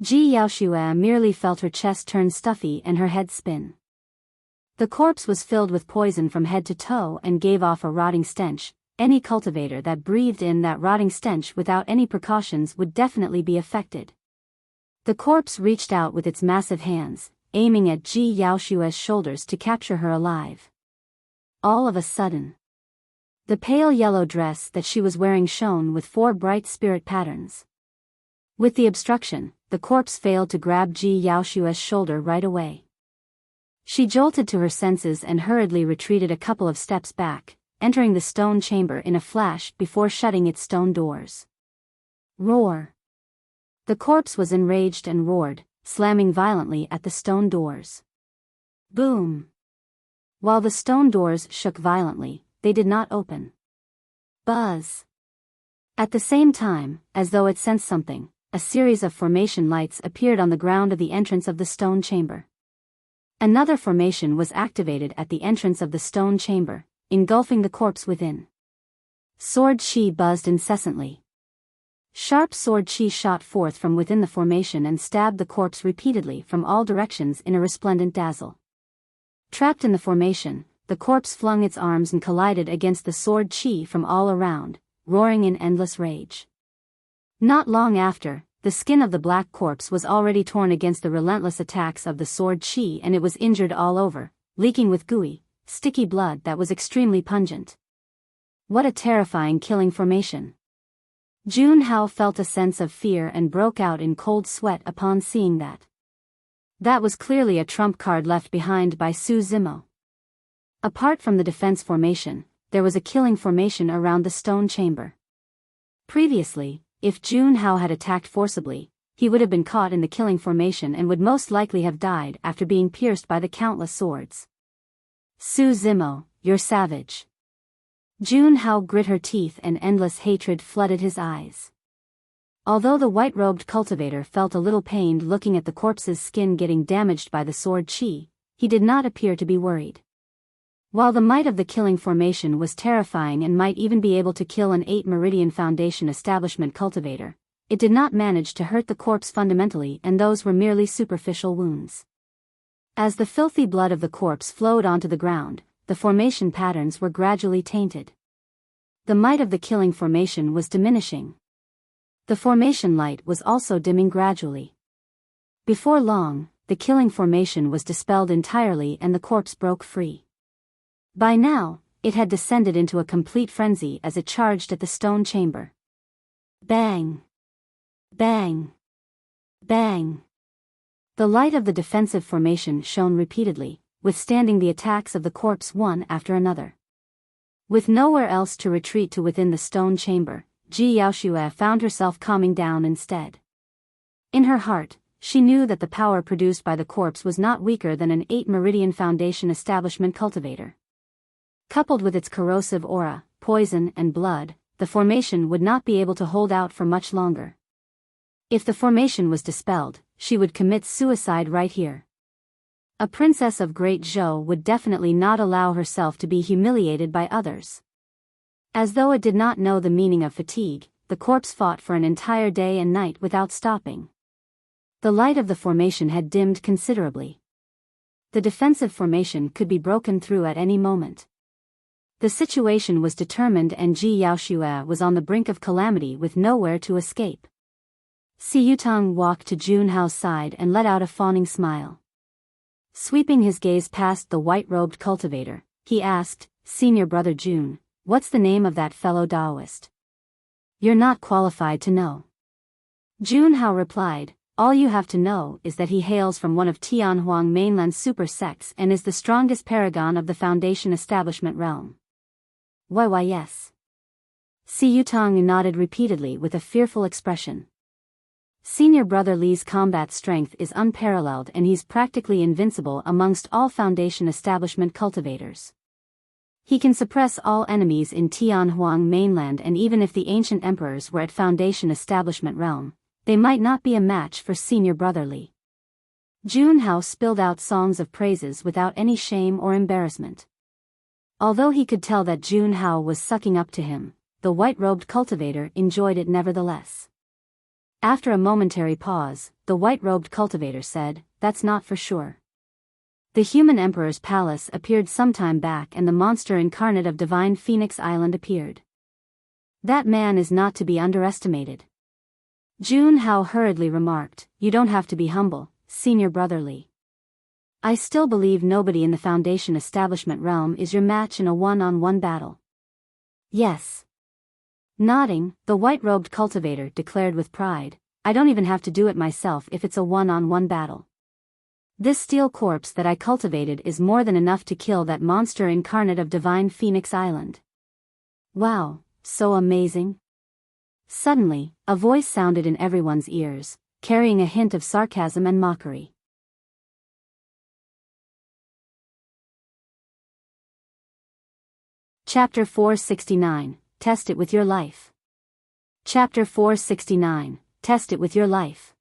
Ji Yaoxue merely felt her chest turn stuffy and her head spin. The corpse was filled with poison from head to toe and gave off a rotting stench. Any cultivator that breathed in that rotting stench without any precautions would definitely be affected. The corpse reached out with its massive hands, aiming at Ji Yaoxue's shoulders to capture her alive. All of a sudden, the pale yellow dress that she was wearing shone with 4 bright spirit patterns. With the obstruction, the corpse failed to grab Ji Yaoxue's shoulder right away. She jolted to her senses and hurriedly retreated a couple of steps back, entering the stone chamber in a flash before shutting its stone doors. Roar! The corpse was enraged and roared, slamming violently at the stone doors. Boom! While the stone doors shook violently, they did not open. Buzz! At the same time, as though it sensed something, a series of formation lights appeared on the ground of the entrance of the stone chamber. Another formation was activated at the entrance of the stone chamber, engulfing the corpse within. Sword chi buzzed incessantly. Sharp sword chi shot forth from within the formation and stabbed the corpse repeatedly from all directions in a resplendent dazzle. Trapped in the formation, the corpse flung its arms and collided against the sword chi from all around, roaring in endless rage. Not long after, the skin of the black corpse was already torn against the relentless attacks of the sword chi and it was injured all over, leaking with gooey, sticky blood that was extremely pungent. What a terrifying killing formation! Jun Hao felt a sense of fear and broke out in cold sweat upon seeing that. That was clearly a trump card left behind by Su Zimo. Apart from the defense formation, there was a killing formation around the stone chamber. Previously, if Jun Hao had attacked forcibly, he would have been caught in the killing formation and would most likely have died after being pierced by the countless swords. Su Zimo, you're savage. Jun Hao grit her teeth and endless hatred flooded his eyes. Although the white-robed cultivator felt a little pained looking at the corpse's skin getting damaged by the sword chi, he did not appear to be worried. While the might of the killing formation was terrifying and might even be able to kill an 8 Meridian Foundation establishment cultivator, it did not manage to hurt the corpse fundamentally and those were merely superficial wounds. As the filthy blood of the corpse flowed onto the ground, the formation patterns were gradually tainted. The might of the killing formation was diminishing. The formation light was also dimming gradually. Before long, the killing formation was dispelled entirely and the corpse broke free. By now, it had descended into a complete frenzy as it charged at the stone chamber. Bang! Bang! Bang! The light of the defensive formation shone repeatedly, withstanding the attacks of the corpse one after another. With nowhere else to retreat to within the stone chamber, Ji Yaoxue found herself calming down instead. In her heart, she knew that the power produced by the corpse was not weaker than an 8 Meridian Foundation establishment cultivator. Coupled with its corrosive aura, poison and blood, the formation would not be able to hold out for much longer. If the formation was dispelled, she would commit suicide right here. A princess of Great Zhou would definitely not allow herself to be humiliated by others. As though it did not know the meaning of fatigue, the corpse fought for an entire day and night without stopping. The light of the formation had dimmed considerably. The defensive formation could be broken through at any moment. The situation was determined and Ji Yaoxue was on the brink of calamity with nowhere to escape. Tianhuang walked to Junhao's side and let out a fawning smile. Sweeping his gaze past the white-robed cultivator, he asked, "Senior brother Jun, what's the name of that fellow Taoist?" "You're not qualified to know." Junhao replied, "All you have to know is that he hails from one of Tianhuang Mainland's super sects and is the strongest paragon of the Foundation establishment realm." Why yes. Tianhuang nodded repeatedly with a fearful expression. Senior brother Li's combat strength is unparalleled and he's practically invincible amongst all Foundation establishment cultivators. He can suppress all enemies in Tianhuang Mainland, and even if the ancient emperors were at Foundation establishment realm, they might not be a match for senior brother Li. Junhao spilled out songs of praises without any shame or embarrassment. Although he could tell that Junhao was sucking up to him, the white-robed cultivator enjoyed it nevertheless. After a momentary pause, the white-robed cultivator said, "That's not for sure. The human emperor's palace appeared some time back and the monster incarnate of divine Phoenix Island appeared. That man is not to be underestimated." Junhao hurriedly remarked, "You don't have to be humble, senior brother Li. I still believe nobody in the Foundation establishment realm is your match in a one-on-one battle." "Yes." Nodding, the white-robed cultivator declared with pride, "I don't even have to do it myself if it's a one-on-one battle. This steel corpse that I cultivated is more than enough to kill that monster incarnate of divine Phoenix Island." "Wow, so amazing." Suddenly, a voice sounded in everyone's ears, carrying a hint of sarcasm and mockery. Chapter 469, Test it with your life. Chapter 469, Test it with your life.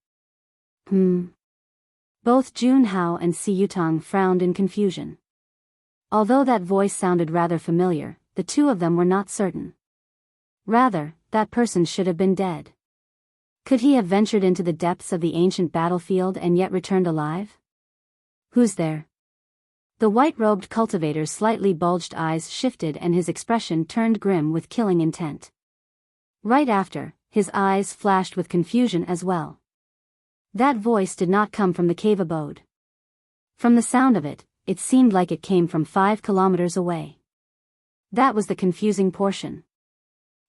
Both Junhao and Tianhuang frowned in confusion. Although that voice sounded rather familiar, the two of them were not certain. Rather, that person should have been dead. Could he have ventured into the depths of the ancient battlefield and yet returned alive? "Who's there?" The white-robed cultivator's slightly bulged eyes shifted and his expression turned grim with killing intent. Right after, his eyes flashed with confusion as well. That voice did not come from the cave abode. From the sound of it, it seemed like it came from 5 kilometers away. That was the confusing portion.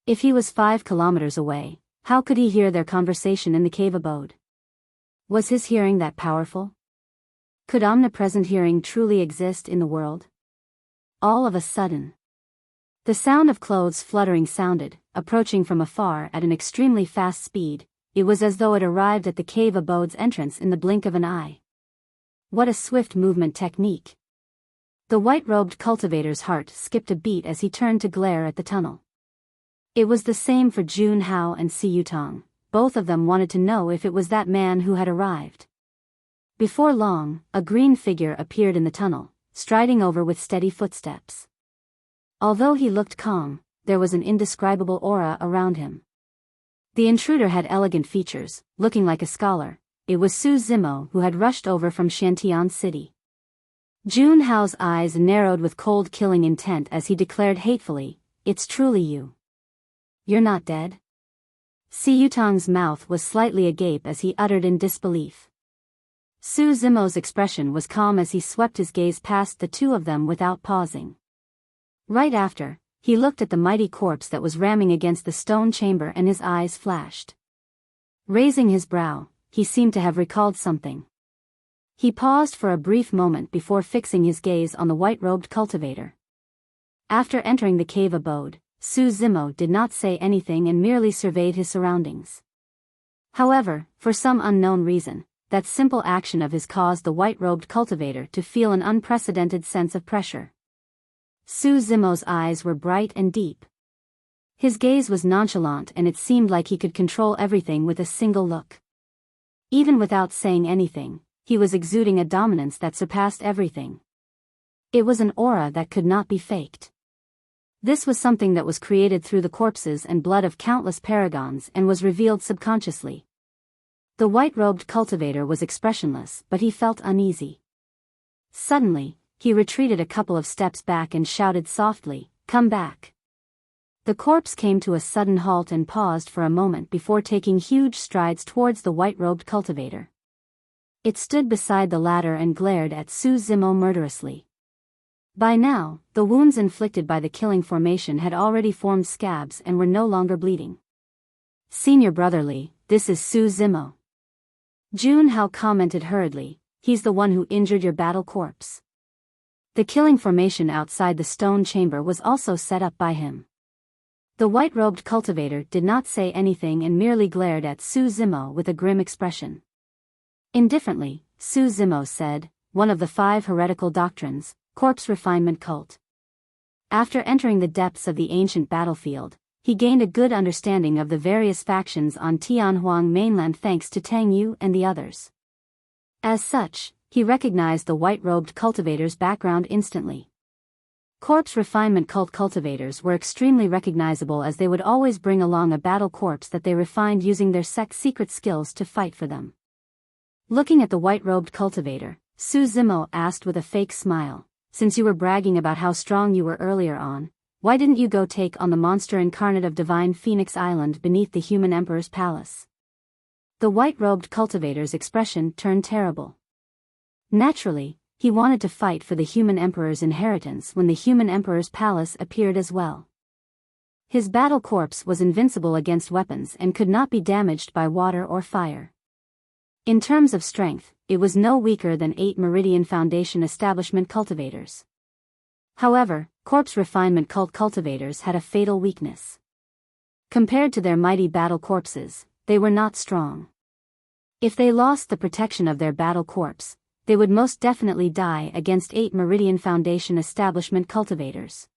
If he was 5 kilometers away, how could he hear their conversation in the cave abode? Was his hearing that powerful? Could omnipresent hearing truly exist in the world? All of a sudden, the sound of clothes fluttering sounded, approaching from afar at an extremely fast speed. It was as though it arrived at the cave abode's entrance in the blink of an eye. What a swift movement technique! The white-robed cultivator's heart skipped a beat as he turned to glare at the tunnel. It was the same for Junhao and Tianhuang. Both of them wanted to know if it was that man who had arrived. Before long, a green figure appeared in the tunnel, striding over with steady footsteps. Although he looked calm, there was an indescribable aura around him. The intruder had elegant features, looking like a scholar. It was Su Zimo who had rushed over from Shantian City. Junhao's eyes narrowed with cold killing intent as he declared hatefully, "It's truly you. You're not dead?" Tianhuang's mouth was slightly agape as he uttered in disbelief. Su Zimo's expression was calm as he swept his gaze past the two of them without pausing. Right after, he looked at the mighty corpse that was ramming against the stone chamber and his eyes flashed. Raising his brow, he seemed to have recalled something. He paused for a brief moment before fixing his gaze on the white-robed cultivator. After entering the cave abode, Su Zimo did not say anything and merely surveyed his surroundings. However, for some unknown reason, that simple action of his caused the white-robed cultivator to feel an unprecedented sense of pressure. Su Zimo's eyes were bright and deep. His gaze was nonchalant and it seemed like he could control everything with a single look. Even without saying anything, he was exuding a dominance that surpassed everything. It was an aura that could not be faked. This was something that was created through the corpses and blood of countless paragons and was revealed subconsciously. The white-robed cultivator was expressionless, but he felt uneasy. Suddenly, he retreated a couple of steps back and shouted softly, "Come back." The corpse came to a sudden halt and paused for a moment before taking huge strides towards the white-robed cultivator. It stood beside the latter and glared at Su Zimo murderously. By now, the wounds inflicted by the killing formation had already formed scabs and were no longer bleeding. "Senior Brotherly, this is Su Zimo." Junhao commented hurriedly, "He's the one who injured your battle corpse." The killing formation outside the stone chamber was also set up by him. The white-robed cultivator did not say anything and merely glared at Su Zimo with a grim expression. Indifferently, Su Zimo said, "One of the 5 heretical doctrines, corpse refinement cult." After entering the depths of the ancient battlefield, he gained a good understanding of the various factions on Tianhuang Mainland thanks to Tang Yu and the others. As such, he recognized the white-robed cultivator's background instantly. Corpse refinement cult cultivators were extremely recognizable as they would always bring along a battle corpse that they refined using their sect's secret skills to fight for them. Looking at the white-robed cultivator, Su Zimo asked with a fake smile, "Since you were bragging about how strong you were earlier on, why didn't you go take on the monster incarnate of divine Phoenix Island beneath the human emperor's palace?" The white-robed cultivator's expression turned terrible. Naturally, he wanted to fight for the human emperor's inheritance when the human emperor's palace appeared as well. His battle corpse was invincible against weapons and could not be damaged by water or fire. In terms of strength, it was no weaker than 8 Meridian Foundation establishment cultivators. However, corpse refinement cult cultivators had a fatal weakness. Compared to their mighty battle corpses, they were not strong. If they lost the protection of their battle corpse, they would most definitely die against 8 Meridian Foundation establishment cultivators.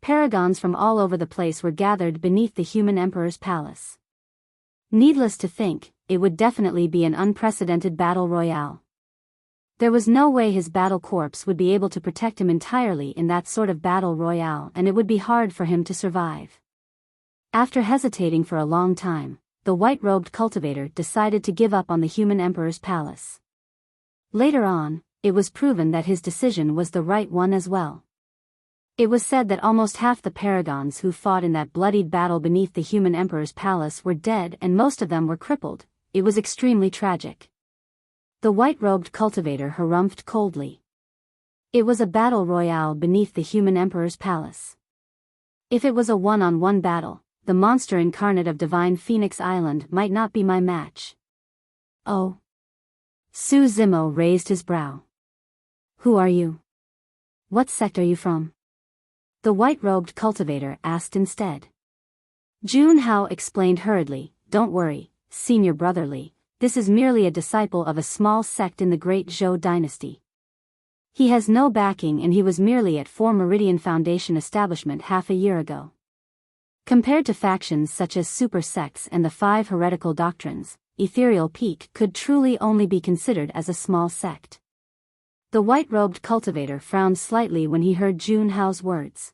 Paragons from all over the place were gathered beneath the human emperor's palace. Needless to think, it would definitely be an unprecedented battle royale. There was no way his battle corpse would be able to protect him entirely in that sort of battle royale, and it would be hard for him to survive. After hesitating for a long time, the white-robed cultivator decided to give up on the human emperor's palace. Later on, it was proven that his decision was the right one as well. It was said that almost half the paragons who fought in that bloodied battle beneath the human emperor's palace were dead and most of them were crippled. It was extremely tragic. The white-robed cultivator harumphed coldly. It was a battle royale beneath the human emperor's palace. If it was a one-on-one battle, the monster incarnate of divine Phoenix Island might not be my match. "Oh." Su Zimo raised his brow. "Who are you? What sect are you from?" The white-robed cultivator asked instead. Junhao explained hurriedly, "Don't worry, Senior Brotherly, this is merely a disciple of a small sect in the Great Zhou dynasty. He has no backing and he was merely at 4 Meridian Foundation establishment half a year ago." Compared to factions such as super sects and the 5 heretical doctrines, Ethereal Peak could truly only be considered as a small sect. The white-robed cultivator frowned slightly when he heard Junhao's words.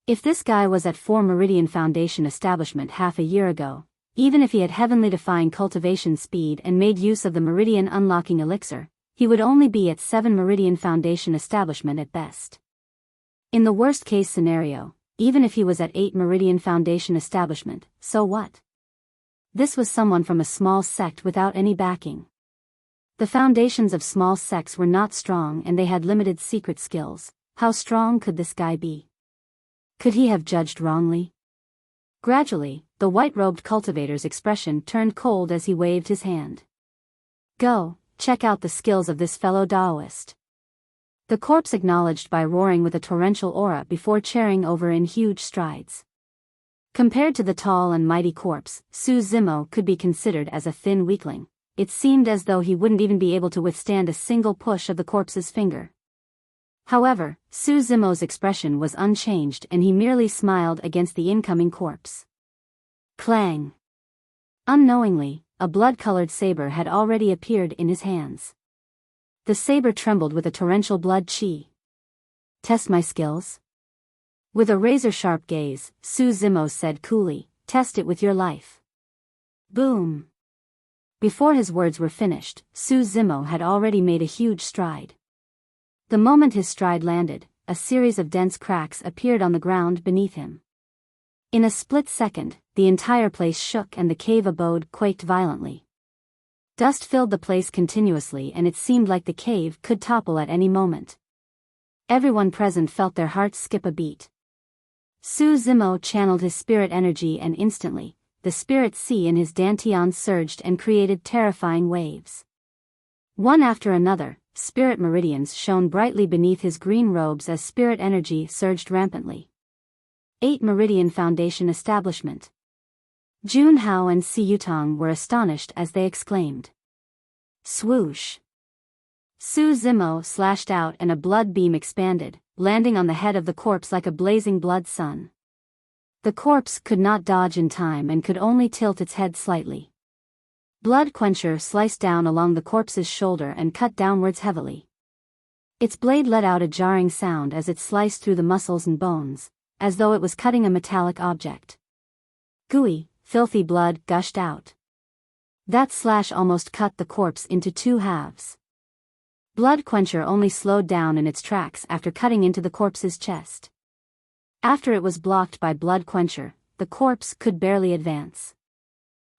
If this guy was at 4 Meridian Foundation establishment half a year ago, even if he had heavenly defying cultivation speed and made use of the Meridian unlocking elixir, he would only be at 7 Meridian Foundation establishment at best. In the worst-case scenario, even if he was at 8 Meridian Foundation establishment, so what? This was someone from a small sect without any backing. The foundations of small sects were not strong and they had limited secret skills. How strong could this guy be? Could he have judged wrongly? Gradually, the white-robed cultivator's expression turned cold as he waved his hand. "Go, check out the skills of this fellow Taoist." The corpse acknowledged by roaring with a torrential aura before chairing over in huge strides. Compared to the tall and mighty corpse, Su Zimo could be considered as a thin weakling. It seemed as though he wouldn't even be able to withstand a single push of the corpse's finger. However, Su Zimo's expression was unchanged and he merely smiled against the incoming corpse. Clang! Unknowingly, a blood-colored saber had already appeared in his hands. The saber trembled with a torrential blood chi. "Test my skills?" With a razor-sharp gaze, Su Zimo said coolly, "Test it with your life." Boom! Before his words were finished, Su Zimo had already made a huge stride. The moment his stride landed, a series of dense cracks appeared on the ground beneath him. In a split second, the entire place shook and the cave abode quaked violently. Dust filled the place continuously and it seemed like the cave could topple at any moment. Everyone present felt their hearts skip a beat. Su Zimo channeled his spirit energy and instantly, the spirit sea in his dantian surged and created terrifying waves. One after another, spirit meridians shone brightly beneath his green robes as spirit energy surged rampantly. 8 Meridian Foundation Establishment. Jun Hao and Si Yutong were astonished as they exclaimed. Swoosh! Su Zimo slashed out and a blood beam expanded, landing on the head of the corpse like a blazing blood sun. The corpse could not dodge in time and could only tilt its head slightly. Blood Quencher sliced down along the corpse's shoulder and cut downwards heavily. Its blade let out a jarring sound as it sliced through the muscles and bones, as though it was cutting a metallic object. Gooey, filthy blood gushed out. That slash almost cut the corpse into 2 halves. Blood Quencher only slowed down in its tracks after cutting into the corpse's chest. After it was blocked by Blood Quencher, the corpse could barely advance.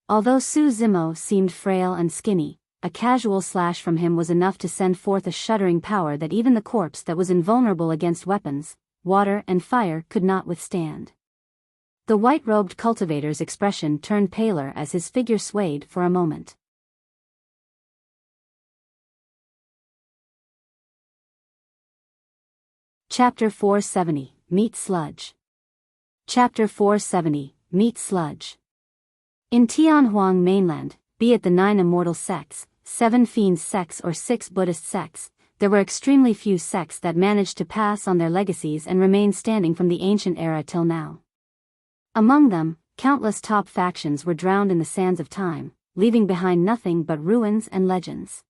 Although Su Zimo seemed frail and skinny, a casual slash from him was enough to send forth a shuddering power that even the corpse that was invulnerable against weapons, water and fire could not withstand. The white-robed cultivator's expression turned paler as his figure swayed for a moment. Chapter 470, Meet Sludge. Chapter 470, Meet Sludge. In Tianhuang Mainland, be it the 9 immortal sects, 7 fiends sects or 6 Buddhist sects, there were extremely few sects that managed to pass on their legacies and remain standing from the ancient era till now. Among them, countless top factions were drowned in the sands of time, leaving behind nothing but ruins and legends.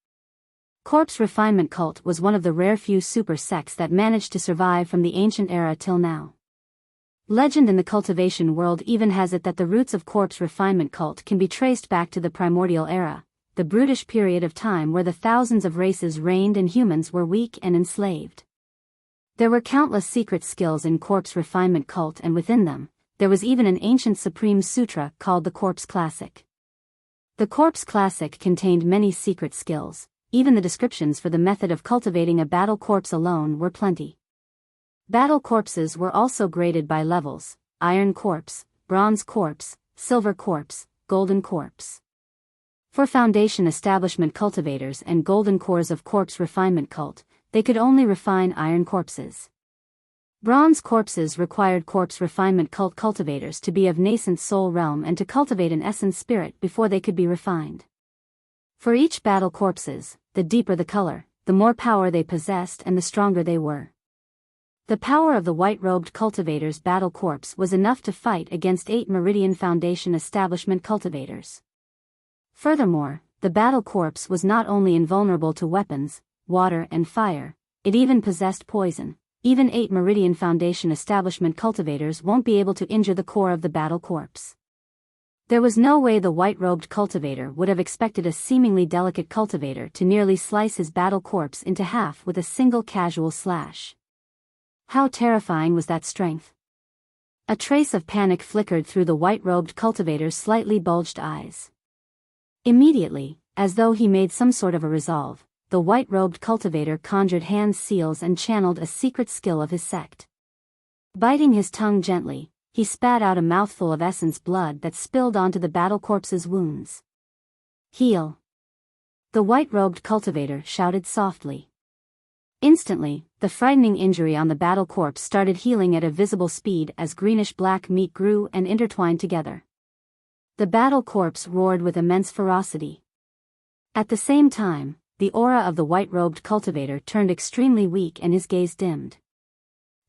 Corpse Refinement Cult was one of the rare few super sects that managed to survive from the ancient era till now. Legend in the cultivation world even has it that the roots of Corpse Refinement Cult can be traced back to the primordial era, the brutish period of time where the thousands of races reigned and humans were weak and enslaved. There were countless secret skills in Corpse Refinement Cult, and within them, there was even an ancient supreme sutra called the Corpse Classic. The Corpse Classic contained many secret skills. Even the descriptions for the method of cultivating a battle corpse alone were plenty. Battle corpses were also graded by levels: Iron Corpse, Bronze Corpse, Silver Corpse, Golden Corpse. For Foundation Establishment cultivators and Golden Cores of Corpse Refinement Cult, they could only refine Iron Corpses. Bronze Corpses required Corpse Refinement Cult cultivators to be of nascent soul realm and to cultivate an essence spirit before they could be refined. For each battle corpses, the deeper the color, the more power they possessed and the stronger they were. The power of the white-robed cultivator's battle corpse was enough to fight against 8 Meridian Foundation Establishment cultivators. Furthermore, the battle corpse was not only invulnerable to weapons, water and fire, it even possessed poison. Even 8 Meridian Foundation Establishment cultivators won't be able to injure the core of the battle corpse. There was no way the white-robed cultivator would have expected a seemingly delicate cultivator to nearly slice his battle corpse into half with a single casual slash. How terrifying was that strength? A trace of panic flickered through the white-robed cultivator's slightly bulged eyes. Immediately, as though he made some sort of a resolve, the white-robed cultivator conjured hand seals and channeled a secret skill of his sect. Biting his tongue gently, he spat out a mouthful of essence blood that spilled onto the battle corpse's wounds. Heal! The white-robed cultivator shouted softly. Instantly, the frightening injury on the battle corpse started healing at a visible speed as greenish-black meat grew and intertwined together. The battle corpse roared with immense ferocity. At the same time, the aura of the white-robed cultivator turned extremely weak and his gaze dimmed.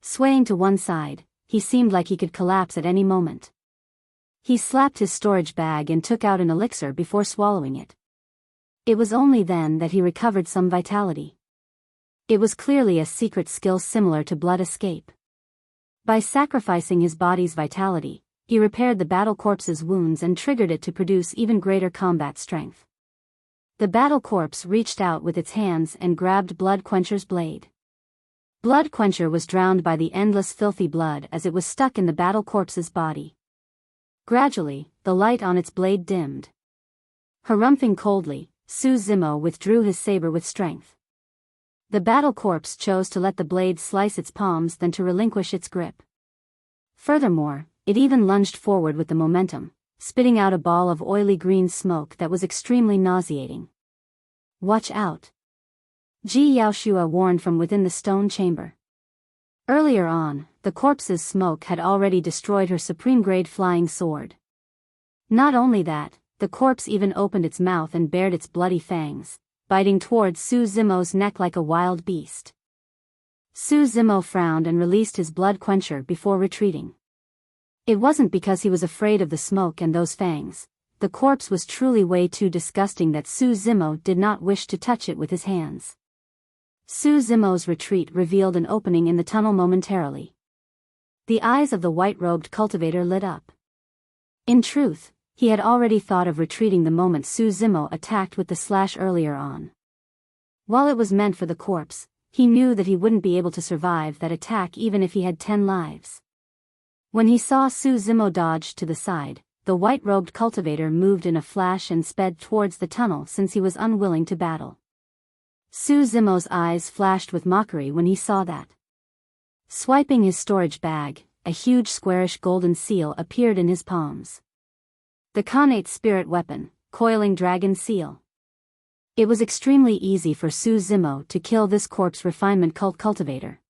Swaying to one side, he seemed like he could collapse at any moment. He slapped his storage bag and took out an elixir before swallowing it. It was only then that he recovered some vitality. It was clearly a secret skill similar to blood escape. By sacrificing his body's vitality, he repaired the battle corpse's wounds and triggered it to produce even greater combat strength. The battle corpse reached out with its hands and grabbed Blood Quencher's blade. Blood Quencher was drowned by the endless filthy blood as it was stuck in the battle corpse's body. Gradually, the light on its blade dimmed. Harumphing coldly, Su Zimo withdrew his saber with strength. The battle corpse chose to let the blade slice its palms than to relinquish its grip. Furthermore, it even lunged forward with the momentum, spitting out a ball of oily green smoke that was extremely nauseating. "Watch out!" Ji Yaoshua warned from within the stone chamber. Earlier on, the corpse's smoke had already destroyed her supreme-grade flying sword. Not only that, the corpse even opened its mouth and bared its bloody fangs, biting towards Su Zimo's neck like a wild beast. Su Zimo frowned and released his Blood Quencher before retreating. It wasn't because he was afraid of the smoke and those fangs. The corpse was truly way too disgusting that Su Zimo did not wish to touch it with his hands. Su Zimo's retreat revealed an opening in the tunnel momentarily. The eyes of the white-robed cultivator lit up. In truth, he had already thought of retreating the moment Su Zimo attacked with the slash earlier on. While it was meant for the corpse, he knew that he wouldn't be able to survive that attack even if he had 10 lives. When he saw Su Zimo dodge to the side, the white-robed cultivator moved in a flash and sped towards the tunnel since he was unwilling to battle. Su Zimo's eyes flashed with mockery when he saw that. Swiping his storage bag, a huge squarish golden seal appeared in his palms. The Incarnate spirit weapon, Coiling Dragon Seal. It was extremely easy for Su Zimo to kill this corpse refinement cult cultivator.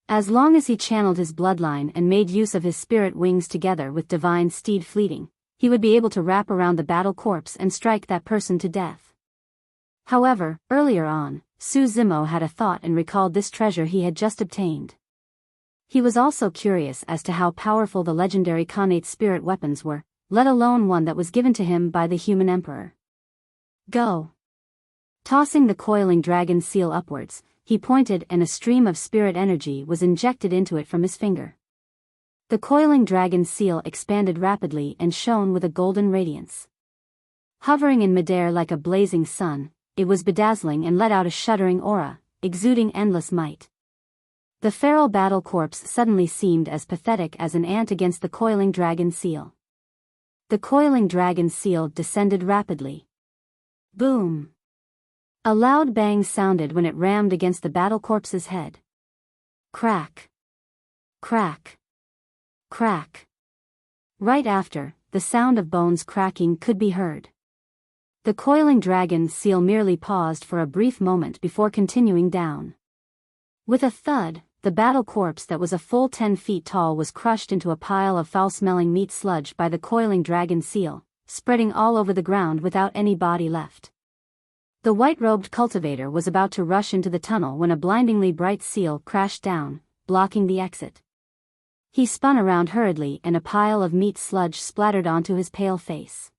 As long as he channeled his bloodline and made use of his spirit wings together with divine steed fleeting, he would be able to wrap around the battle corpse and strike that person to death. However, earlier on, Su Zimo had a thought and recalled this treasure he had just obtained. He was also curious as to how powerful the legendary Incarnate spirit weapons were, let alone one that was given to him by the human emperor. Go! Tossing the coiling dragon seal upwards, he pointed and a stream of spirit energy was injected into it from his finger. The coiling dragon seal expanded rapidly and shone with a golden radiance. Hovering in midair like a blazing sun, it was bedazzling and let out a shuddering aura, exuding endless might. The feral battle corpse suddenly seemed as pathetic as an ant against the coiling dragon seal. The coiling dragon seal descended rapidly. Boom! A loud bang sounded when it rammed against the battle corpse's head. Crack! Crack! Crack! Right after, the sound of bones cracking could be heard. The coiling dragon seal merely paused for a brief moment before continuing down. With a thud, the battle corpse that was a full 10 feet tall was crushed into a pile of foul-smelling meat sludge by the coiling dragon seal, spreading all over the ground without any body left. The white-robed cultivator was about to rush into the tunnel when a blindingly bright seal crashed down, blocking the exit. He spun around hurriedly and a pile of meat sludge splattered onto his pale face.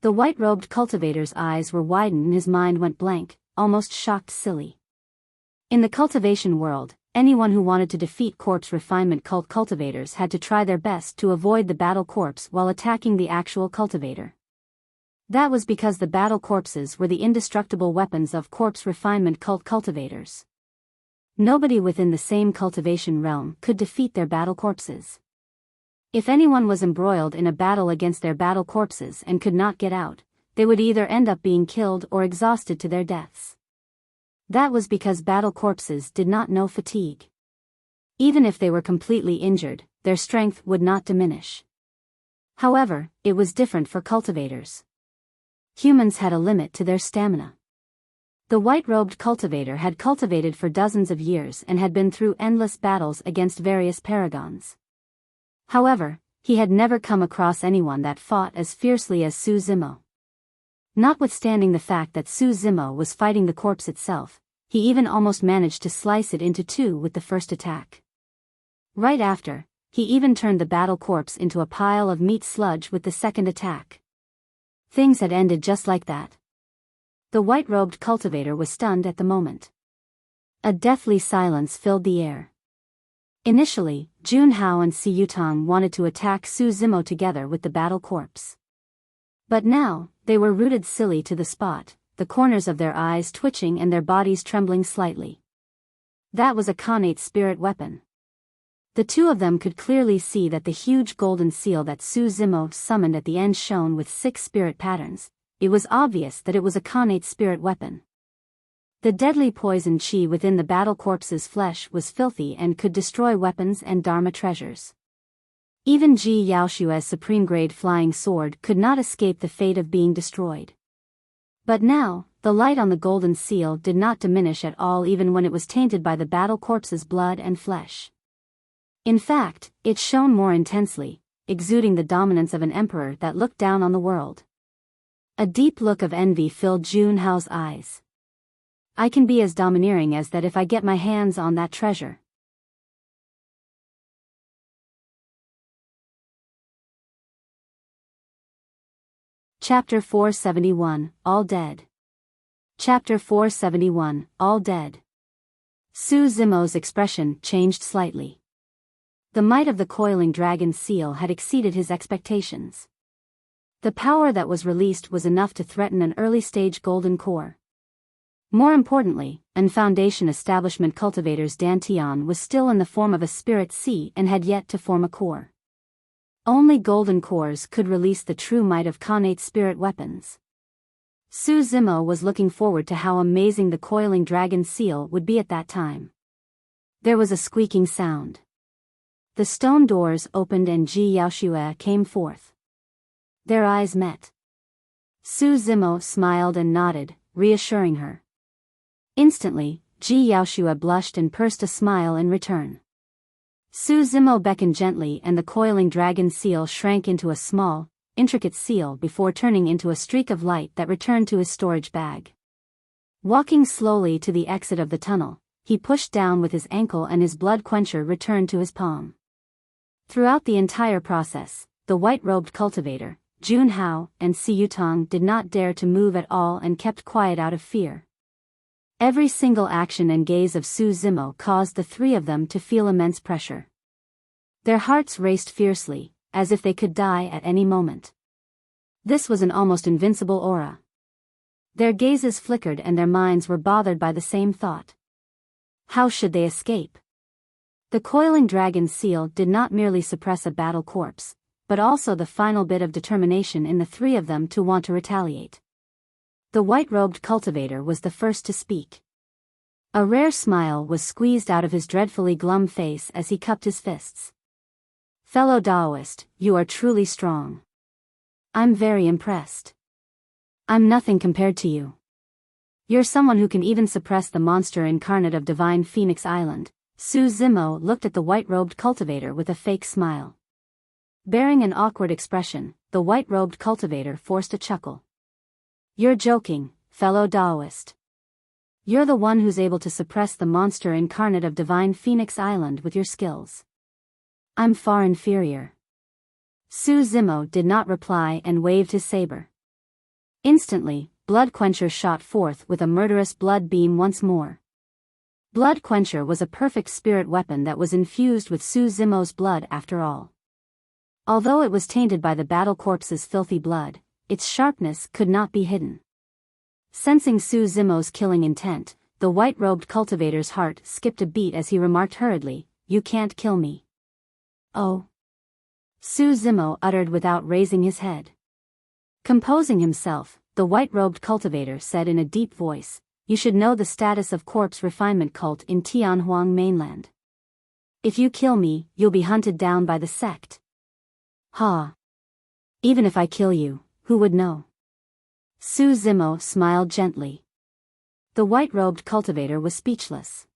The white-robed cultivator's eyes were widened and his mind went blank, almost shocked silly. In the cultivation world, anyone who wanted to defeat corpse refinement cult cultivators had to try their best to avoid the battle corpse while attacking the actual cultivator. That was because the battle corpses were the indestructible weapons of corpse refinement cult cultivators. Nobody within the same cultivation realm could defeat their battle corpses. If anyone was embroiled in a battle against their battle corpses and could not get out, they would either end up being killed or exhausted to their deaths. That was because battle corpses did not know fatigue. Even if they were completely injured, their strength would not diminish. However, it was different for cultivators. Humans had a limit to their stamina. The white-robed cultivator had cultivated for dozens of years and had been through endless battles against various paragons. However, he had never come across anyone that fought as fiercely as Su Zimo. Notwithstanding the fact that Su Zimo was fighting the corpse itself, he even almost managed to slice it into two with the first attack. Right after, he even turned the battle corpse into a pile of meat sludge with the second attack. Things had ended just like that. The white-robed cultivator was stunned at the moment. A deathly silence filled the air. Initially, Junhao and Si Yutang wanted to attack Su Zimo together with the battle corpse. But now, they were rooted silly to the spot, the corners of their eyes twitching and their bodies trembling slightly. That was a Khanate spirit weapon. The two of them could clearly see that the huge golden seal that Su Zimo summoned at the end shone with 6 spirit patterns. It was obvious that it was a Khanate spirit weapon. The deadly poison chi within the battle corpse's flesh was filthy and could destroy weapons and Dharma treasures. Even Ji Yaoshua's supreme-grade flying sword could not escape the fate of being destroyed. But now, the light on the golden seal did not diminish at all even when it was tainted by the battle corpse's blood and flesh. In fact, it shone more intensely, exuding the dominance of an emperor that looked down on the world. A deep look of envy filled Junhao's eyes. I can be as domineering as that if I get my hands on that treasure. Chapter 471, All Dead. Chapter 471, All Dead. Su Zimo's expression changed slightly. The might of the coiling dragon seal had exceeded his expectations. The power that was released was enough to threaten an early-stage golden core. More importantly, an Foundation establishment cultivator's Dantian was still in the form of a spirit sea and had yet to form a core. Only golden cores could release the true might of Khanate spirit weapons. Su Zimo was looking forward to how amazing the coiling dragon seal would be at that time. There was a squeaking sound. The stone doors opened and Ji Yaoshua came forth. Their eyes met. Su Zimo smiled and nodded, reassuring her. Instantly, Ji Yaoshua blushed and pursed a smile in return. Su Zimo beckoned gently and the coiling dragon seal shrank into a small, intricate seal before turning into a streak of light that returned to his storage bag. Walking slowly to the exit of the tunnel, he pushed down with his ankle and his blood quencher returned to his palm. Throughout the entire process, the white-robed cultivator, Junhao, and Si Yutang did not dare to move at all and kept quiet out of fear. Every single action and gaze of Su Zimo caused the 3 of them to feel immense pressure. Their hearts raced fiercely, as if they could die at any moment. This was an almost invincible aura. Their gazes flickered and their minds were bothered by the same thought. How should they escape? The coiling dragon seal did not merely suppress a battle corpse, but also the final bit of determination in the 3 of them to want to retaliate. The white-robed cultivator was the first to speak. A rare smile was squeezed out of his dreadfully glum face as he cupped his fists. Fellow Daoist, you are truly strong. I'm very impressed. I'm nothing compared to you. You're someone who can even suppress the monster incarnate of Divine Phoenix Island. Su Zimo looked at the white-robed cultivator with a fake smile. Bearing an awkward expression, the white-robed cultivator forced a chuckle. You're joking, fellow Daoist. You're the one who's able to suppress the monster incarnate of Divine Phoenix Island with your skills. I'm far inferior. Su Zimo did not reply and waved his saber. Instantly, Blood Quencher shot forth with a murderous blood beam once more. Blood Quencher was a perfect spirit weapon that was infused with Su Zimo's blood after all. Although it was tainted by the battle corpse's filthy blood, its sharpness could not be hidden. Sensing Su Zimo's killing intent, the white-robed cultivator's heart skipped a beat as he remarked hurriedly, "You can't kill me." "Oh," Su Zimo uttered without raising his head. Composing himself, the white-robed cultivator said in a deep voice, "You should know the status of corpse refinement cult in Tianhuang Mainland. If you kill me, you'll be hunted down by the sect." "Ha! Even if I kill you, who would know?" Su Zimo smiled gently. The white-robed cultivator was speechless.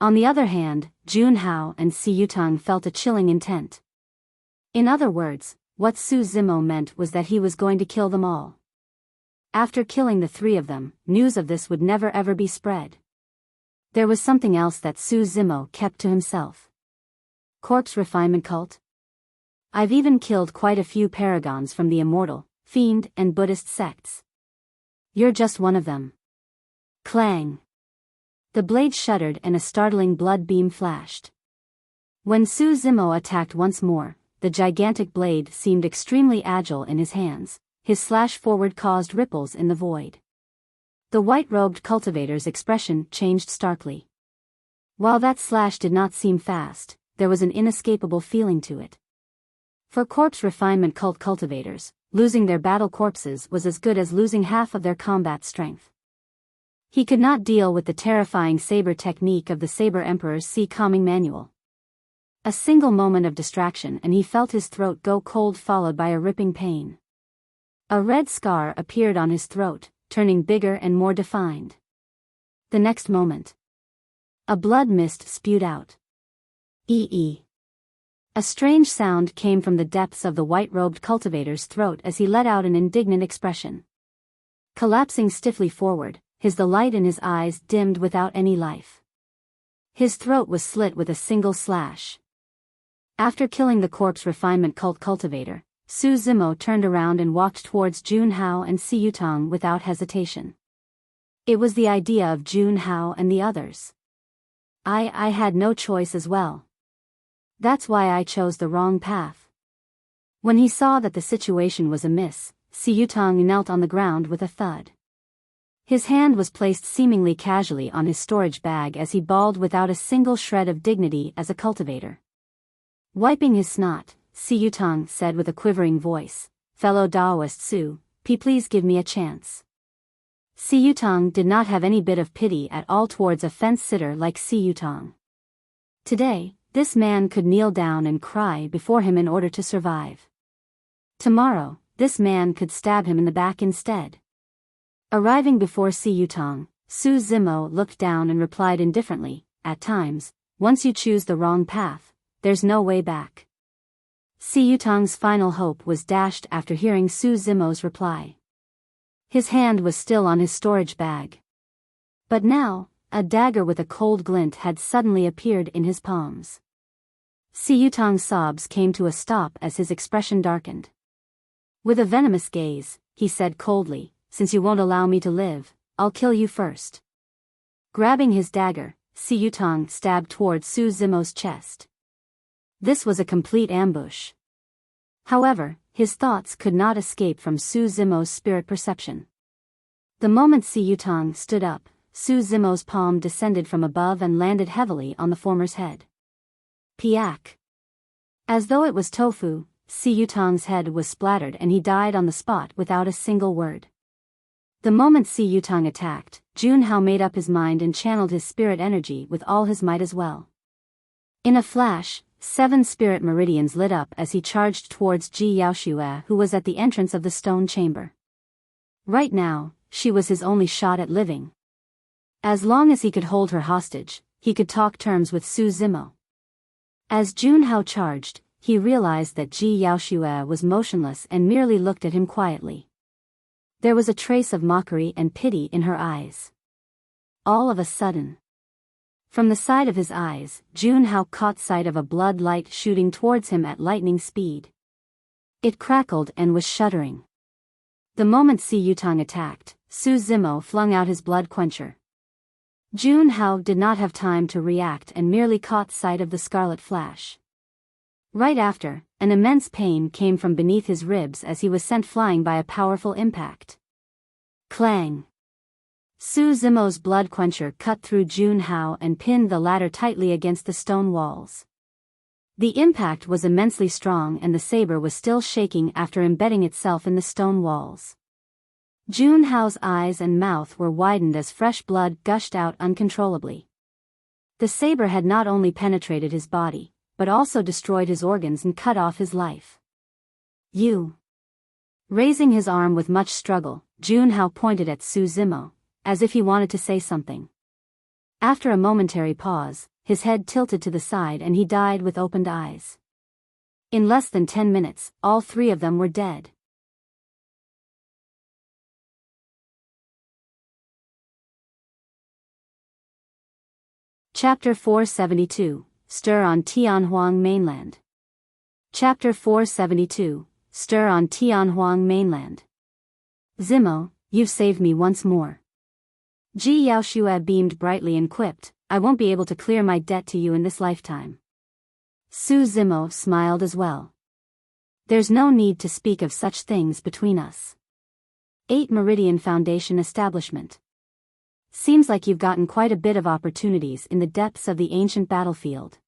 On the other hand, Junhao and Si Yutang felt a chilling intent. In other words, what Su Zimo meant was that he was going to kill them all. After killing the 3 of them, news of this would never ever be spread. There was something else that Su Zimo kept to himself. Corpse refinement cult? I've even killed quite a few paragons from the immortal, fiend, and Buddhist sects. You're just one of them. Clang! The blade shuddered and a startling blood beam flashed. When Su Zimo attacked once more, the gigantic blade seemed extremely agile in his hands. His slash forward caused ripples in the void. The white-robed cultivator's expression changed starkly. While that slash did not seem fast, there was an inescapable feeling to it. For corpse refinement cult cultivators, losing their battle corpses was as good as losing half of their combat strength. He could not deal with the terrifying saber technique of the Saber Emperor's Sea Calming Manual. A single moment of distraction and he felt his throat go cold, followed by a ripping pain. A red scar appeared on his throat, turning bigger and more defined. The next moment, a blood mist spewed out. "Ee." A strange sound came from the depths of the white-robed cultivator's throat as he let out an indignant expression. Collapsing stiffly forward, the light in his eyes dimmed without any life. His throat was slit with a single slash. After killing the corpse refinement cult cultivator, Su Zimo turned around and walked towards Junhao and Siyutang without hesitation. It was the idea of Junhao and the others. I had no choice as well. That's why I chose the wrong path. When he saw that the situation was amiss, Siyutang knelt on the ground with a thud. His hand was placed seemingly casually on his storage bag as he bawled without a single shred of dignity as a cultivator. Wiping his snot, Siyutang said with a quivering voice, "Fellow Daoist Su, please give me a chance." Siyutang did not have any bit of pity at all towards a fence-sitter like Siyutang. Today, this man could kneel down and cry before him in order to survive. Tomorrow, this man could stab him in the back instead. Arriving before Siyutang, Su Zimo looked down and replied indifferently, "At times, once you choose the wrong path, there's no way back." Siyutang's final hope was dashed after hearing Su Zimo's reply. His hand was still on his storage bag. But now, a dagger with a cold glint had suddenly appeared in his palms. Siyutang's sobs came to a stop as his expression darkened. With a venomous gaze, he said coldly, "Since you won't allow me to live, I'll kill you first." Grabbing his dagger, Siyutang stabbed towards Su Zimo's chest. This was a complete ambush. However, his thoughts could not escape from Su Zimo's spirit perception. The moment Siyutang stood up, Su Zimo's palm descended from above and landed heavily on the former's head. Piak. As though it was tofu, Siyutang's head was splattered and he died on the spot without a single word. The moment Siyutang attacked, Junhao made up his mind and channeled his spirit energy with all his might as well. In a flash, 7 spirit meridians lit up as he charged towards Ji Yaoshue, who was at the entrance of the stone chamber. Right now, she was his only shot at living. As long as he could hold her hostage, he could talk terms with Su Zimo. As Junhao charged, he realized that Ji Yaoshue was motionless and merely looked at him quietly. There was a trace of mockery and pity in her eyes. All of a sudden, from the side of his eyes, Junhao caught sight of a blood light shooting towards him at lightning speed. It crackled and was shuddering. The moment Siyutang attacked, Su Zimo flung out his blood quencher. Junhao did not have time to react and merely caught sight of the scarlet flash. Right after, an immense pain came from beneath his ribs as he was sent flying by a powerful impact. Clang! Su Zimo's blood quencher cut through Junhao and pinned the latter tightly against the stone walls. The impact was immensely strong and the saber was still shaking after embedding itself in the stone walls. Junhao's eyes and mouth were widened as fresh blood gushed out uncontrollably. The saber had not only penetrated his body, but also destroyed his organs and cut off his life. "You." Raising his arm with much struggle, Junhao pointed at Su Zimo, as if he wanted to say something. After a momentary pause, his head tilted to the side and he died with opened eyes. In less than 10 minutes, all 3 of them were dead. Chapter 472, Stir on Tianhuang Mainland. Chapter 472, Stir on Tianhuang Mainland. "Zimo, you've saved me once more." Ji Yaoshue beamed brightly and quipped, "I won't be able to clear my debt to you in this lifetime." Su Zimo smiled as well. There's no need to speak of such things between us. 8 Meridian Foundation Establishment. Seems like you've gotten quite a bit of opportunities in the depths of the ancient battlefield.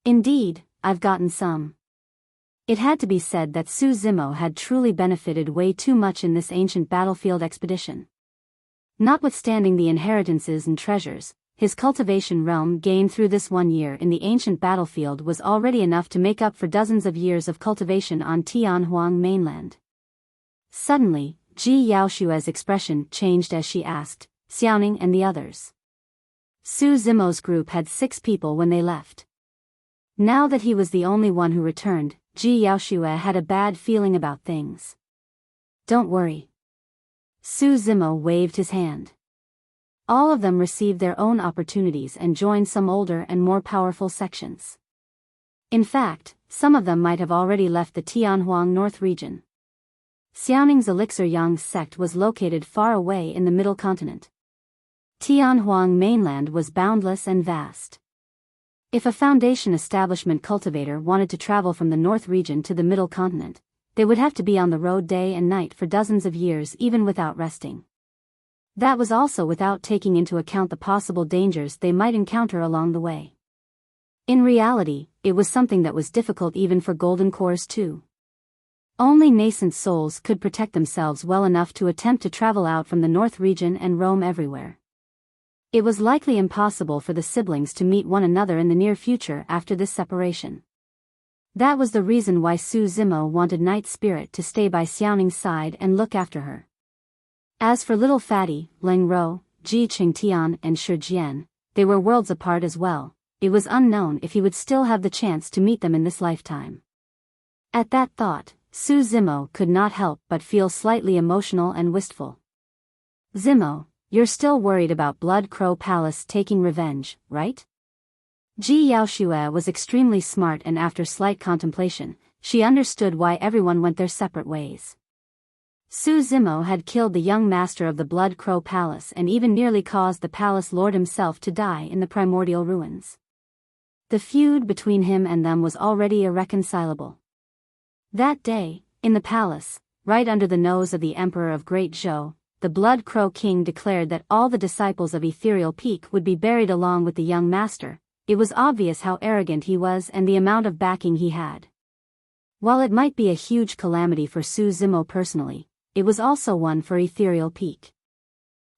Indeed, I've gotten some. It had to be said that Su Zimo had truly benefited way too much in this ancient battlefield expedition. Notwithstanding the inheritances and treasures, his cultivation realm gained through this 1 year in the ancient battlefield was already enough to make up for dozens of years of cultivation on Tianhuang mainland. Suddenly, Ji Yaoshua's expression changed as she asked, Xiaoning and the others. Su Zimo's group had 6 people when they left. Now that he was the only one who returned, Ji Yaoshua had a bad feeling about things. Don't worry. Su Zimo waved his hand. All of them received their own opportunities and joined some older and more powerful sections. In fact, some of them might have already left the Tianhuang North region. Xiaoning's Elixir Yang sect was located far away in the middle continent. Tianhuang mainland was boundless and vast. If a foundation establishment cultivator wanted to travel from the north region to the middle continent, they would have to be on the road day and night for dozens of years even without resting. That was also without taking into account the possible dangers they might encounter along the way. In reality, it was something that was difficult even for golden cores too. Only nascent souls could protect themselves well enough to attempt to travel out from the north region and roam everywhere. It was likely impossible for the siblings to meet one another in the near future after this separation. That was the reason why Su Zimo wanted Night Spirit to stay by Xiaoning's side and look after her. As for Little Fatty, Leng Ro, Ji Qingtian and Shi Jian, they were worlds apart as well. It was unknown if he would still have the chance to meet them in this lifetime. At that thought, Su Zimo could not help but feel slightly emotional and wistful. Zimo, you're still worried about Blood Crow Palace taking revenge, right? Ji Yaoshua was extremely smart, and after slight contemplation, she understood why everyone went their separate ways. Su Zimo had killed the young master of the Blood Crow Palace and even nearly caused the palace lord himself to die in the primordial ruins. The feud between him and them was already irreconcilable. That day, in the palace, right under the nose of the Emperor of Great Zhou, the Blood Crow King declared that all the disciples of Ethereal Peak would be buried along with the young master. It was obvious how arrogant he was and the amount of backing he had. While it might be a huge calamity for Su Zimo personally, it was also one for Ethereal Peak.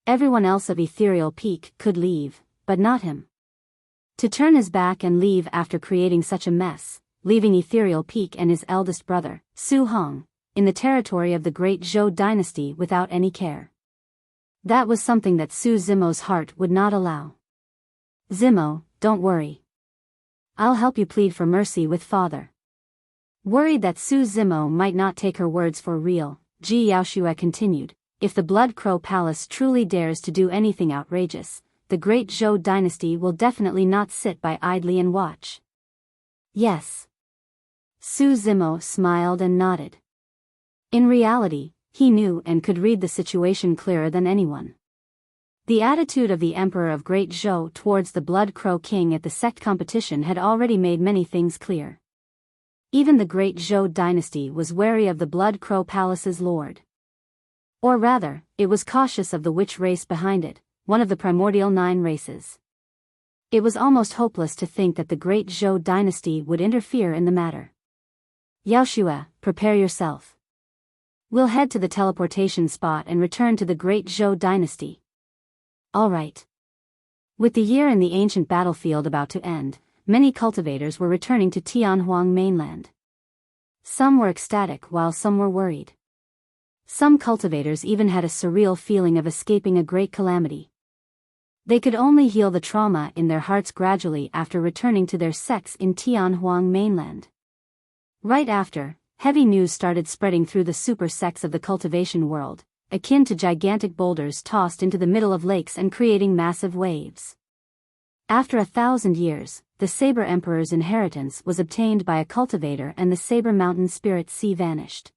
Everyone else of Ethereal Peak could leave, but not him. To turn his back and leave after creating such a mess, leaving Ethereal Peak and his eldest brother, Su Hong, in the territory of the Great Zhou dynasty without any care. That was something that Su Zimo's heart would not allow. Zimo, don't worry. I'll help you plead for mercy with Father. Worried that Su Zimo might not take her words for real, Ji Yaoshua continued, if the Blood Crow Palace truly dares to do anything outrageous, the Great Zhou dynasty will definitely not sit by idly and watch. Yes. Su Zimo smiled and nodded. In reality, he knew and could read the situation clearer than anyone. The attitude of the Emperor of Great Zhou towards the Blood Crow King at the sect competition had already made many things clear. Even the Great Zhou dynasty was wary of the Blood Crow Palace's lord. Or rather, it was cautious of the witch race behind it, one of the primordial 9 races. It was almost hopeless to think that the Great Zhou dynasty would interfere in the matter. Yaoshua, prepare yourself. We'll head to the teleportation spot and return to the Great Zhou dynasty. All right. With the year in the ancient battlefield about to end, many cultivators were returning to Tianhuang mainland. Some were ecstatic while some were worried. Some cultivators even had a surreal feeling of escaping a great calamity. They could only heal the trauma in their hearts gradually after returning to their sects in Tianhuang mainland. Right after, heavy news started spreading through the super sects of the cultivation world, akin to gigantic boulders tossed into the middle of lakes and creating massive waves. After 1,000 years, the Saber Emperor's inheritance was obtained by a cultivator and the Saber Mountain Spirit Sea vanished.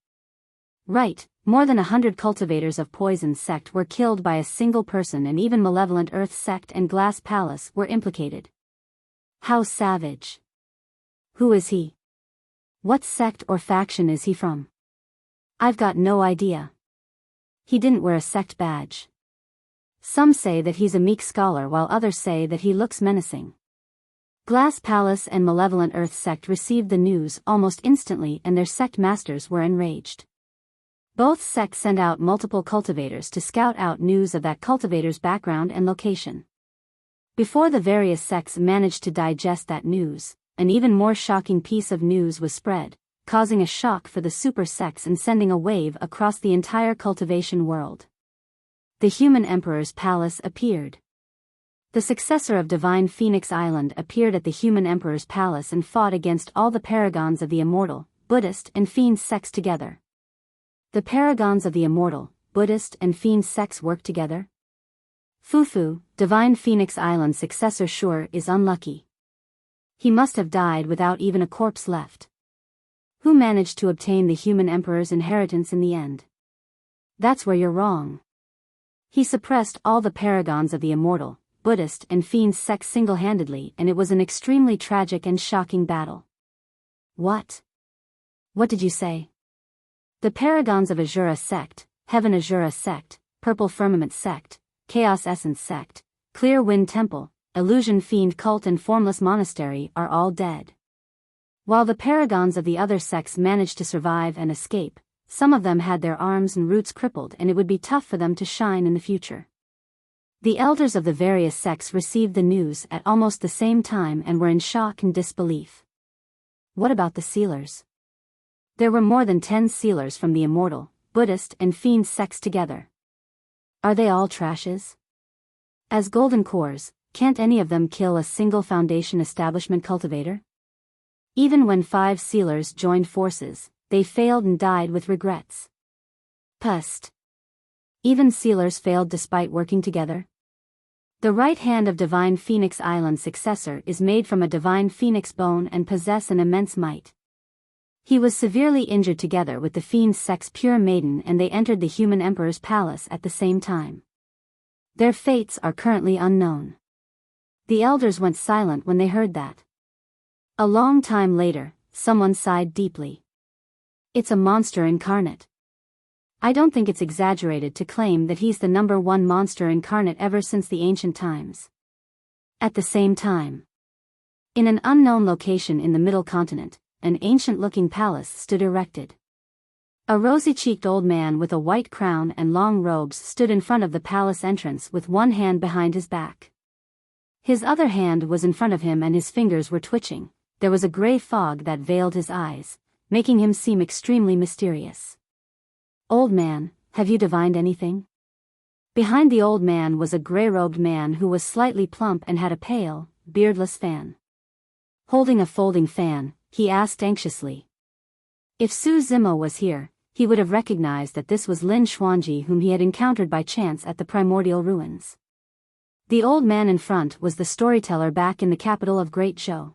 Right, more than 100 cultivators of Poison Sect were killed by a single person, and even Malevolent Earth Sect and Glass Palace were implicated. How savage! Who is he? What sect or faction is he from? I've got no idea. He didn't wear a sect badge. Some say that he's a meek scholar while others say that he looks menacing. Glass Palace and Malevolent Earth sect received the news almost instantly and their sect masters were enraged. Both sects sent out multiple cultivators to scout out news of that cultivator's background and location. Before the various sects managed to digest that news, an even more shocking piece of news was spread, causing a shock for the super sects and sending a wave across the entire cultivation world. The Human Emperor's Palace appeared. The successor of Divine Phoenix Island appeared at the Human Emperor's Palace and fought against all the paragons of the Immortal, Buddhist and Fiend sects together. The paragons of the Immortal, Buddhist and Fiend sects work together? Fufu, Divine Phoenix Island's successor sure is unlucky. He must have died without even a corpse left. Who managed to obtain the Human Emperor's inheritance in the end? That's where you're wrong. He suppressed all the paragons of the Immortal, Buddhist and Fiend sects single-handedly and it was an extremely tragic and shocking battle. What? What did you say? The paragons of Azura sect, Heaven Azura sect, Purple Firmament sect, Chaos Essence sect, Clear Wind Temple, Illusion Fiend cult and Formless Monastery are all dead. While the paragons of the other sects managed to survive and escape, some of them had their arms and roots crippled and it would be tough for them to shine in the future. The elders of the various sects received the news at almost the same time and were in shock and disbelief. What about the sealers? There were more than 10 sealers from the Immortal, Buddhist and Fiend sects together. Are they all trashes? As golden cores, can't any of them kill a single Foundation establishment cultivator? Even when 5 sealers joined forces, they failed and died with regrets. Pust. Even sealers failed despite working together. The right hand of Divine Phoenix Island's successor is made from a Divine Phoenix bone and possess an immense might. He was severely injured together with the Fiend sect's pure maiden and they entered the Human Emperor's Palace at the same time. Their fates are currently unknown. The elders went silent when they heard that. A long time later, someone sighed deeply. It's a monster incarnate. I don't think it's exaggerated to claim that he's the #1 monster incarnate ever since the ancient times. At the same time, in an unknown location in the Middle Continent, an ancient-looking palace stood erected. A rosy-cheeked old man with a white crown and long robes stood in front of the palace entrance with one hand behind his back. His other hand was in front of him and his fingers were twitching. There was a gray fog that veiled his eyes, making him seem extremely mysterious. Old man, have you divined anything? Behind the old man was a gray-robed man who was slightly plump and had a pale, beardless fan. Holding a folding fan, he asked anxiously. If Su Zimo was here, he would have recognized that this was Lin Xuanji whom he had encountered by chance at the primordial ruins. The old man in front was the storyteller back in the capital of Great Zhou.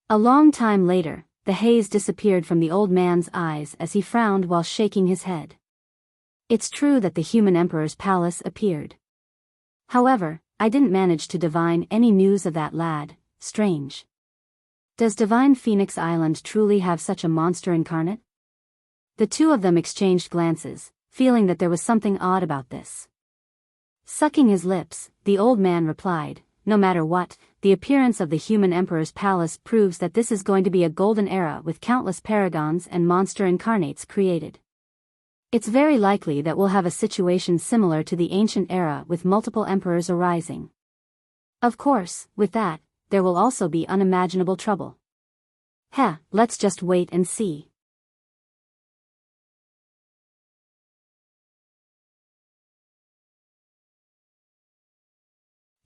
A long time later, the haze disappeared from the old man's eyes as he frowned while shaking his head. It's true that the Human Emperor's Palace appeared. However, I didn't manage to divine any news of that lad. Strange. Does Divine Phoenix Island truly have such a monster incarnate? The two of them exchanged glances, feeling that there was something odd about this. Sucking his lips, the old man replied, no matter what, the appearance of the Human Emperor's Palace proves that this is going to be a golden era with countless paragons and monster incarnates created. It's very likely that we'll have a situation similar to the ancient era with multiple emperors arising. Of course, with that, there will also be unimaginable trouble. Let's just wait and see.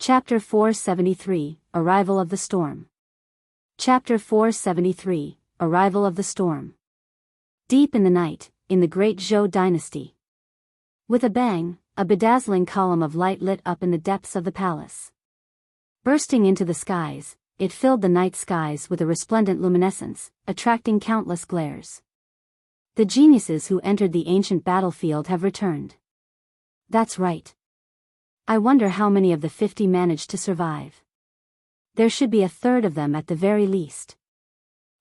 Chapter 473, Arrival of the Storm. Chapter 473, Arrival of the Storm. Deep in the night, in the Great Zhou dynasty. With a bang, a bedazzling column of light lit up in the depths of the palace. Bursting into the skies, it filled the night skies with a resplendent luminescence, attracting countless glares. The geniuses who entered the ancient battlefield have returned. That's right. I wonder how many of the 50 managed to survive. There should be a third of them at the very least.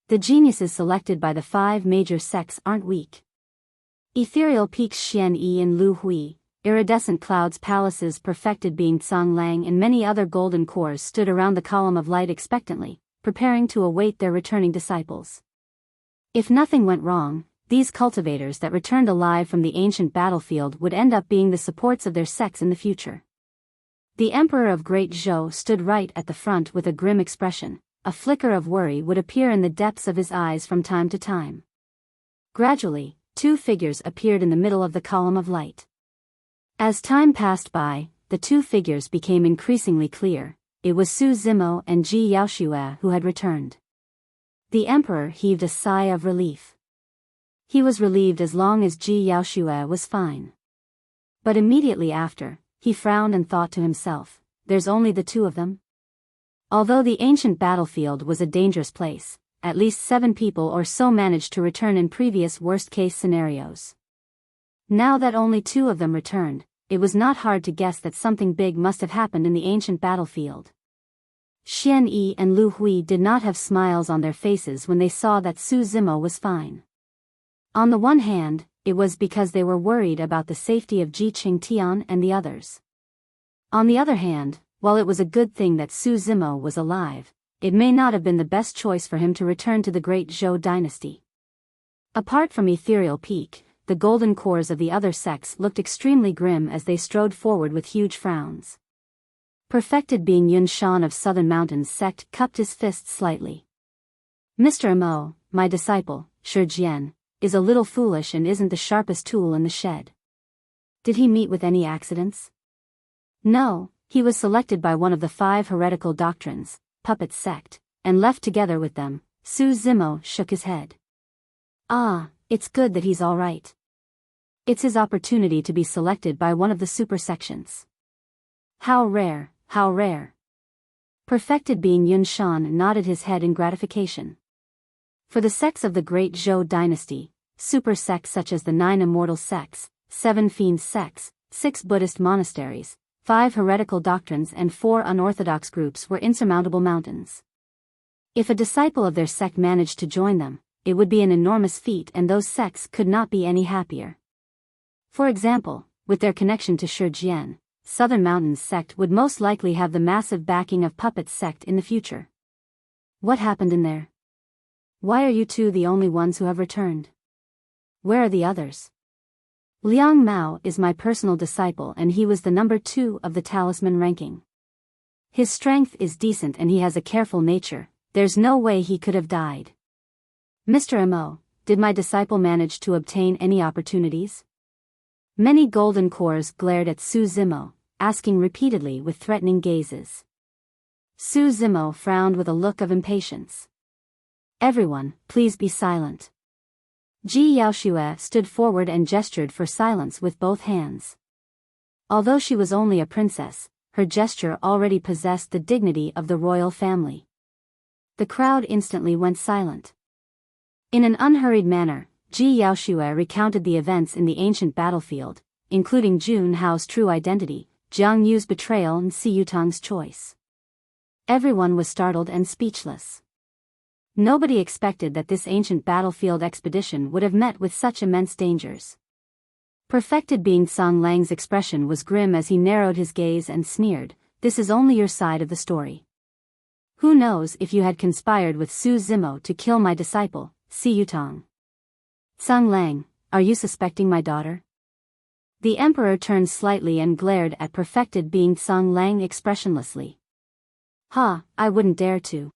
The geniuses selected by the 5 major sects aren't weak. Ethereal peaks Xian Yi and Lu Hui, iridescent clouds palaces perfected being Tsang Lang and many other golden cores stood around the column of light expectantly, preparing to await their returning disciples. If nothing went wrong, these cultivators that returned alive from the ancient battlefield would end up being the supports of their sects in the future. The Emperor of Great Zhou stood right at the front with a grim expression. A flicker of worry would appear in the depths of his eyes from time to time. Gradually, 2 figures appeared in the middle of the column of light. As time passed by, the 2 figures became increasingly clear. It was Su Zimo and Ji Yaoxue who had returned. The Emperor heaved a sigh of relief. He was relieved as long as Ji Yaoxue was fine. But immediately after, he frowned and thought to himself, there's only the 2 of them? Although the ancient battlefield was a dangerous place, at least 7 people or so managed to return in previous worst-case scenarios. Now that only 2 of them returned, it was not hard to guess that something big must have happened in the ancient battlefield. Xian Yi and Lu Hui did not have smiles on their faces when they saw that Su Zimo was fine. On the one hand, it was because they were worried about the safety of Ji Qingtian and the others. On the other hand, while it was a good thing that Su Zimo was alive, it may not have been the best choice for him to return to the great Zhou dynasty. Apart from Ethereal Peak, the golden cores of the other sects looked extremely grim as they strode forward with huge frowns. Perfected being Yun Shan of Southern Mountains sect cupped his fists slightly. Mr. Mo, my disciple, Shi Jian, is a little foolish and isn't the sharpest tool in the shed. Did he meet with any accidents? No. He was selected by one of the 5 heretical doctrines, Puppet Sect, and left together with them. Su Zimo shook his head. Ah, it's good that he's all right. It's his opportunity to be selected by one of the super sections. How rare, how rare. Perfected being Yun Shan nodded his head in gratification. For the sects of the great Zhou dynasty, super sects such as the 9 immortal sects, 7 fiend sects, 6 Buddhist monasteries, 5 heretical doctrines and 4 unorthodox groups were insurmountable mountains. If a disciple of their sect managed to join them, it would be an enormous feat and those sects could not be any happier. For example, with their connection to Shi Jian, Southern Mountains sect would most likely have the massive backing of Puppet sect in the future. What happened in there? Why are you 2 the only ones who have returned? Where are the others? Liang Mao is my personal disciple and he was the number 2 of the talisman ranking. His strength is decent and he has a careful nature, there's no way he could have died. Mr. Mo, did my disciple manage to obtain any opportunities? Many golden cores glared at Su Zimo, asking repeatedly with threatening gazes. Su Zimo frowned with a look of impatience. Everyone, please be silent. Ji Yaoxue stood forward and gestured for silence with both hands. Although she was only a princess, her gesture already possessed the dignity of the royal family. The crowd instantly went silent. In an unhurried manner, Ji Yaoxue recounted the events in the ancient battlefield, including Jun Hao's true identity, Jiang Yu's betrayal and Si Yutang's choice. Everyone was startled and speechless. Nobody expected that this ancient battlefield expedition would have met with such immense dangers. Perfected being Tsang Lang's expression was grim as he narrowed his gaze and sneered, "This is only your side of the story. Who knows if you had conspired with Su Zimo to kill my disciple, Si Yutang. Tsang Lang, are you suspecting my daughter?" The emperor turned slightly and glared at perfected being Tsang Lang expressionlessly. "Ha, I wouldn't dare to."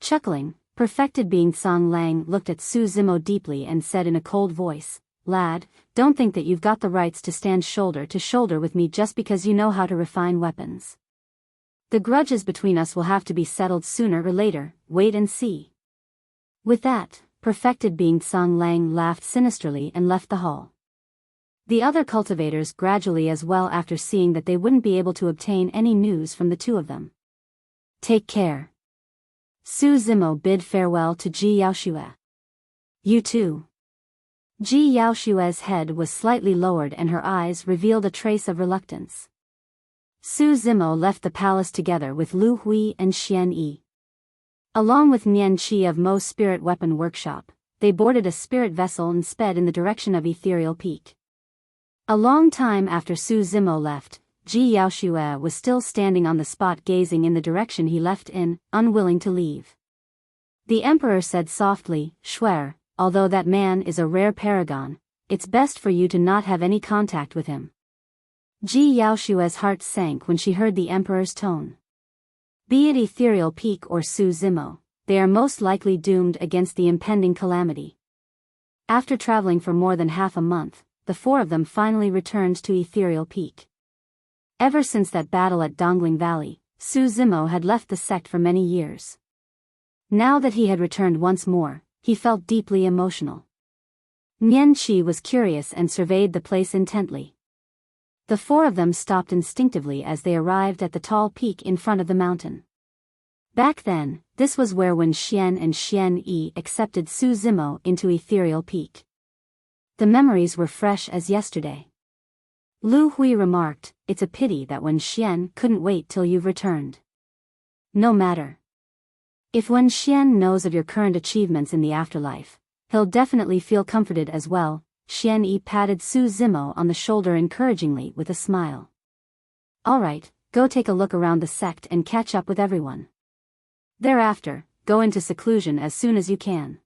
Chuckling, perfected being Tsang Lang looked at Su Zimo deeply and said in a cold voice, "Lad, don't think that you've got the rights to stand shoulder to shoulder with me just because you know how to refine weapons. The grudges between us will have to be settled sooner or later, wait and see." With that, perfected being Tsang Lang laughed sinisterly and left the hall. The other cultivators gradually as well after seeing that they wouldn't be able to obtain any news from the 2 of them. "Take care." Su Zimo bid farewell to Ji Yaoxue. "You too." Ji Yaoxue's head was slightly lowered and her eyes revealed a trace of reluctance. Su Zimo left the palace together with Lu Hui and Xian Yi. Along with Nian Qi of Mo's Spirit Weapon Workshop, they boarded a spirit vessel and sped in the direction of Ethereal Peak. A long time after Su Zimo left, Ji Yaoshue was still standing on the spot gazing in the direction he left in, unwilling to leave. The emperor said softly, "Shuer, although that man is a rare paragon, it's best for you to not have any contact with him." Ji Yaoshue's heart sank when she heard the emperor's tone. Be it Ethereal Peak or Su Zimo, they are most likely doomed against the impending calamity. After traveling for more than half a month, the four of them finally returned to Ethereal Peak. Ever since that battle at Dongling Valley, Su Zimo had left the sect for many years. Now that he had returned once more, he felt deeply emotional. Nian Qi was curious and surveyed the place intently. The four of them stopped instinctively as they arrived at the tall peak in front of the mountain. Back then, this was where Wen Xian and Xian Yi accepted Su Zimo into Ethereal Peak. The memories were fresh as yesterday. Lu Hui remarked, "It's a pity that Wen Xian couldn't wait till you've returned." No matter. If Wen Xian knows of your current achievements in the afterlife, he'll definitely feel comforted as well. Xian Yi patted Su Zimo on the shoulder encouragingly with a smile. "Alright, go take a look around the sect and catch up with everyone. Thereafter, go into seclusion as soon as you can."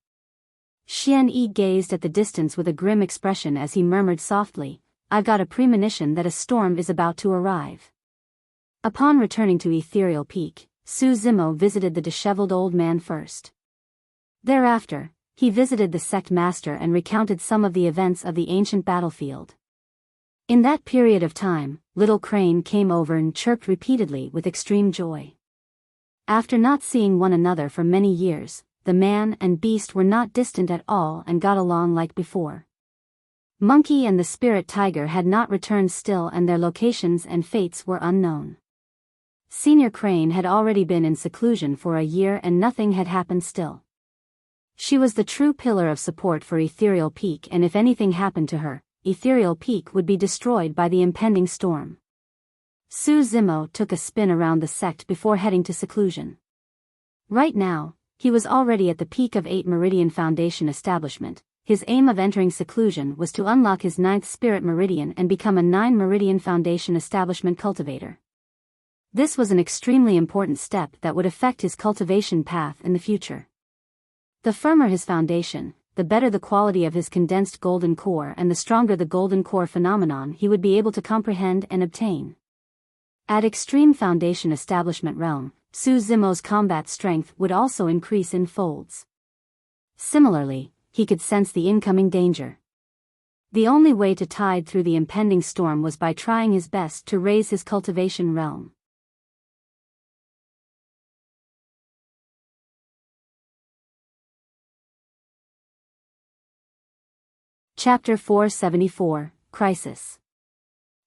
Xian Yi gazed at the distance with a grim expression as he murmured softly, "I've got a premonition that a storm is about to arrive." Upon returning to Ethereal Peak, Su Zimo visited the disheveled old man first. Thereafter, he visited the sect master and recounted some of the events of the ancient battlefield. In that period of time, Little Crane came over and chirped repeatedly with extreme joy. After not seeing one another for many years, the man and beast were not distant at all and got along like before. Monkey and the spirit tiger had not returned still, and their locations and fates were unknown. Senior Crane had already been in seclusion for a year and nothing had happened still. She was the true pillar of support for Ethereal Peak, and if anything happened to her, Ethereal Peak would be destroyed by the impending storm. Su Zimo took a spin around the sect before heading to seclusion. Right now, he was already at the peak of 8 Meridian Foundation establishment. His aim of entering seclusion was to unlock his 9th Spirit Meridian and become a 9 Meridian Foundation establishment cultivator. This was an extremely important step that would affect his cultivation path in the future. The firmer his foundation, the better the quality of his condensed golden core and the stronger the golden core phenomenon he would be able to comprehend and obtain. At extreme foundation establishment realm, Su Zimo's combat strength would also increase in folds. Similarly, he could sense the incoming danger. The only way to tide through the impending storm was by trying his best to raise his cultivation realm. Chapter 474, Crisis.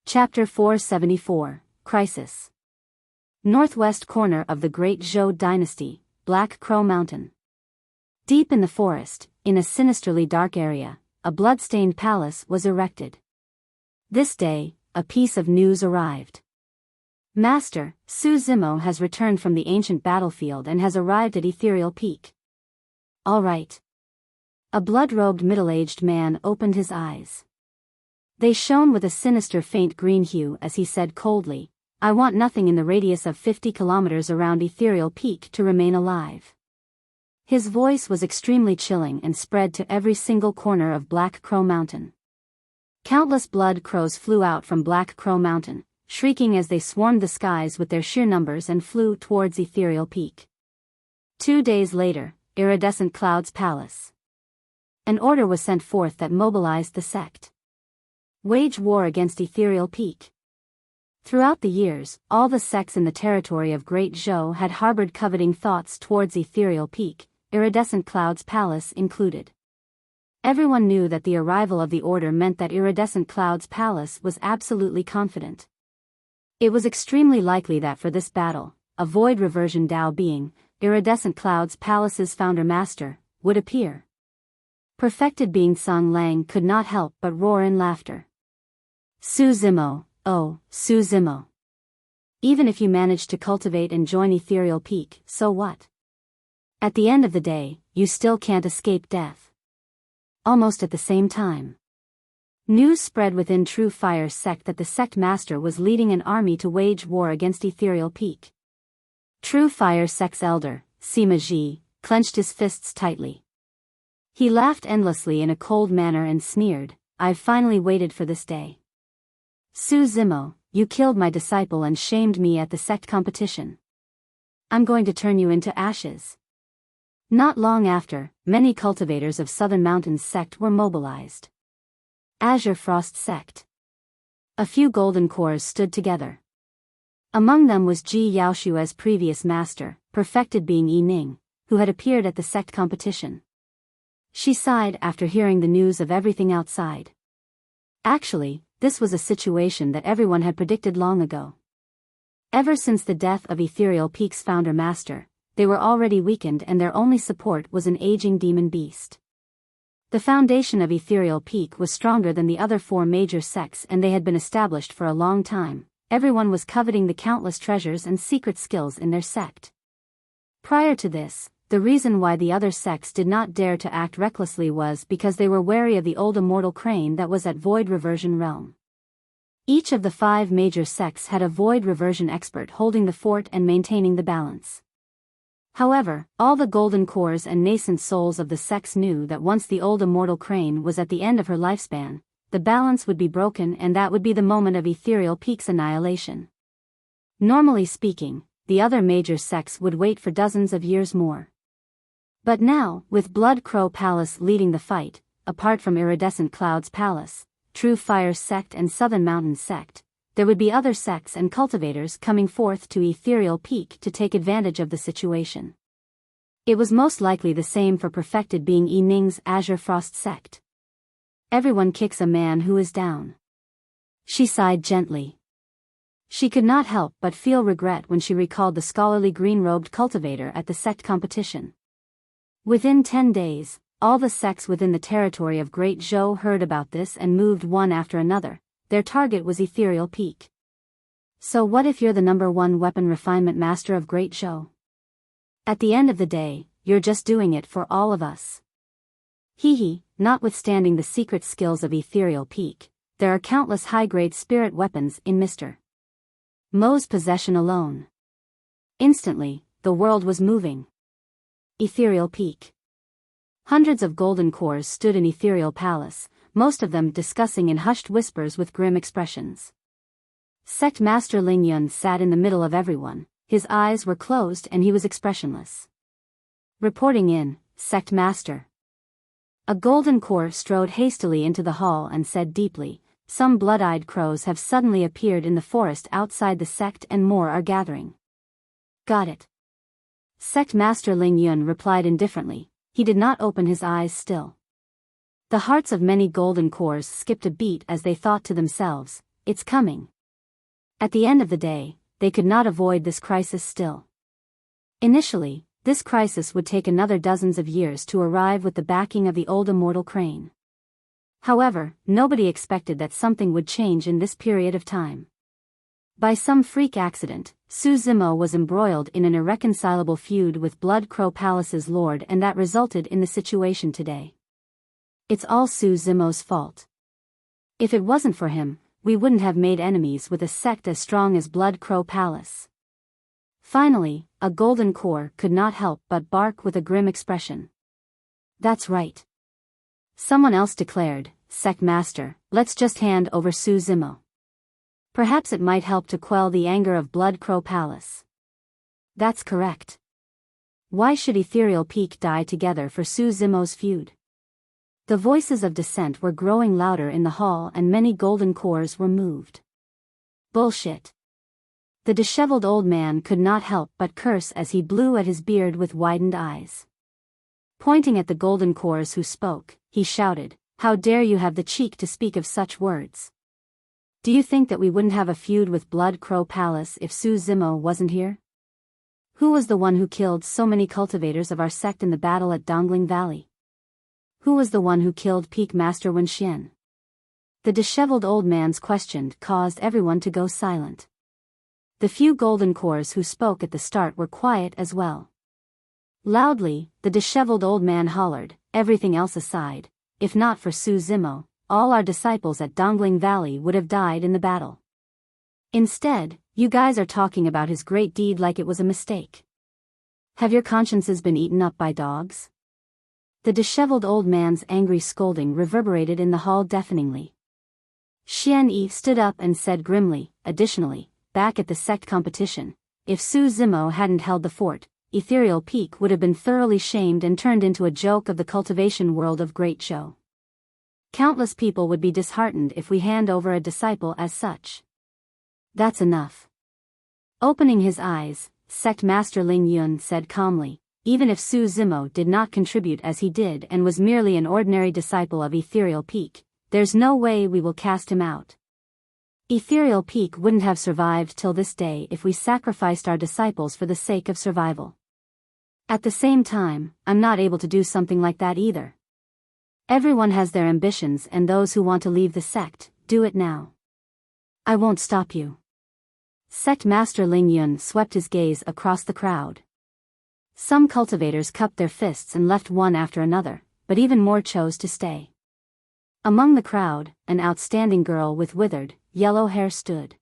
Chapter 474, Crisis. Northwest corner of the Great Zhou Dynasty, Black Crow Mountain. Deep in the forest, in a sinisterly dark area, a blood-stained palace was erected. This day, a piece of news arrived. Master, Su Zimo has returned from the ancient battlefield and has arrived at Ethereal Peak. All right. A blood-robed middle-aged man opened his eyes. They shone with a sinister faint green hue as he said coldly, "I want nothing in the radius of 50 kilometers around Ethereal Peak to remain alive." His voice was extremely chilling and spread to every single corner of Black Crow Mountain. Countless blood crows flew out from Black Crow Mountain, shrieking as they swarmed the skies with their sheer numbers and flew towards Ethereal Peak. 2 days later, Iridescent Cloud's Palace. An order was sent forth that mobilized the sect. Wage war against Ethereal Peak. Throughout the years, all the sects in the territory of Great Zhou had harbored coveting thoughts towards Ethereal Peak, Iridescent Cloud's Palace included. Everyone knew that the arrival of the order meant that Iridescent Cloud's Palace was absolutely confident. It was extremely likely that for this battle, a void reversion Dao being, Iridescent Cloud's Palace's founder master, would appear. Perfected being Song Lang could not help but roar in laughter. Su Zimo, oh, Su Zimo. Even if you manage to cultivate and join Ethereal Peak, so what? At the end of the day, you still can't escape death. Almost at the same time, news spread within True Fire's sect that the sect master was leading an army to wage war against Ethereal Peak. True Fire's sect's elder, Sima Ji, clenched his fists tightly. He laughed endlessly in a cold manner and sneered, "I've finally waited for this day. Su Zimo, you killed my disciple and shamed me at the sect competition. I'm going to turn you into ashes." Not long after, many cultivators of Southern Mountains sect were mobilized. Azure Frost sect. A few golden cores stood together. Among them was Ji Yaoshua's previous master, perfected being Yi Ning, who had appeared at the sect competition. She sighed after hearing the news of everything outside. Actually, this was a situation that everyone had predicted long ago. Ever since the death of Ethereal Peak's founder master, they were already weakened and their only support was an aging demon beast. The foundation of Ethereal Peak was stronger than the other 4 major sects and they had been established for a long time. Everyone was coveting the countless treasures and secret skills in their sect. Prior to this, the reason why the other sects did not dare to act recklessly was because they were wary of the old immortal crane that was at Void Reversion Realm. Each of the 5 major sects had a Void Reversion expert holding the fort and maintaining the balance. However, all the golden cores and nascent souls of the sects knew that once the old immortal crane was at the end of her lifespan, the balance would be broken and that would be the moment of Ethereal Peak's annihilation. Normally speaking, the other major sects would wait for dozens of years more. But now, with Blood Crow Palace leading the fight, apart from Iridescent Cloud's Palace, True Fire's sect and Southern Mountains sect, there would be other sects and cultivators coming forth to Ethereal Peak to take advantage of the situation. It was most likely the same for perfected being Yi Ning's Azure Frost sect. Everyone kicks a man who is down. She sighed gently. She could not help but feel regret when she recalled the scholarly green-robed cultivator at the sect competition. Within 10 days, all the sects within the territory of Great Zhou heard about this and moved one after another. Their target was Ethereal Peak. So what if you're the #1 weapon refinement master of Great Zhou? At the end of the day, you're just doing it for all of us. Hee, notwithstanding the secret skills of Ethereal Peak, there are countless high-grade spirit weapons in Mr. Mo's possession alone. Instantly, the world was moving. Ethereal Peak. Hundreds of golden cores stood in Ethereal Palace, most of them discussing in hushed whispers with grim expressions. Sect Master Ling Yun sat in the middle of everyone, his eyes were closed and he was expressionless. Reporting in, Sect Master. A golden core strode hastily into the hall and said deeply, "Some blood-eyed crows have suddenly appeared in the forest outside the sect and more are gathering." "Got it." Sect Master Ling Yun replied indifferently, he did not open his eyes still. The hearts of many golden cores skipped a beat as they thought to themselves, "It's coming." At the end of the day, they could not avoid this crisis still. Initially, this crisis would take another dozens of years to arrive with the backing of the old immortal crane. However, nobody expected that something would change in this period of time. By some freak accident, Su Zimo was embroiled in an irreconcilable feud with Blood Crow Palace's lord and that resulted in the situation today. It's all Su Zimo's fault. If it wasn't for him, we wouldn't have made enemies with a sect as strong as Blood Crow Palace. Finally, a golden core could not help but bark with a grim expression. "That's right." Someone else declared, "Sect Master, let's just hand over Su Zimo. Perhaps it might help to quell the anger of Blood Crow Palace." "That's correct. Why should Ethereal Peak die together for Su Zimo's feud?" The voices of dissent were growing louder in the hall and many golden cores were moved. "Bullshit." The disheveled old man could not help but curse as he blew at his beard with widened eyes. Pointing at the golden cores who spoke, he shouted, "How dare you have the cheek to speak of such words? Do you think that we wouldn't have a feud with Blood Crow Palace if Su Zimo wasn't here? Who was the one who killed so many cultivators of our sect in the battle at Dongling Valley? Who was the one who killed Peak Master Wenxian?" The disheveled old man's question caused everyone to go silent. The few golden cores who spoke at the start were quiet as well. Loudly, the disheveled old man hollered, everything else aside, if not for Su Zimo, all our disciples at Dongling Valley would have died in the battle. Instead, you guys are talking about his great deed like it was a mistake. Have your consciences been eaten up by dogs? The disheveled old man's angry scolding reverberated in the hall deafeningly. Xian Yi stood up and said grimly, additionally, back at the sect competition, if Su Zimo hadn't held the fort, Ethereal Peak would have been thoroughly shamed and turned into a joke of the cultivation world of Great Show. Countless people would be disheartened if we hand over a disciple as such. That's enough. Opening his eyes, Sect Master Ling Yun said calmly, even if Su Zimo did not contribute as he did and was merely an ordinary disciple of Ethereal Peak, there's no way we will cast him out. Ethereal Peak wouldn't have survived till this day if we sacrificed our disciples for the sake of survival. At the same time, I'm not able to do something like that either. Everyone has their ambitions, and those who want to leave the sect, do it now. I won't stop you. Sect Master Ling Yun swept his gaze across the crowd. Some cultivators cupped their fists and left one after another, but even more chose to stay. Among the crowd, an outstanding girl with withered, yellow hair stood.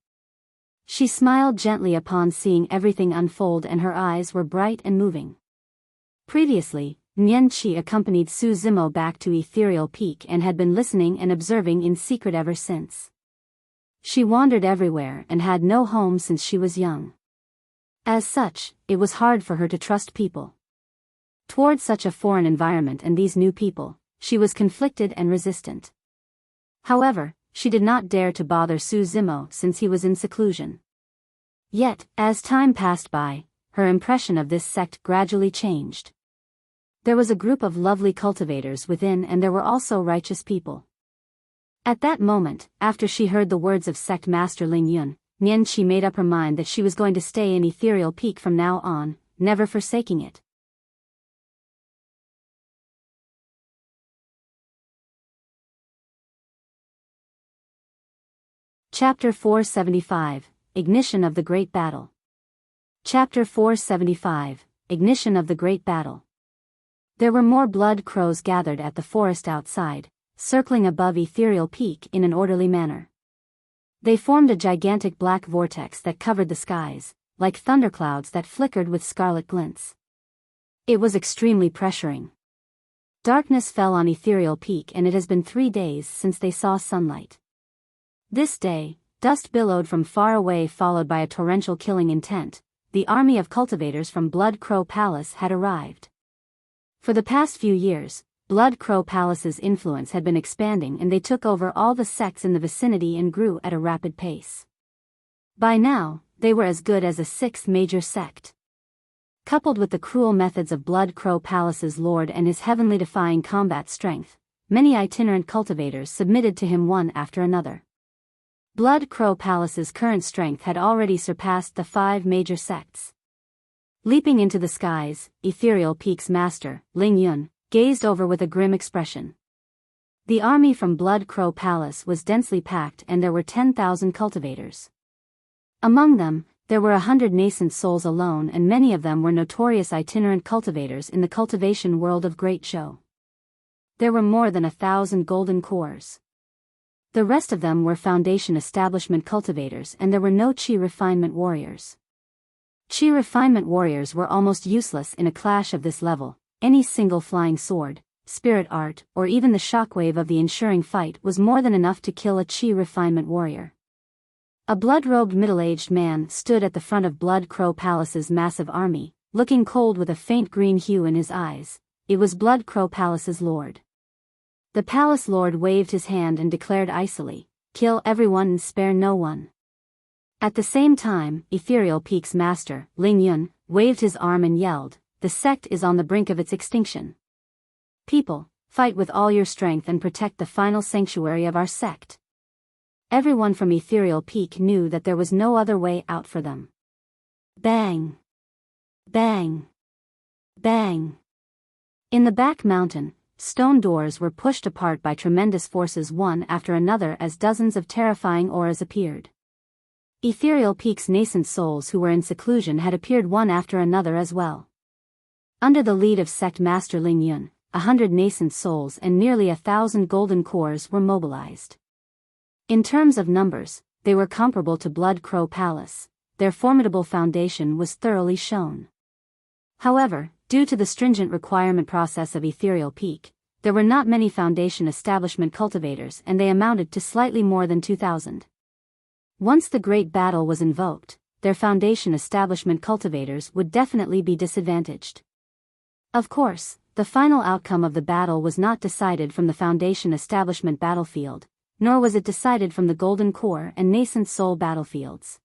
She smiled gently upon seeing everything unfold, and her eyes were bright and moving. Previously, Nian Qi accompanied Su Zimo back to Ethereal Peak and had been listening and observing in secret ever since. She wandered everywhere and had no home since she was young. As such, it was hard for her to trust people. Toward such a foreign environment and these new people, she was conflicted and resistant. However, she did not dare to bother Su Zimo since he was in seclusion. Yet, as time passed by, her impression of this sect gradually changed. There was a group of lovely cultivators within, and there were also righteous people. At that moment, after she heard the words of Sect Master Ling Yun, Nian Qi made up her mind that she was going to stay in Ethereal Peak from now on, never forsaking it. Chapter 475, Ignition of the Great Battle. Chapter 475, Ignition of the Great Battle. There were more blood crows gathered at the forest outside, circling above Ethereal Peak in an orderly manner. They formed a gigantic black vortex that covered the skies, like thunderclouds that flickered with scarlet glints. It was extremely pressuring. Darkness fell on Ethereal Peak, and it has been 3 days since they saw sunlight. This day, dust billowed from far away, followed by a torrential killing intent. The army of cultivators from Blood Crow Palace had arrived. For the past few years, Blood Crow Palace's influence had been expanding, and they took over all the sects in the vicinity and grew at a rapid pace. By now, they were as good as a 6th major sect. Coupled with the cruel methods of Blood Crow Palace's lord and his heavenly-defying combat strength, many itinerant cultivators submitted to him one after another. Blood Crow Palace's current strength had already surpassed the 5 major sects. Leaping into the skies, Ethereal Peak's master, Ling Yun, gazed over with a grim expression. The army from Blood Crow Palace was densely packed, and there were 10,000 cultivators. Among them, there were 100 nascent souls alone, and many of them were notorious itinerant cultivators in the cultivation world of Great Show. There were more than 1,000 golden cores. The rest of them were foundation establishment cultivators, and there were no Qi refinement warriors. Qi refinement warriors were almost useless in a clash of this level. Any single flying sword, spirit art, or even the shockwave of the ensuing fight was more than enough to kill a Qi refinement warrior. A blood-robed middle-aged man stood at the front of Blood Crow Palace's massive army, looking cold with a faint green hue in his eyes. It was Blood Crow Palace's lord. The palace lord waved his hand and declared icily, "Kill everyone and spare no one." At the same time, Ethereal Peak's master, Ling Yun, waved his arm and yelled, "The sect is on the brink of its extinction. People, fight with all your strength and protect the final sanctuary of our sect." Everyone from Ethereal Peak knew that there was no other way out for them. Bang! Bang! Bang! In the back mountain, stone doors were pushed apart by tremendous forces one after another as dozens of terrifying auras appeared. Ethereal Peak's nascent souls who were in seclusion had appeared one after another as well. Under the lead of Sect Master Ling Yun, 100 nascent souls and nearly 1,000 golden cores were mobilized. In terms of numbers, they were comparable to Blood Crow Palace. Their formidable foundation was thoroughly shown. However, due to the stringent requirement process of Ethereal Peak, there were not many foundation establishment cultivators and they amounted to slightly more than 2,000. Once the Great Battle was invoked, their foundation establishment cultivators would definitely be disadvantaged. Of course, the final outcome of the battle was not decided from the foundation establishment battlefield, nor was it decided from the Golden Core and Nascent Soul battlefields.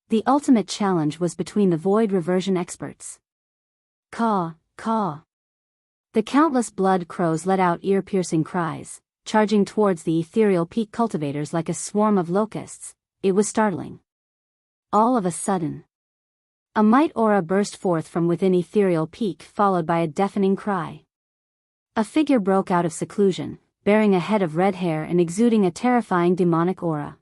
The ultimate challenge was between the Void Reversion experts. Caw, caw. The countless blood crows let out ear-piercing cries, charging towards the Ethereal Peak cultivators like a swarm of locusts. It was startling. All of a sudden, a might aura burst forth from within Ethereal Peak, followed by a deafening cry. A figure broke out of seclusion, bearing a head of red hair and exuding a terrifying demonic aura.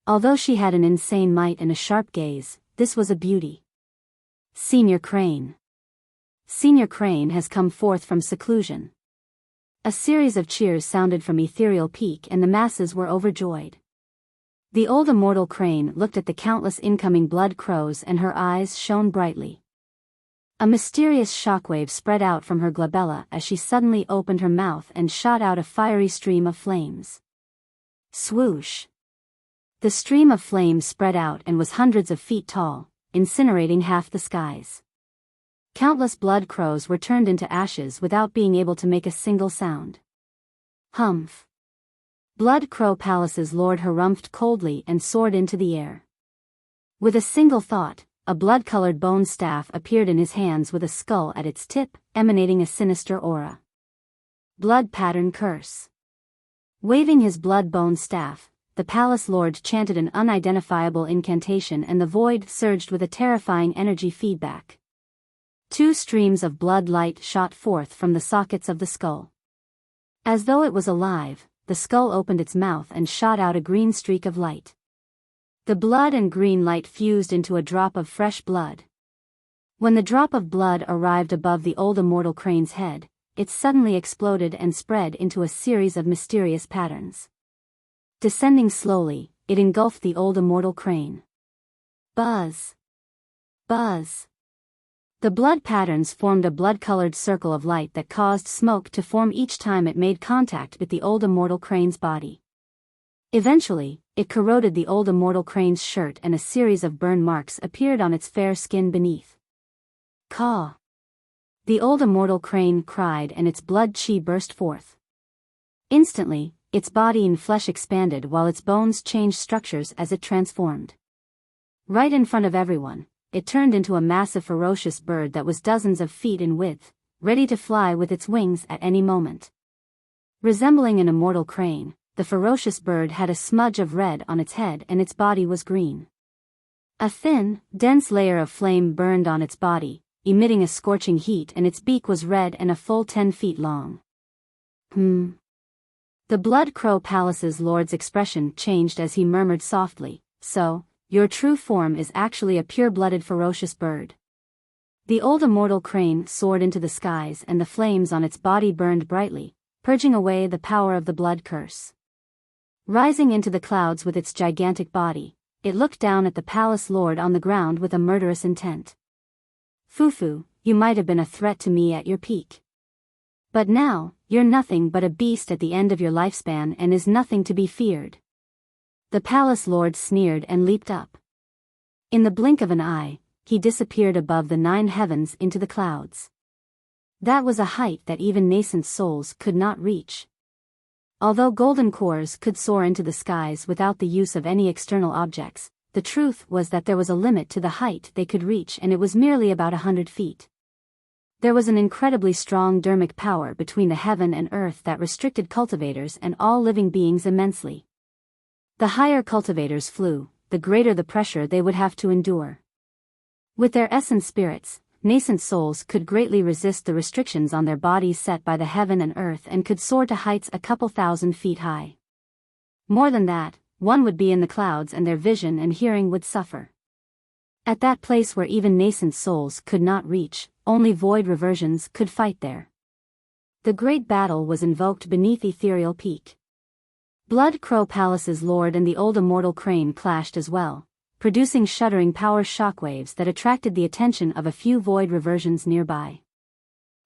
Although she had an insane might and a sharp gaze, this was a beauty. Senior Crane. Senior Crane has come forth from seclusion. A series of cheers sounded from Ethereal Peak and the masses were overjoyed. The old immortal crane looked at the countless incoming blood crows and her eyes shone brightly. A mysterious shockwave spread out from her glabella as she suddenly opened her mouth and shot out a fiery stream of flames. Swoosh! The stream of flames spread out and was hundreds of feet tall, incinerating half the skies. Countless blood crows were turned into ashes without being able to make a single sound. Humph! Blood Crow Palace's Lord harumphed coldly and soared into the air. With a single thought, a blood-colored bone staff appeared in his hands with a skull at its tip, emanating a sinister aura. Blood Pattern Curse. Waving his blood-bone staff, the Palace Lord chanted an unidentifiable incantation and the void surged with a terrifying energy feedback. 2 streams of blood light shot forth from the sockets of the skull. As though it was alive, the skull opened its mouth and shot out a green streak of light. The blood and green light fused into a drop of fresh blood. When the drop of blood arrived above the old immortal crane's head, it suddenly exploded and spread into a series of mysterious patterns. Descending slowly, it engulfed the old immortal crane. Buzz! Buzz! The blood patterns formed a blood-colored circle of light that caused smoke to form each time it made contact with the old immortal crane's body. Eventually, it corroded the old immortal crane's shirt and a series of burn marks appeared on its fair skin beneath. Caw! The old immortal crane cried and its blood chi burst forth. Instantly, its body and flesh expanded while its bones changed structures as it transformed. Right in front of everyone, it turned into a massive ferocious bird that was dozens of feet in width, ready to fly with its wings at any moment. Resembling an immortal crane, the ferocious bird had a smudge of red on its head and its body was green. A thin, dense layer of flame burned on its body, emitting a scorching heat, and its beak was red and a full 10 feet long. The Blood Crow Palace's Lord's expression changed as he murmured softly, "So, your true form is actually a pure-blooded ferocious bird." The old immortal crane soared into the skies and the flames on its body burned brightly, purging away the power of the blood curse. Rising into the clouds with its gigantic body, it looked down at the palace lord on the ground with a murderous intent. "Fufu, you might have been a threat to me at your peak. But now, you're nothing but a beast at the end of your lifespan and is nothing to be feared." The palace lord sneered and leaped up. In the blink of an eye, he disappeared above the 9 heavens into the clouds. That was a height that even nascent souls could not reach. Although golden cores could soar into the skies without the use of any external objects, the truth was that there was a limit to the height they could reach, and it was merely about 100 feet. There was an incredibly strong dermic power between the heaven and earth that restricted cultivators and all living beings immensely. The higher cultivators flew, the greater the pressure they would have to endure. With their essence spirits, nascent souls could greatly resist the restrictions on their bodies set by the heaven and earth and could soar to heights a couple thousand feet high. More than that, one would be in the clouds and their vision and hearing would suffer. At that place where even nascent souls could not reach, only void reversions could fight there. The great battle was invoked beneath Ethereal Peak. Blood Crow Palace's lord and the old immortal crane clashed as well, producing shuddering power shockwaves that attracted the attention of a few void reversions nearby.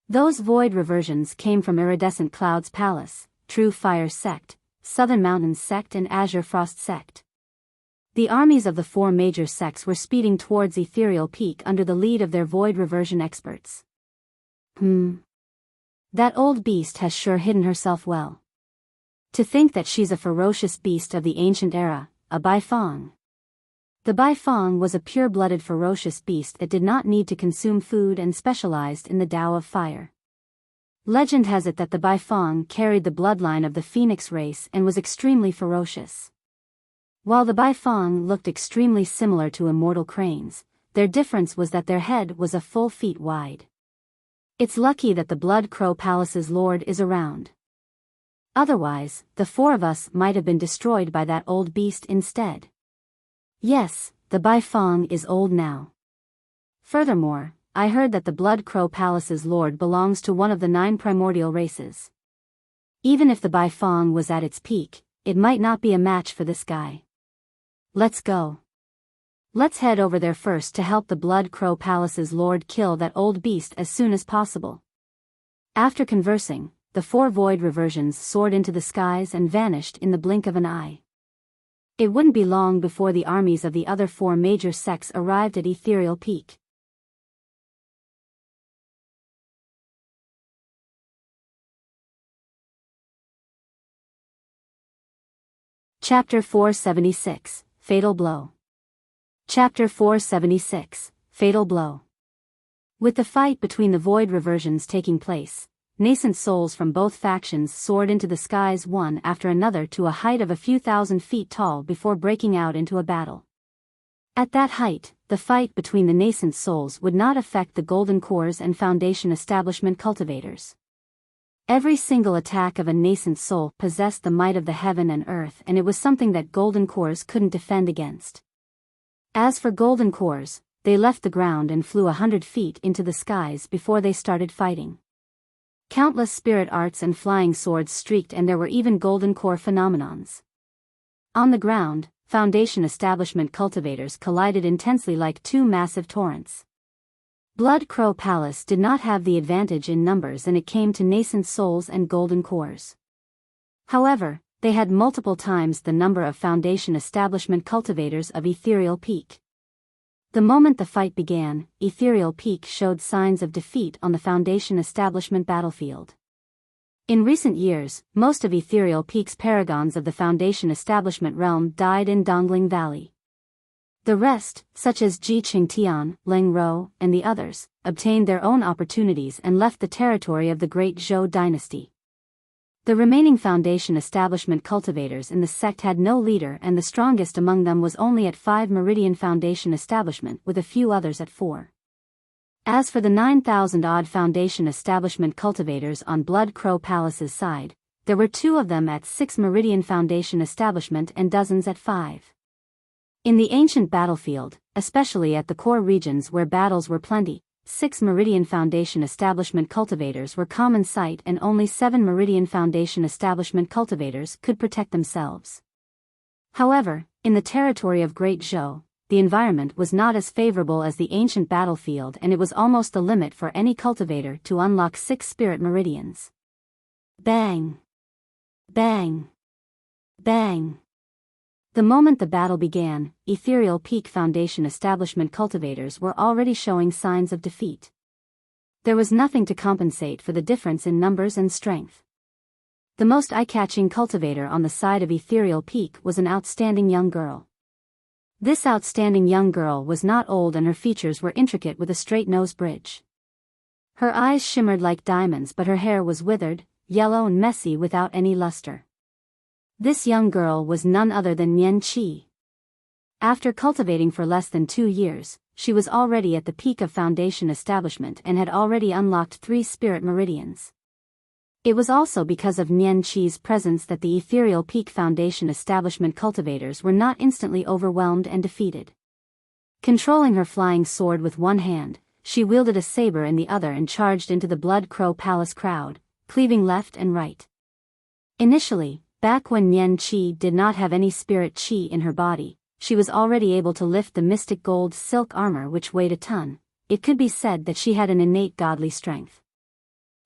Those void reversions came from Iridescent Cloud's Palace, True Fire Sect, Southern Mountains Sect and Azure Frost Sect. The armies of the four major sects were speeding towards Ethereal Peak under the lead of their void reversion experts. That old beast has sure hidden herself well. To think that she's a ferocious beast of the ancient era, a Baifeng. The Baifeng was a pure-blooded ferocious beast that did not need to consume food and specialized in the Tao of Fire. Legend has it that the Baifeng carried the bloodline of the Phoenix race and was extremely ferocious. While the Baifeng looked extremely similar to immortal cranes, their difference was that their head was a full feet wide. It's lucky that the Blood Crow Palace's lord is around. Otherwise, the four of us might have been destroyed by that old beast instead. Yes, the Baifeng is old now. Furthermore, I heard that the Blood Crow Palace's lord belongs to one of the 9 primordial races. Even if the Baifeng was at its peak, it might not be a match for this guy. Let's go. Let's head over there first to help the Blood Crow Palace's lord kill that old beast as soon as possible. After conversing, the 4 void reversions soared into the skies and vanished in the blink of an eye. It wouldn't be long before the armies of the other 4 major sects arrived at Ethereal Peak. Chapter 476, Fatal Blow. Chapter 476, Fatal Blow. With the fight between the void reversions taking place, nascent souls from both factions soared into the skies one after another to a height of a few thousand feet tall before breaking out into a battle. At that height, the fight between the nascent souls would not affect the Golden Cores and Foundation Establishment cultivators. Every single attack of a nascent soul possessed the might of the heaven and earth, and it was something that Golden Cores couldn't defend against. As for Golden Cores, they left the ground and flew 100 feet into the skies before they started fighting. Countless spirit arts and flying swords streaked, and there were even Golden Core phenomenons. On the ground, Foundation Establishment cultivators collided intensely like 2 massive torrents. Blood Crow Palace did not have the advantage in numbers when it came to nascent souls and Golden Cores. However, they had multiple times the number of Foundation Establishment cultivators of Ethereal Peak. The moment the fight began, Ethereal Peak showed signs of defeat on the Foundation Establishment battlefield. In recent years, most of Ethereal Peak's paragons of the Foundation Establishment realm died in Dongling Valley. The rest, such as Ji Qingtian, Leng Ro, and the others, obtained their own opportunities and left the territory of the Great Zhou dynasty. The remaining Foundation Establishment cultivators in the sect had no leader, and the strongest among them was only at 5 Meridian Foundation Establishment, with a few others at 4. As for the 9,000-odd Foundation Establishment cultivators on Blood Crow Palace's side, there were 2 of them at 6 Meridian Foundation Establishment and dozens at 5. In the ancient battlefield, especially at the core regions where battles were plenty, 6 Meridian Foundation Establishment cultivators were common sight, and only 7 Meridian Foundation Establishment cultivators could protect themselves. However, in the territory of Great Zhou, the environment was not as favorable as the ancient battlefield, and it was almost the limit for any cultivator to unlock 6 spirit meridians. Bang! Bang! Bang! The moment the battle began, Ethereal Peak Foundation Establishment cultivators were already showing signs of defeat. There was nothing to compensate for the difference in numbers and strength. The most eye-catching cultivator on the side of Ethereal Peak was an outstanding young girl. This outstanding young girl was not old, and her features were intricate with a straight nose bridge. Her eyes shimmered like diamonds, but her hair was withered, yellow and messy without any luster. This young girl was none other than Nian Qi. After cultivating for less than 2 years, she was already at the peak of Foundation Establishment and had already unlocked 3 spirit meridians. It was also because of Nian Qi's presence that the Ethereal Peak Foundation Establishment cultivators were not instantly overwhelmed and defeated. Controlling her flying sword with one hand, she wielded a saber in the other and charged into the Blood Crow Palace crowd, cleaving left and right. Initially, back when Nian Qi did not have any spirit qi in her body, she was already able to lift the mystic gold silk armor which weighed a ton. It could be said that she had an innate godly strength.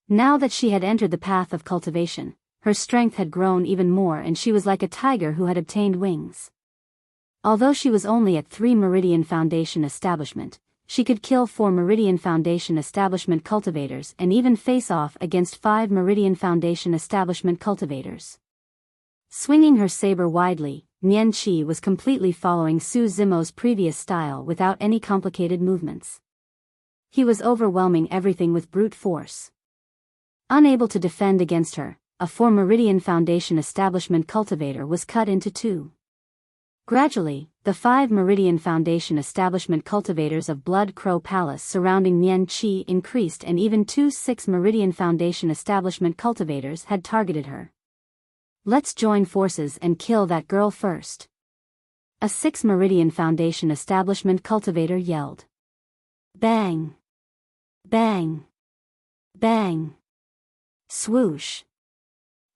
Now that she had entered the path of cultivation, her strength had grown even more and she was like a tiger who had obtained wings. Although she was only at 3 Meridian Foundation establishment, she could kill 4 Meridian Foundation establishment cultivators and even face off against 5 Meridian Foundation establishment cultivators. Swinging her saber widely, Nian Qi was completely following Su Zimo's previous style without any complicated movements. He was overwhelming everything with brute force. Unable to defend against her, a 4 Meridian Foundation establishment cultivator was cut into 2. Gradually, the 5 Meridian Foundation establishment cultivators of Blood Crow Palace surrounding Nian Qi increased and even 2 6 Meridian Foundation establishment cultivators had targeted her. "Let's join forces and kill that girl first," a 6 Meridian Foundation establishment cultivator yelled. Bang! Bang! Bang! Swoosh!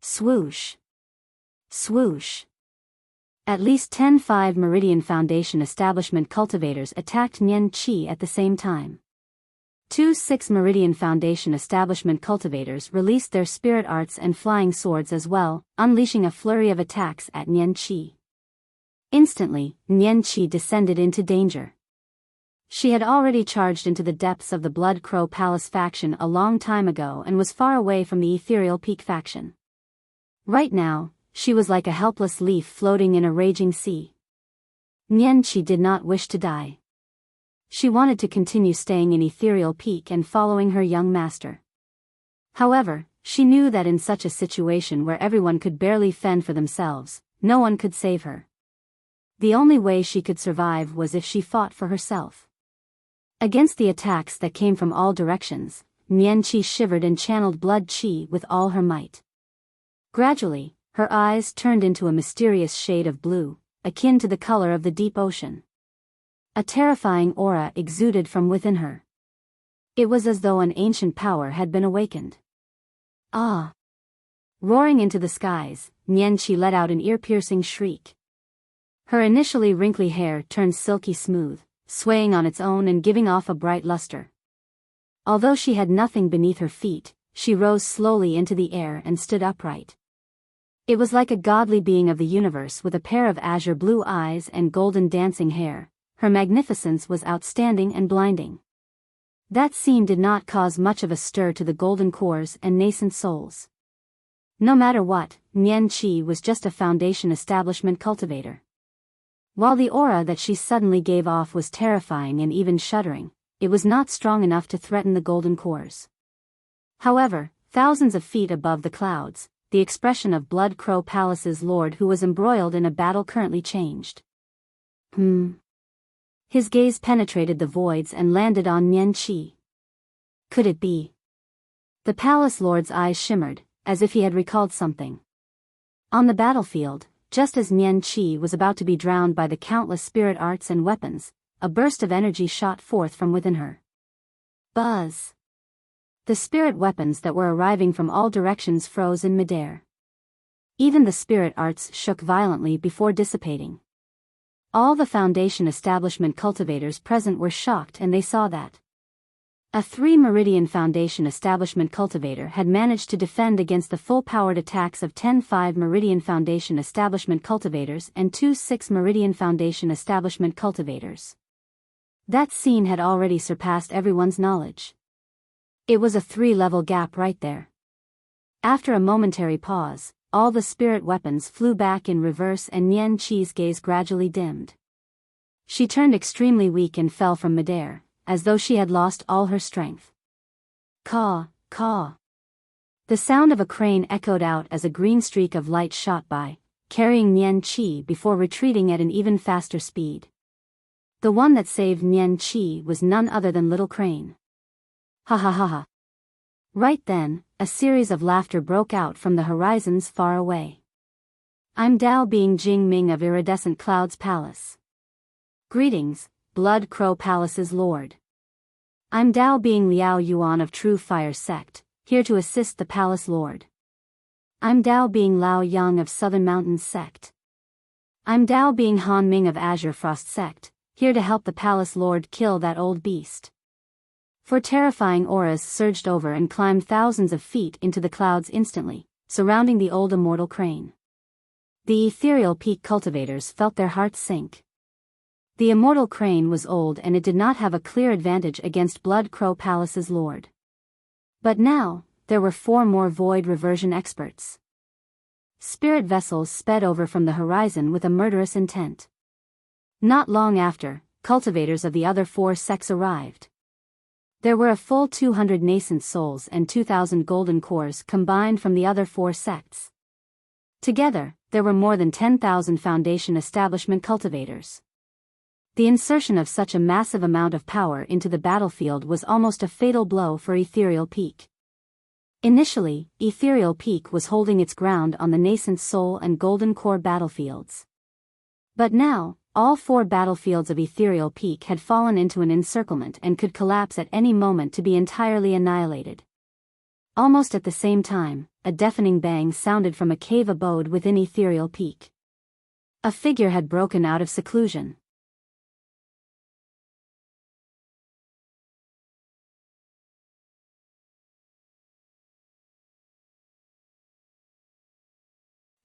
Swoosh! Swoosh! At least 10 5 Meridian Foundation establishment cultivators attacked Nian Qi at the same time. 2 6 Meridian Foundation establishment cultivators released their spirit arts and flying swords as well, unleashing a flurry of attacks at Nian Qi. Instantly, Nian Qi descended into danger. She had already charged into the depths of the Blood Crow Palace faction a long time ago and was far away from the Ethereal Peak faction. Right now, she was like a helpless leaf floating in a raging sea. Nian Qi did not wish to die. She wanted to continue staying in Ethereal Peak and following her young master. However, she knew that in such a situation where everyone could barely fend for themselves, no one could save her. The only way she could survive was if she fought for herself. Against the attacks that came from all directions, Nian Qi shivered and channeled blood qi with all her might. Gradually, her eyes turned into a mysterious shade of blue, akin to the color of the deep ocean. A terrifying aura exuded from within her. It was as though an ancient power had been awakened. Ah! Roaring into the skies, Nian Qi let out an ear-piercing shriek. Her initially wrinkly hair turned silky smooth, swaying on its own and giving off a bright luster. Although she had nothing beneath her feet, she rose slowly into the air and stood upright. It was like a godly being of the universe with a pair of azure blue eyes and golden dancing hair. Her magnificence was outstanding and blinding. That scene did not cause much of a stir to the golden cores and nascent souls. No matter what, Nian Qi was just a foundation establishment cultivator. While the aura that she suddenly gave off was terrifying and even shuddering, it was not strong enough to threaten the golden cores. However, thousands of feet above the clouds, the expression of Blood Crow Palace's lord who was embroiled in a battle currently changed. His gaze penetrated the voids and landed on Nian Qi. Could it be? The palace lord's eyes shimmered, as if he had recalled something. On the battlefield, just as Nian Qi was about to be drowned by the countless spirit arts and weapons, a burst of energy shot forth from within her. Buzz! The spirit weapons that were arriving from all directions froze in midair. Even the spirit arts shook violently before dissipating. All the Foundation establishment cultivators present were shocked and they saw that a 3 Meridian Foundation establishment cultivator had managed to defend against the full-powered attacks of 10 5 Meridian Foundation establishment cultivators and 2 6 Meridian Foundation establishment cultivators. That scene had already surpassed everyone's knowledge. It was a 3-level gap right there. After a momentary pause, all the spirit weapons flew back in reverse and Nian Qi's gaze gradually dimmed. She turned extremely weak and fell from midair, as though she had lost all her strength. Caw, caw. The sound of a crane echoed out as a green streak of light shot by, carrying Nian Qi before retreating at an even faster speed. The one that saved Nian Qi was none other than Little Crane. Ha ha ha ha. Right then, a series of laughter broke out from the horizons far away. I'm Dao being Jing Ming of Iridescent Cloud's Palace. Greetings, Blood Crow Palace's Lord. I'm Dao being Liao Yuan of True Fire Sect, here to assist the Palace Lord. I'm Dao being Lao Yang of Southern Mountains Sect. I'm Dao being Han Ming of Azure Frost Sect, here to help the Palace Lord kill that old beast. Four terrifying auras surged over and climbed thousands of feet into the clouds instantly, surrounding the old immortal crane. The ethereal peak cultivators felt their hearts sink. The immortal crane was old and it did not have a clear advantage against Blood Crow Palace's lord. But now, there were 4 more void reversion experts. Spirit vessels sped over from the horizon with a murderous intent. Not long after, cultivators of the other 4 sects arrived. There were a full 200 nascent souls and 2,000 golden cores combined from the other 4 sects. Together, there were more than 10,000 Foundation Establishment cultivators. The insertion of such a massive amount of power into the battlefield was almost a fatal blow for Ethereal Peak. Initially, Ethereal Peak was holding its ground on the nascent soul and golden core battlefields. But now, all 4 battlefields of Ethereal Peak had fallen into an encirclement and could collapse at any moment to be entirely annihilated. Almost at the same time, a deafening bang sounded from a cave abode within Ethereal Peak. A figure had broken out of seclusion.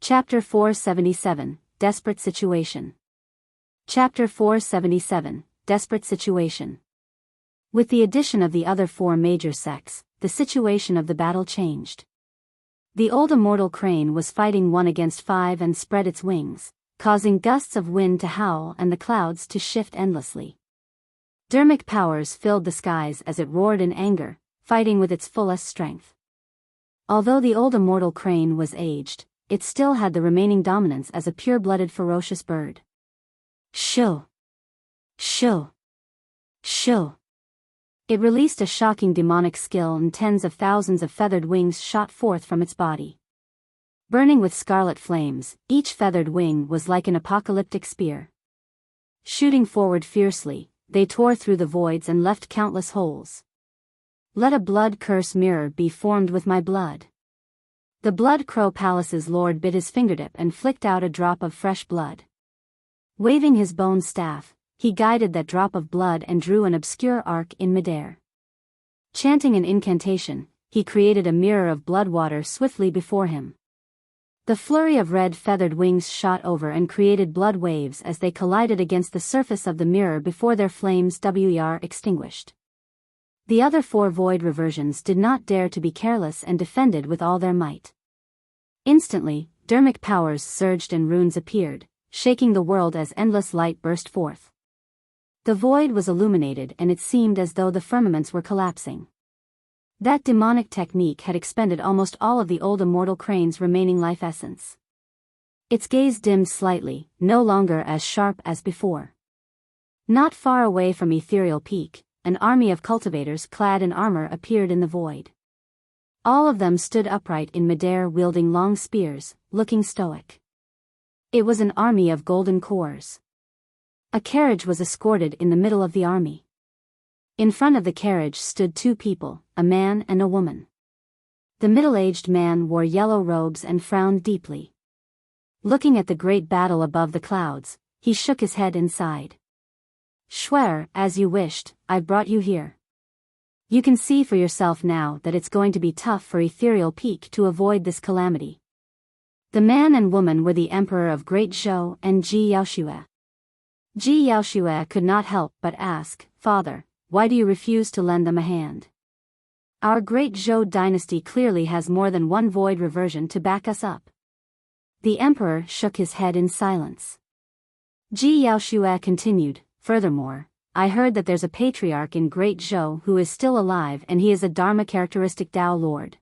Chapter 477, Desperate Situation. Chapter 477, Desperate Situation. With the addition of the other 4 major sects, the situation of the battle changed. The old immortal crane was fighting 1 against 5 and spread its wings, causing gusts of wind to howl and the clouds to shift endlessly. Dermic powers filled the skies as it roared in anger, fighting with its fullest strength. Although the old immortal crane was aged, it still had the remaining dominance as a pure-blooded ferocious bird. Shoo! Shoo! Shoo! It released a shocking demonic skill and tens of thousands of feathered wings shot forth from its body. Burning with scarlet flames, each feathered wing was like an apocalyptic spear. Shooting forward fiercely, they tore through the voids and left countless holes. Let a blood curse mirror be formed with my blood. The Blood Crow Palace's lord bit his fingertip and flicked out a drop of fresh blood. Waving his bone staff, he guided that drop of blood and drew an obscure arc in midair. Chanting an incantation, he created a mirror of blood water swiftly before him. The flurry of red feathered wings shot over and created blood waves as they collided against the surface of the mirror before their flames were extinguished. The other 4 void reversions did not dare to be careless and defended with all their might. Instantly, dermic powers surged and runes appeared, shaking the world as endless light burst forth. The void was illuminated and it seemed as though the firmaments were collapsing. That demonic technique had expended almost all of the old immortal crane's remaining life essence. Its gaze dimmed slightly, no longer as sharp as before. Not far away from Ethereal Peak, an army of cultivators clad in armor appeared in the void. All of them stood upright in midair wielding long spears, looking stoic. It was an army of golden cores. A carriage was escorted in the middle of the army. In front of the carriage stood 2 people, a man and a woman. The middle-aged man wore yellow robes and frowned deeply. Looking at the great battle above the clouds, he shook his head and sighed. Schwer, as you wished, I've brought you here. You can see for yourself now that it's going to be tough for Ethereal Peak to avoid this calamity. The man and woman were the Emperor of Great Zhou and Ji Yaoshue. Ji Yaoshue could not help but ask, Father, why do you refuse to lend them a hand? Our Great Zhou dynasty clearly has more than 1 void reversion to back us up. The Emperor shook his head in silence. Ji Yaoshue continued, Furthermore, I heard that there's a patriarch in Great Zhou who is still alive and he is a Dharma characteristic Dao Lord.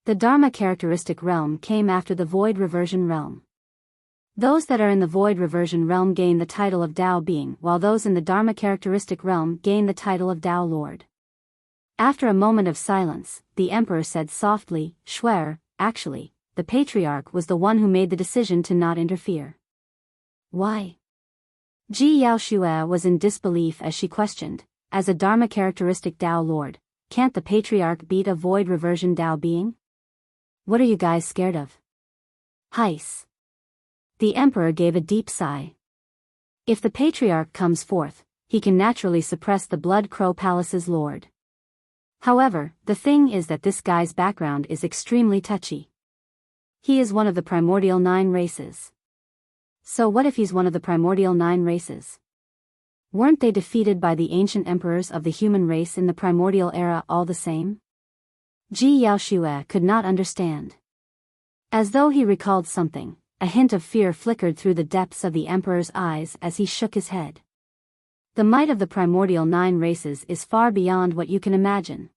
The Dharma characteristic realm came after the void reversion realm. Those that are in the void reversion realm gain the title of Dao Being, while those in the Dharma characteristic realm gain the title of Dao Lord. After a moment of silence, the Emperor said softly, Schwer, actually, the patriarch was the one who made the decision to not interfere. Why? Ji Yaoshue was in disbelief as she questioned, as a Dharma characteristic Tao Lord, can't the Patriarch beat a void reversion Tao being? What are you guys scared of? Heis. The Emperor gave a deep sigh. If the Patriarch comes forth, he can naturally suppress the Blood Crow Palace's Lord. However, the thing is that this guy's background is extremely touchy. He is one of the primordial 9 races. So what if he's one of the primordial 9 races? Weren't they defeated by the ancient emperors of the human race in the primordial era all the same? Ji Yaoshue could not understand. As though he recalled something, a hint of fear flickered through the depths of the emperor's eyes as he shook his head. The might of the primordial 9 races is far beyond what you can imagine.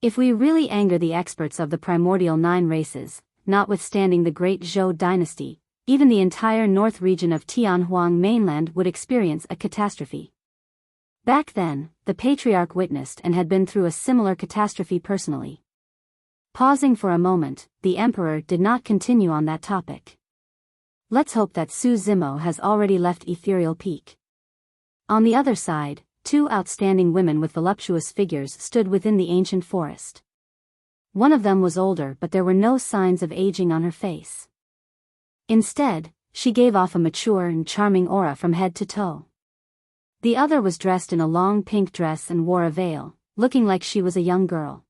If we really anger the experts of the primordial 9 races, notwithstanding the great Zhou dynasty, even the entire north region of Tianhuang mainland would experience a catastrophe. Back then, the Patriarch witnessed and had been through a similar catastrophe personally. Pausing for a moment, the Emperor did not continue on that topic. Let's hope that Su Zimo has already left Ethereal Peak. On the other side, 2 outstanding women with voluptuous figures stood within the ancient forest. One of them was older, but there were no signs of aging on her face. Instead, she gave off a mature and charming aura from head to toe. The other was dressed in a long pink dress and wore a veil, looking like she was a young girl.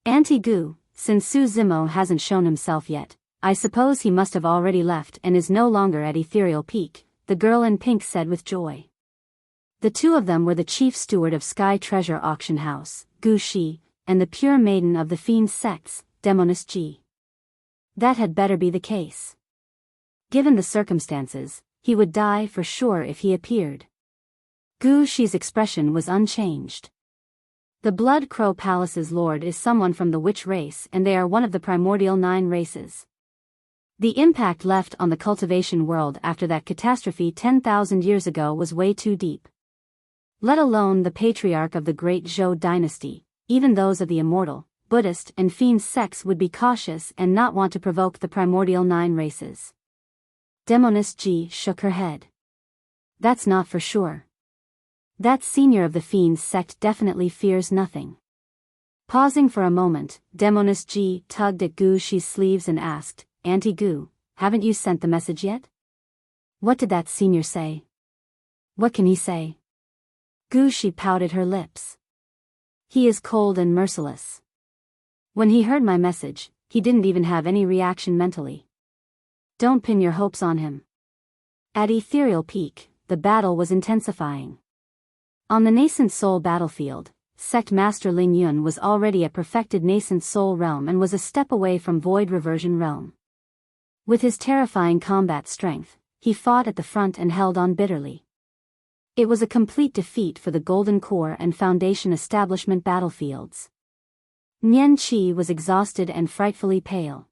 Auntie Gu, since Su Zimo hasn't shown himself yet, I suppose he must have already left and is no longer at Ethereal Peak, the girl in pink said with joy. The 2 of them were the chief steward of Sky Treasure Auction House, Gu Shi, and the pure maiden of the Fiend sects, Demoness Ji. That had better be the case. Given the circumstances, he would die for sure if he appeared. Gu Shi's expression was unchanged. The Blood Crow Palace's lord is someone from the witch race and they are one of the primordial 9 races. The impact left on the cultivation world after that catastrophe 10,000 years ago was way too deep. Let alone the patriarch of the great Zhou dynasty, even those of the immortal, Buddhist and Fiend sects would be cautious and not want to provoke the primordial 9 races. Demoness Ji shook her head. That's not for sure. That senior of the Fiend sect definitely fears nothing. Pausing for a moment, Demoness Ji tugged at Gu Shi's sleeves and asked, Auntie Gu, haven't you sent the message yet? What did that senior say? What can he say? Gu Shi pouted her lips. He is cold and merciless. When he heard my message, he didn't even have any reaction mentally. Don't pin your hopes on him. At Ethereal Peak, the battle was intensifying. On the nascent soul battlefield, Sect Master Ling Yun was already a perfected nascent soul realm and was a step away from void reversion realm. With his terrifying combat strength, he fought at the front and held on bitterly. It was a complete defeat for the Golden Core and Foundation establishment battlefields. Nian Qi was exhausted and frightfully pale.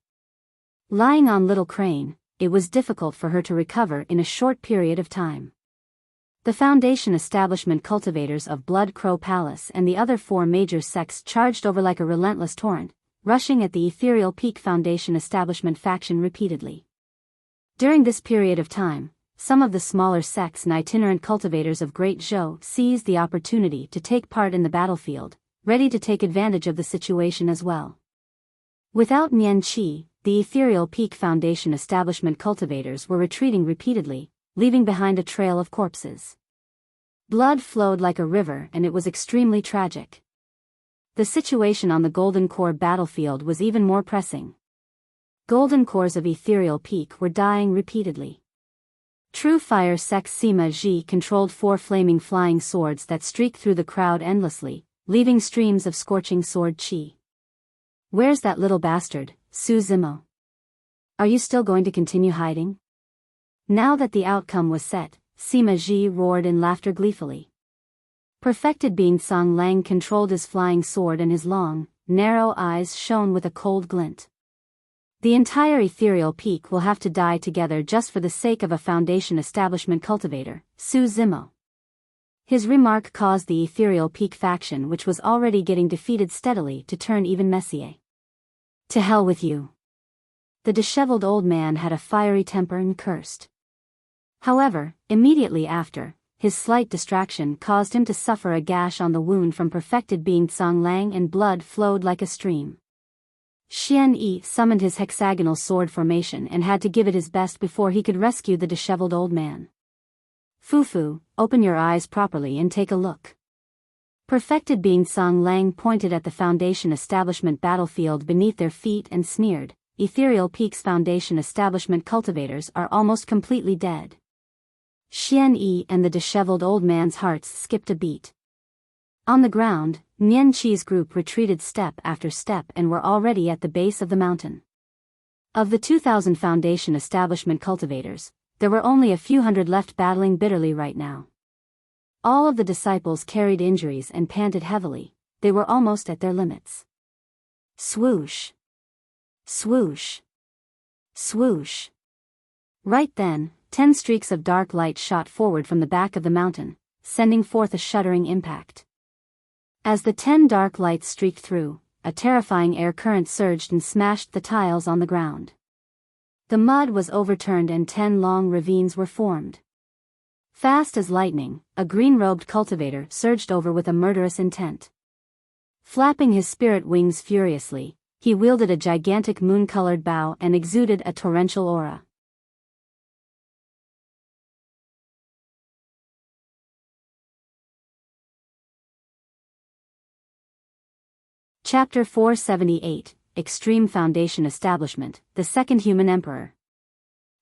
Lying on Little Crane, it was difficult for her to recover in a short period of time. The Foundation establishment cultivators of Blood Crow Palace and the other 4 major sects charged over like a relentless torrent, rushing at the Ethereal Peak Foundation establishment faction repeatedly. During this period of time, some of the smaller sects and itinerant cultivators of Great Zhou seized the opportunity to take part in the battlefield, ready to take advantage of the situation as well. Without Nian Qi, the Ethereal Peak Foundation establishment cultivators were retreating repeatedly, leaving behind a trail of corpses. Blood flowed like a river and it was extremely tragic. The situation on the Golden Core battlefield was even more pressing. Golden Cores of Ethereal Peak were dying repeatedly. True Fire Sect Sima Ji controlled 4 flaming flying swords that streaked through the crowd endlessly, leaving streams of scorching sword chi. Where's that little bastard, Su Zimo? Are you still going to continue hiding? Now that the outcome was set, Sima Ji roared in laughter gleefully. Perfected being Song Lang controlled his flying sword and his long, narrow eyes shone with a cold glint. The entire Ethereal Peak will have to die together just for the sake of a Foundation establishment cultivator, Su Zimo. His remark caused the Ethereal Peak faction, which was already getting defeated steadily, to turn even messier. To hell with you. The disheveled old man had a fiery temper and cursed. However, immediately after, his slight distraction caused him to suffer a gash on the wound from perfected being Tsang and blood flowed like a stream. Xian Yi summoned his hexagonal sword formation and had to give it his best before he could rescue the disheveled old man. Fufu, open your eyes properly and take a look. Perfected being Tsang pointed at the Foundation Establishment battlefield beneath their feet and sneered, Ethereal Peak's Foundation Establishment cultivators are almost completely dead. Xian Yi and the disheveled old man's hearts skipped a beat. On the ground, Nian Qi's group retreated step after step and were already at the base of the mountain. Of the 2,000 Foundation Establishment cultivators, there were only a few hundred left battling bitterly right now. All of the disciples carried injuries and panted heavily, they were almost at their limits. Swoosh! Swoosh! Swoosh! Right then, 10 streaks of dark light shot forward from the back of the mountain, sending forth a shuddering impact. As the 10 dark lights streaked through, a terrifying air current surged and smashed the tiles on the ground. The mud was overturned and 10 long ravines were formed. Fast as lightning, a green-robed cultivator surged over with a murderous intent. Flapping his spirit wings furiously, he wielded a gigantic moon-colored bow and exuded a torrential aura. Chapter 478, Extreme Foundation Establishment, the Second Human Emperor.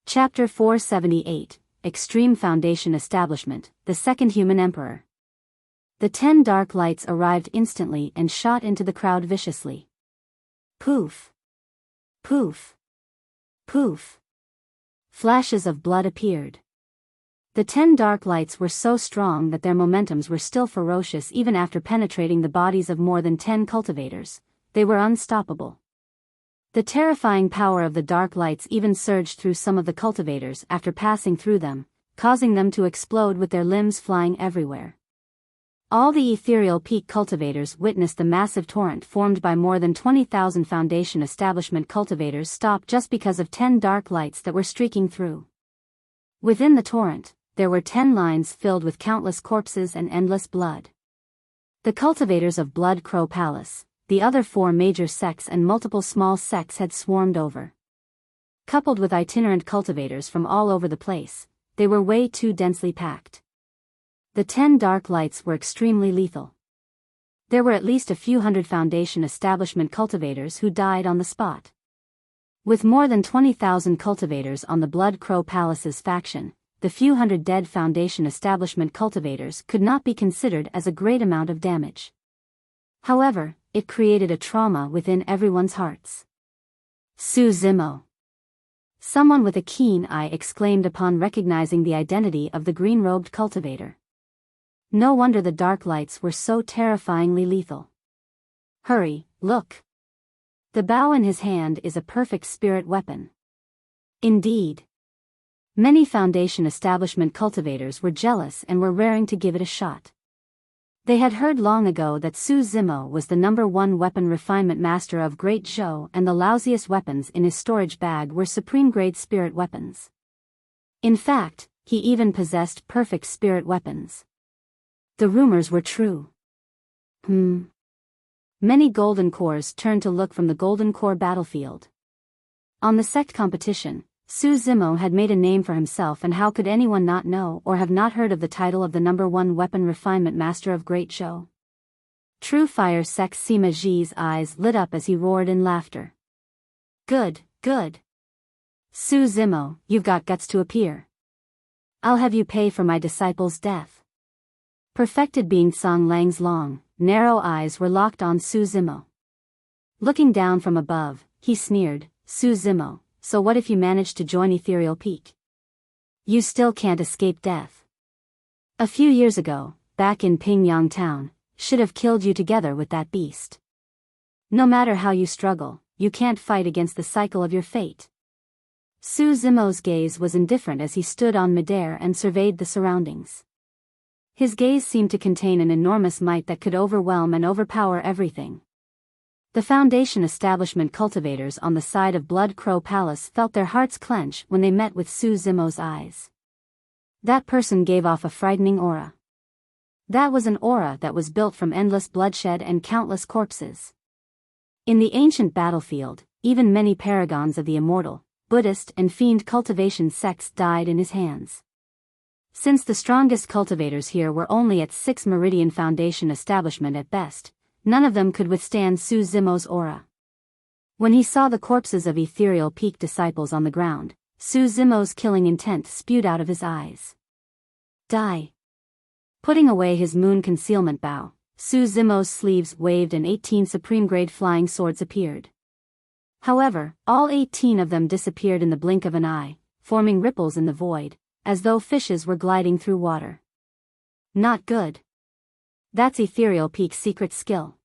Chapter 478, Extreme Foundation Establishment, the Second Human Emperor. The 10 dark lights arrived instantly and shot into the crowd viciously. Poof! Poof! Poof! Flashes of blood appeared. The 10 dark lights were so strong that their momentums were still ferocious even after penetrating the bodies of more than 10 cultivators. They were unstoppable. The terrifying power of the dark lights even surged through some of the cultivators after passing through them, causing them to explode with their limbs flying everywhere. All the Ethereal Peak cultivators witnessed the massive torrent formed by more than 20,000 Foundation Establishment cultivators stop just because of 10 dark lights that were streaking through. Within the torrent, there were 10 lines filled with countless corpses and endless blood. The cultivators of Blood Crow Palace, the other 4 major sects and multiple small sects had swarmed over. Coupled with itinerant cultivators from all over the place, they were way too densely packed. The 10 dark lights were extremely lethal. There were at least a few hundred Foundation Establishment cultivators who died on the spot. With more than 20,000 cultivators on the Blood Crow Palace's faction, the few hundred dead Foundation Establishment cultivators could not be considered as a great amount of damage. However, it created a trauma within everyone's hearts. Su Zimo! Someone with a keen eye exclaimed upon recognizing the identity of the green-robed cultivator. No wonder the dark lights were so terrifyingly lethal. Hurry, look! The bow in his hand is a perfect spirit weapon. Indeed. Many Foundation Establishment cultivators were jealous and were raring to give it a shot. They had heard long ago that Su Zimo was the #1 weapon refinement master of Great Zhou, and the lousiest weapons in his storage bag were supreme-grade spirit weapons. In fact, he even possessed perfect spirit weapons. The rumors were true. Many Golden Cores turned to look from the Golden Core battlefield. On the sect competition, Su Zimo had made a name for himself, and how could anyone not know or have not heard of the title of the #1 weapon refinement master of Great Zhou? True Fire Sect Sima Ji's eyes lit up as he roared in laughter. Good, good. Su Zimo, you've got guts to appear. I'll have you pay for my disciple's death. Perfected being Song Lang's long, narrow eyes were locked on Su Zimo. Looking down from above, he sneered, Su Zimo, so what if you manage to join Ethereal Peak? You still can't escape death. A few years ago, back in Pingyang Town, should have killed you together with that beast. No matter how you struggle, you can't fight against the cycle of your fate. Su Zimo's gaze was indifferent as he stood on midair and surveyed the surroundings. His gaze seemed to contain an enormous might that could overwhelm and overpower everything. The Foundation Establishment cultivators on the side of Blood Crow Palace felt their hearts clench when they met with Su Zimo's eyes. That person gave off a frightening aura. That was an aura that was built from endless bloodshed and countless corpses. In the ancient battlefield, even many paragons of the immortal, Buddhist and fiend cultivation sects died in his hands. Since the strongest cultivators here were only at 6 Meridian Foundation establishment at best, none of them could withstand Su Zimo's aura. When he saw the corpses of Ethereal Peak disciples on the ground, Su Zimo's killing intent spewed out of his eyes. Die. Putting away his moon concealment bow, Su Zimo's sleeves waved and 18 supreme-grade flying swords appeared. However, all 18 of them disappeared in the blink of an eye, forming ripples in the void, as though fishes were gliding through water. Not good. That's Ethereal Peak's secret skill.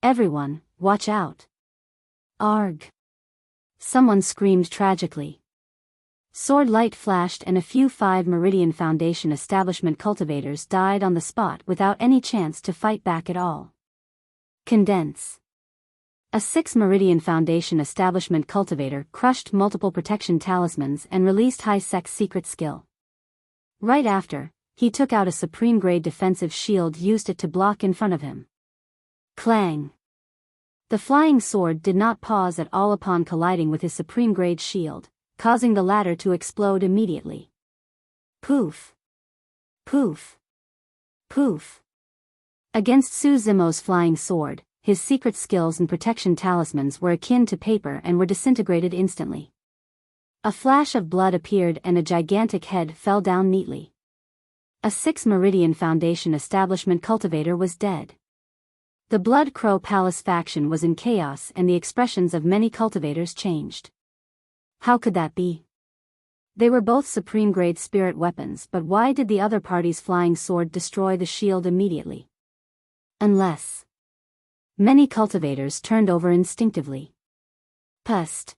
Everyone, watch out. Arg. Someone screamed tragically. Sword light flashed and a few 5 Meridian Foundation establishment cultivators died on the spot without any chance to fight back at all. Condense. A 6 Meridian Foundation establishment cultivator crushed multiple protection talismans and released High Sec's secret skill. Right after, he took out a supreme-grade defensive shield, used it to block in front of him. Clang. The flying sword did not pause at all upon colliding with his supreme-grade shield, causing the latter to explode immediately. Poof. Poof. Poof. Against Su Zimo's flying sword, his secret skills and protection talismans were akin to paper and were disintegrated instantly. A flash of blood appeared and a gigantic head fell down neatly. A 6 Meridian Foundation establishment cultivator was dead. The Blood Crow Palace faction was in chaos and the expressions of many cultivators changed. How could that be? They were both supreme-grade spirit weapons, but why did the other party's flying sword destroy the shield immediately? Unless... Many cultivators turned over instinctively. Pust.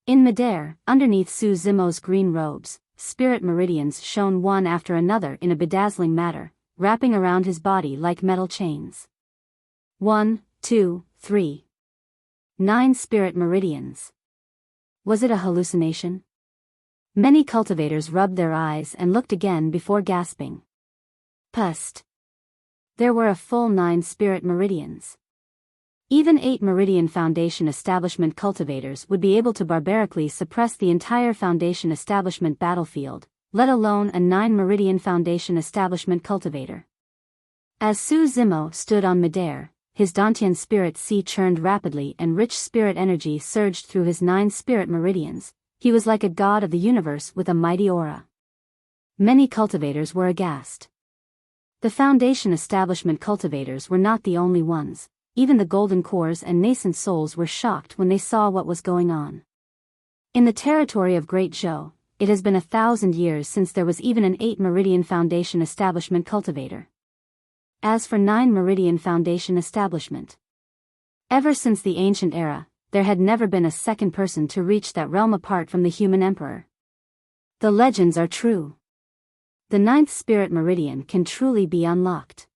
In midair, underneath Su Zimo's green robes, spirit meridians shone one after another in a bedazzling manner, wrapping around his body like metal chains. 1, 2, 3. 9 spirit meridians. Was it a hallucination? Many cultivators rubbed their eyes and looked again before gasping. Pust. There were a full 9 spirit meridians. Even 8 Meridian Foundation establishment cultivators would be able to barbarically suppress the entire Foundation establishment battlefield, let alone a 9 Meridian Foundation establishment cultivator. As Su Zimo stood on midair, his Dantian spirit sea churned rapidly and rich spirit energy surged through his 9 spirit meridians. He was like a god of the universe with a mighty aura. Many cultivators were aghast. The Foundation establishment cultivators were not the only ones. Even the golden cores and nascent souls were shocked when they saw what was going on. In the territory of Great Zhou, it has been 1,000 years since there was even an 8 Meridian Foundation establishment cultivator. As for 9 Meridian Foundation establishment, ever since the ancient era, there had never been a second person to reach that realm apart from the human emperor. The legends are true. The 9th Spirit Meridian can truly be unlocked.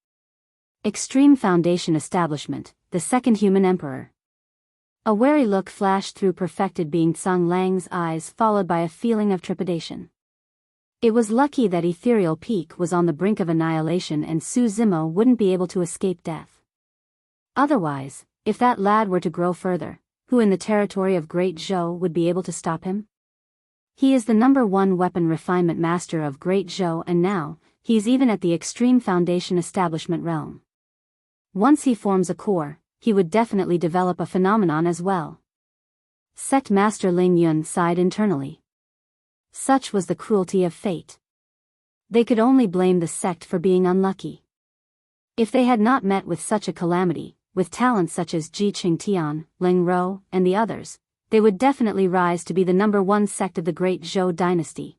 Extreme Foundation establishment, the second human emperor. A wary look flashed through perfected being Tsang Lang's eyes, followed by a feeling of trepidation. It was lucky that Ethereal Peak was on the brink of annihilation and Su Zimo wouldn't be able to escape death. Otherwise, if that lad were to grow further, who in the territory of Great Zhou would be able to stop him? He is the #1 weapon refinement master of Great Zhou, and now, he's even at the Extreme Foundation establishment realm. Once he forms a core, he would definitely develop a phenomenon as well. Sect Master Ling Yun sighed internally. Such was the cruelty of fate. They could only blame the sect for being unlucky. If they had not met with such a calamity, with talents such as Ji Qingtian, Ling Rou, and the others, they would definitely rise to be the #1 sect of the Great Zhou dynasty.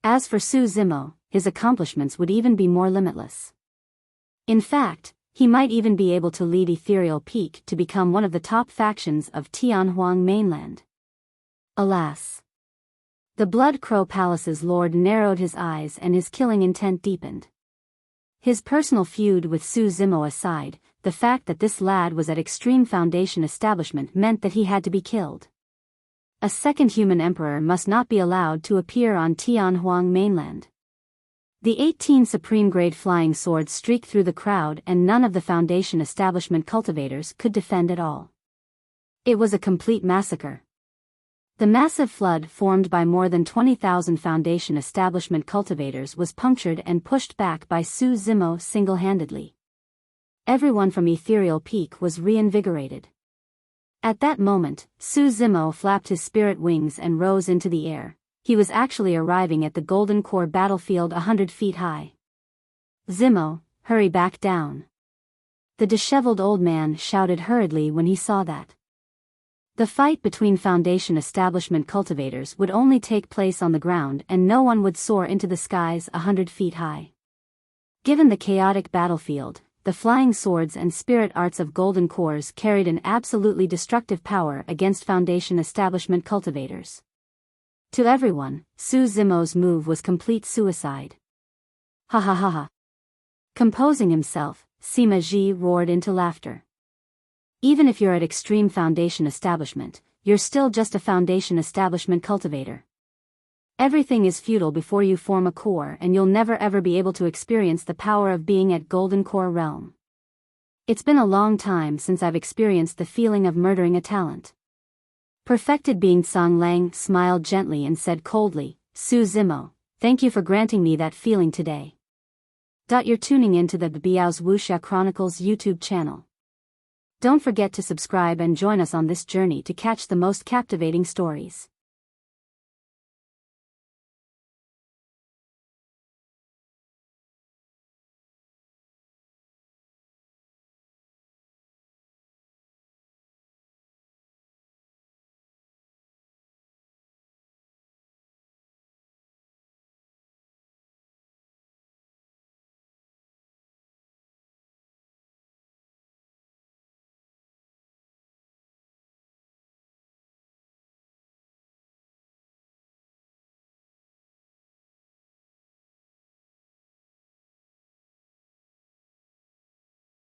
As for Su Zimo, his accomplishments would even be more limitless. In fact, he might even be able to lead Ethereal Peak to become one of the top factions of Tianhuang Mainland. Alas! The Blood Crow Palace's lord narrowed his eyes and his killing intent deepened. His personal feud with Su Zimo aside, the fact that this lad was at Extreme Foundation establishment meant that he had to be killed. A second human emperor must not be allowed to appear on Tianhuang Mainland. The 18 supreme-grade flying swords streaked through the crowd, and none of the Foundation establishment cultivators could defend at all. It was a complete massacre. The massive flood formed by more than 20,000 Foundation establishment cultivators was punctured and pushed back by Su Zimo single-handedly. Everyone from Ethereal Peak was reinvigorated. At that moment, Su Zimo flapped his spirit wings and rose into the air. He was actually arriving at the Golden Core battlefield 100 feet high. Zimo, hurry back down. The disheveled old man shouted hurriedly when he saw that. The fight between Foundation establishment cultivators would only take place on the ground, and no one would soar into the skies 100 feet high. Given the chaotic battlefield, the flying swords and spirit arts of Golden Cores carried an absolutely destructive power against Foundation establishment cultivators. To everyone, Su Zimo's move was complete suicide. Ha ha ha ha. Composing himself, Sima Ji roared into laughter. Even if you're at extreme Foundation establishment, you're still just a Foundation establishment cultivator. Everything is futile before you form a core, and you'll never ever be able to experience the power of being at Golden Core realm. It's been a long time since I've experienced the feeling of murdering a talent. Perfected being Song Lang smiled gently and said coldly, Su Zimo, thank you for granting me that feeling today. You're tuning into the Biyao's Wuxia Chronicles YouTube channel. Don't forget to subscribe and join us on this journey to catch the most captivating stories.